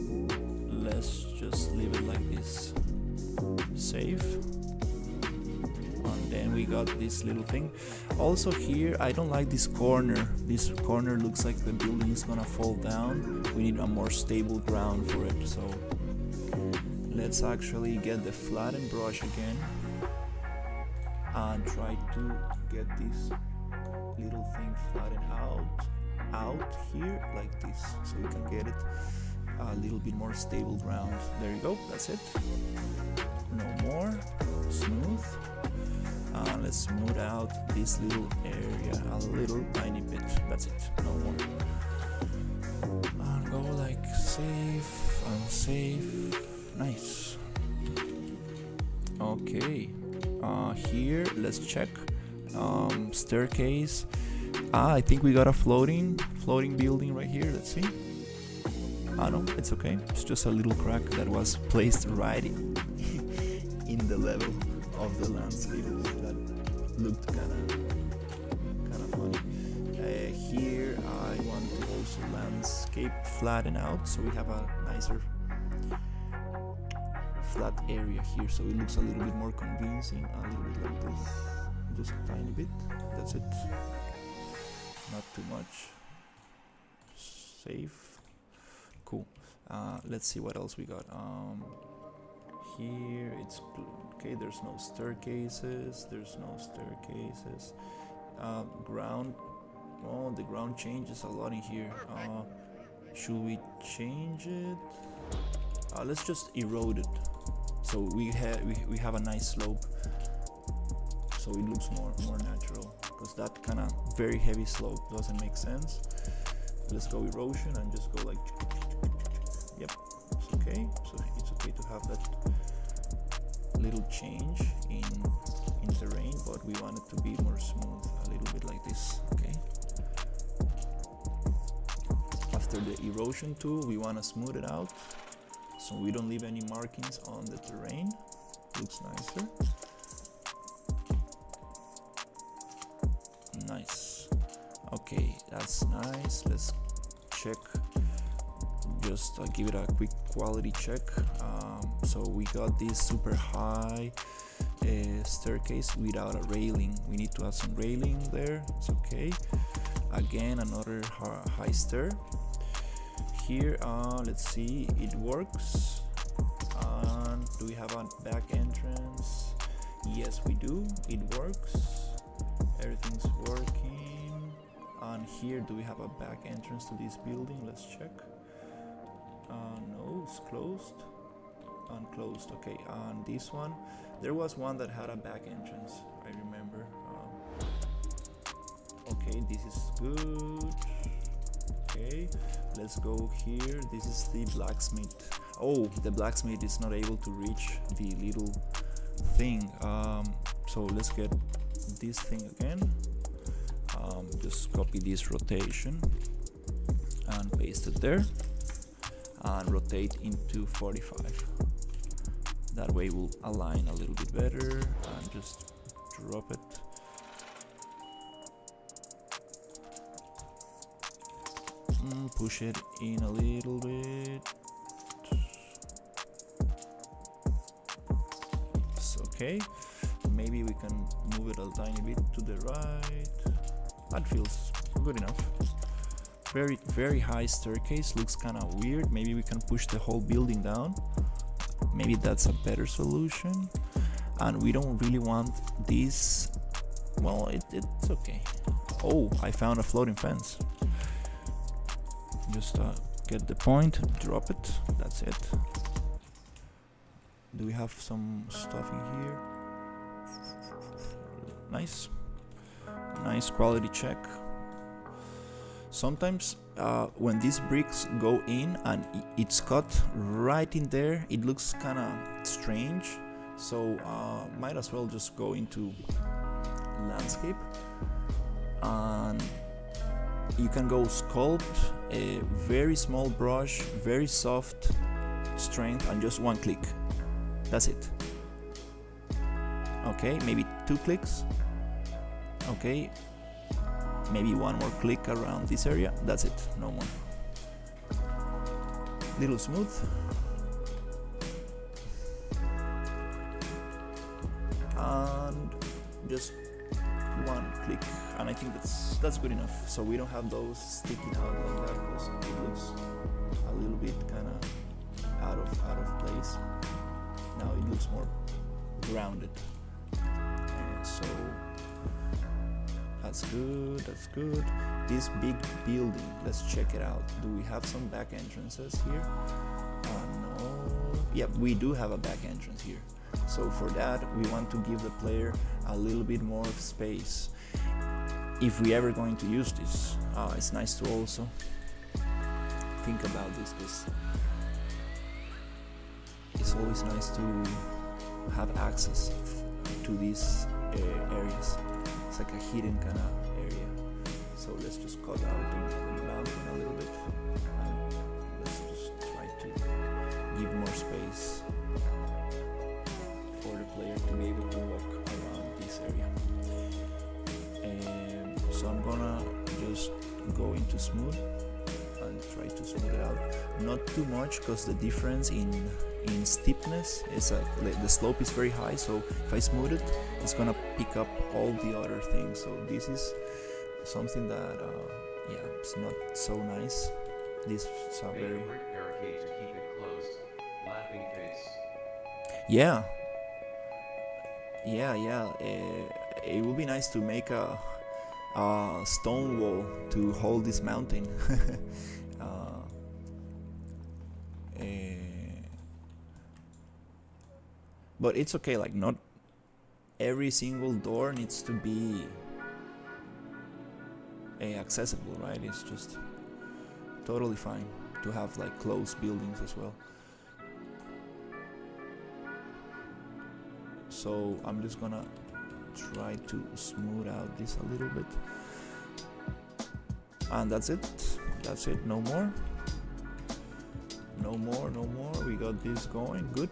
Speaker 1: let's just leave it like this. Save. And then we got this little thing. Also here, I don't like this corner. This corner looks like the building is gonna fall down. We need a more stable ground for it. So let's actually get the flatten brush again and try to get this little thing flattened out here like this, so we can get it a little bit more stable ground. There you go, that's it. No more. Smooth. Let's smooth out this little area a little tiny bit. That's it, no more. And go like save and save. Nice. Okay. Here, let's check. Staircase. I think we got a floating building right here. Let's see. No, it's okay. It's just a little crack that was placed right in the level of the landscape. That looked kind of funny. Here, I want to also landscape flatten out, so we have a nicer flat area here, so it looks a little bit more convincing. A little bit like this, just a tiny bit. That's it. Not too much. Save. Cool. Let's see what else we got. Here it's okay. There's no staircases. Ground. Oh, the ground changes a lot in here. Should we change it? Let's just erode it. So we have a nice slope. So it looks more natural. because that kind of very heavy slope doesn't make sense. Let's go erosion and just go like, yep, it's okay. So it's okay to have that little change in terrain, but we want it to be more smooth, a little bit like this, okay? After the erosion tool, we want to smooth it out so we don't leave any markings on the terrain. Looks nicer. Nice. Okay, that's nice. Let's check, just give it a quick quality check. So we got this super high staircase without a railing. We need to add some railing there. It's okay. Again, another high stair here. Let's see, it works. Do we have a back entrance? Yes, we do. It works. Everything's working. And here, do we have a back entrance to this building? Let's check. No, it's closed. Unclosed. Okay, and this one, there was one that had a back entrance, I remember. Okay, this is good. Okay, let's go here. This is the blacksmith. Oh, the blacksmith is not able to reach the little thing. So let's get this thing again. Just copy this rotation and paste it there, and rotate into 45. That way we'll align a little bit better, and just drop it. Push it in a little bit. It's okay. Maybe we can move it a tiny bit to the right. That feels good enough. Very high staircase, looks kind of weird. Maybe we can push the whole building down. Maybe that's a better solution. And we don't really want this. Well, it's okay. Oh, I found a floating fence. Just get the point, drop it, that's it. Do we have some stuff in here? Nice quality check. Sometimes when these bricks go in and it's cut right in there, it looks kind of strange. So might as well just go into landscape, and you can go sculpt, a very small brush, very soft strength, and just one click. That's it. Okay, maybe 2 clicks. Okay, maybe one more click around this area. That's it, no more. Little smooth. And just one click, and I think that's good enough. So we don't have those sticking out like that, because it looks a little bit kind of out of place. Now it looks more grounded. And so that's good. This big building, let's check it out. Do we have some back entrances here? No. Yep, we do have a back entrance here. So for that, we want to give the player a little bit more space if we ever going to use this. It's nice to also think about this, because it's always nice to have access to these areas. It's like a hidden kind of area. So let's just cut out the mountain a little bit, and let's just try to give more space for the player to be able to walk around this area. So I'm gonna just go into smooth and try to smooth it out. Not too much, because the difference in steepness is the slope is very high, so if I smooth it, it's gonna pick up all the other things. So this is something that it's not so nice. This is a very
Speaker 2: barricade to keep it closed. Laughing face.
Speaker 1: Yeah. It would be nice to make a stone wall to hold this mountain. But it's okay, like not every single door needs to be accessible, right? It's just totally fine to have like close buildings as well. So I'm just gonna try to smooth out this a little bit, and that's it, no more, we got this going, good.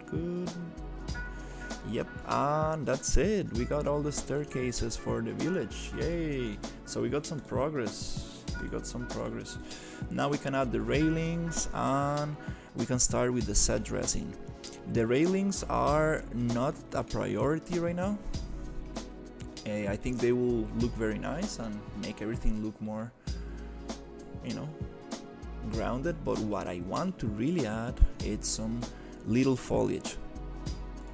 Speaker 1: Yep, and that's it, we got all the staircases for the village, yay. So we got some progress, now we can add the railings, and we can start with the set dressing. The railings are not a priority right now. I think they will look very nice and make everything look more, grounded. But what I want to really add is some little foliage,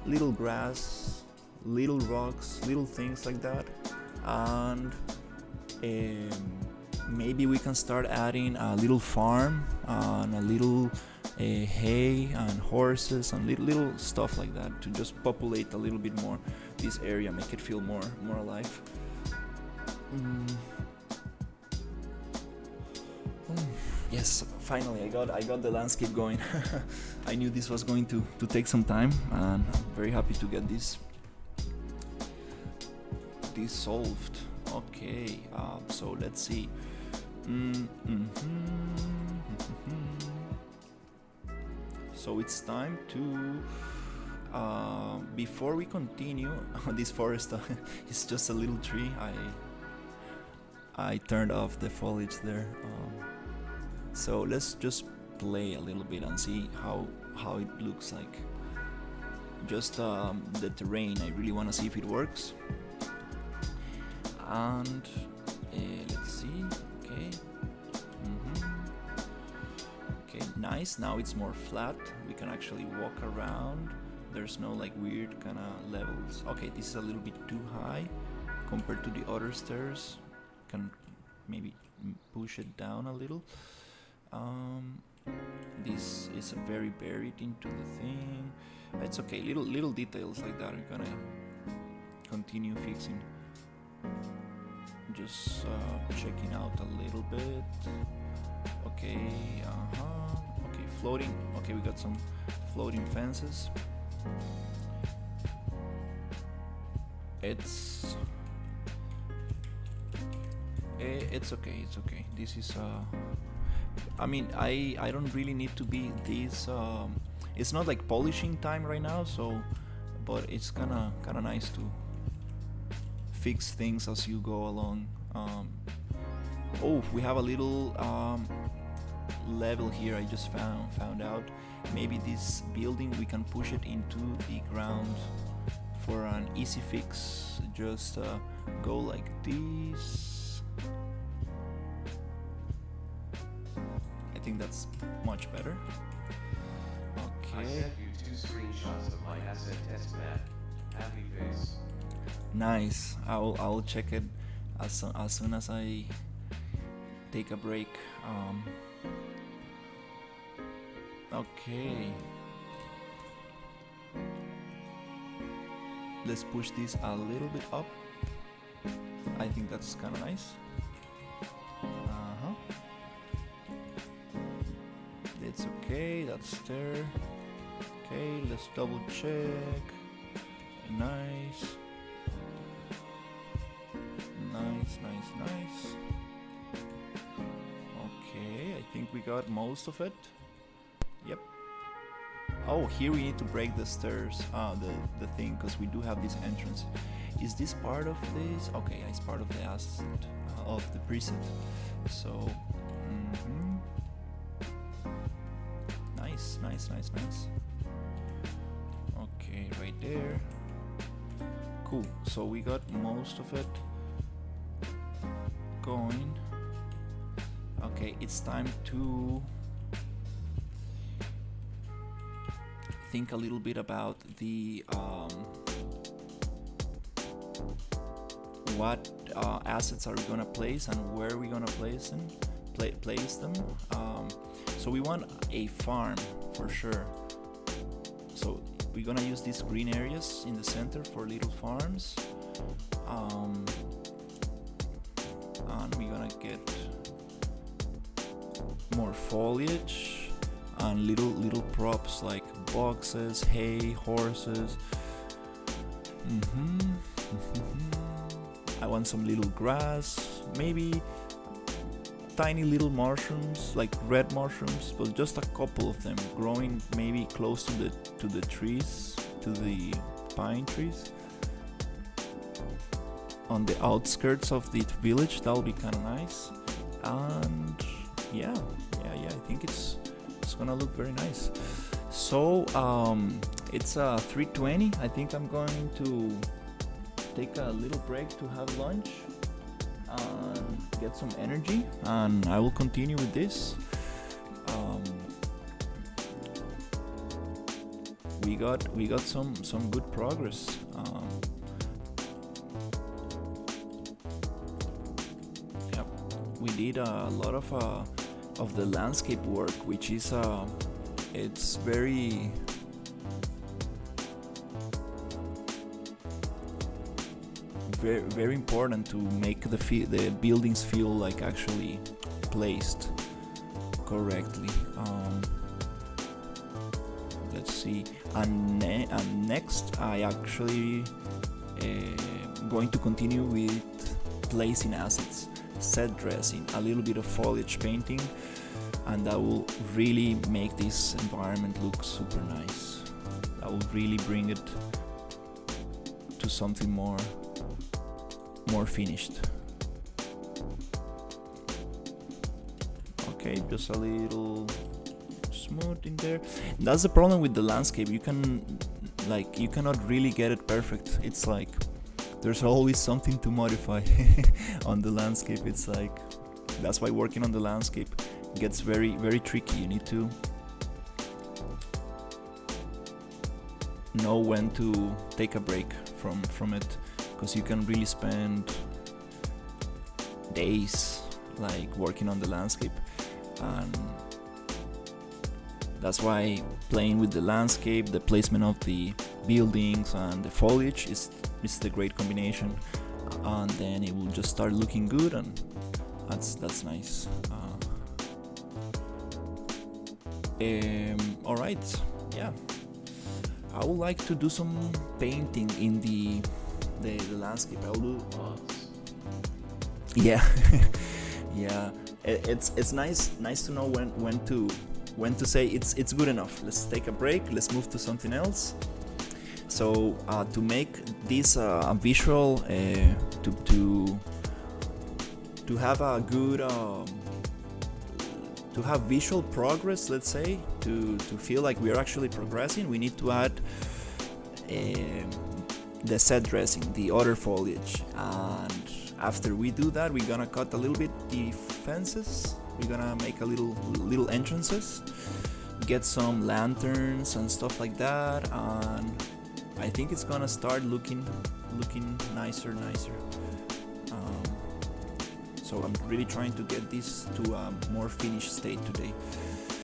Speaker 1: little grass, little rocks, little things like that. And maybe we can start adding a little farm and a little hay and horses and little stuff like that to just populate a little bit more this area, make it feel more alive. Yes, finally I got the landscape going. I knew this was going to take some time, and I'm very happy to get this solved. Okay, so let's see. So it's time to, before we continue, this forest is just a little tree. I turned off the foliage there. So let's just play a little bit and see how it looks like. Just the terrain, I really want to see if it works. And let's see, okay. Okay, nice, now it's more flat, we can actually walk around, there's no like weird kind of levels. Okay, this is a little bit too high compared to the other stairs, can maybe push it down a little. This is very buried into the thing. It's okay, little details like that are gonna continue fixing. Just checking out a little bit. Okay, okay, floating. Okay, we got some floating fences. It's okay, this is I mean, I don't really need to be this it's not like polishing time right now, so but it's kinda nice to fix things as you go along. Oh, we have a little level here. I just found out. Maybe this building we can push it into the ground for an easy fix. Just go like this. I think that's much better. Okay.
Speaker 2: I sent you 2 screenshots of my asset test map. Happy face.
Speaker 1: Nice. I'll check it as soon as I take a break. Okay. Let's push this a little bit up. I think that's kind of nice. It's okay. That's there. Okay. Let's double check. Nice. Nice. Okay, I think we got most of it. Yep. Oh, here we need to break the stairs, the thing, because we do have this entrance. Is this part of this? Okay, it's part of the asset, of the preset. So, nice. Okay, right there. Cool, so we got most of it going. Okay, it's time to think a little bit about the what assets are we gonna place and where are we gonna place them. So we want a farm for sure. So we're gonna use these green areas in the center for little farms. and we're gonna get more foliage and little props like boxes, hay, horses. I want some little grass, maybe tiny little mushrooms, like red mushrooms, but just a couple of them growing maybe close to the trees, to the pine trees on the outskirts of the village. That'll be kind of nice. And yeah, I think it's gonna look very nice. So it's 3:20. I think I'm going to take a little break to have lunch and get some energy, and I will continue with this. We got some good progress. We did a lot of the landscape work, which is it's very very important to make the buildings feel like actually placed correctly. Let's see, and next I actually going to continue with placing assets, set dressing, a little bit of foliage painting, and that will really make this environment look super nice. That will really bring it to something more finished. Okay, just a little smooth in there. That's the problem with the landscape. You cannot really get it perfect. It's like there's always something to modify on the landscape. It's like that's why working on the landscape gets very tricky. You need to know when to take a break from it, because you can really spend days like working on the landscape, and that's why playing with the landscape, the placement of the buildings and the foliage is the great combination, and then it will just start looking good, and that's nice. All right, yeah, I would like to do some painting in the landscape. I'll do yeah yeah, it's nice to know when to say it's good enough. Let's take a break, let's move to something else. So to make this a visual, to have a good to have visual progress, let's say, to feel like we are actually progressing, we need to add the set dressing, the other foliage. And after we do that, we're gonna cut a little bit the fences, we're gonna make a little entrances, get some lanterns and stuff like that, and I think it's gonna start looking nicer. So I'm really trying to get this to a more finished state today.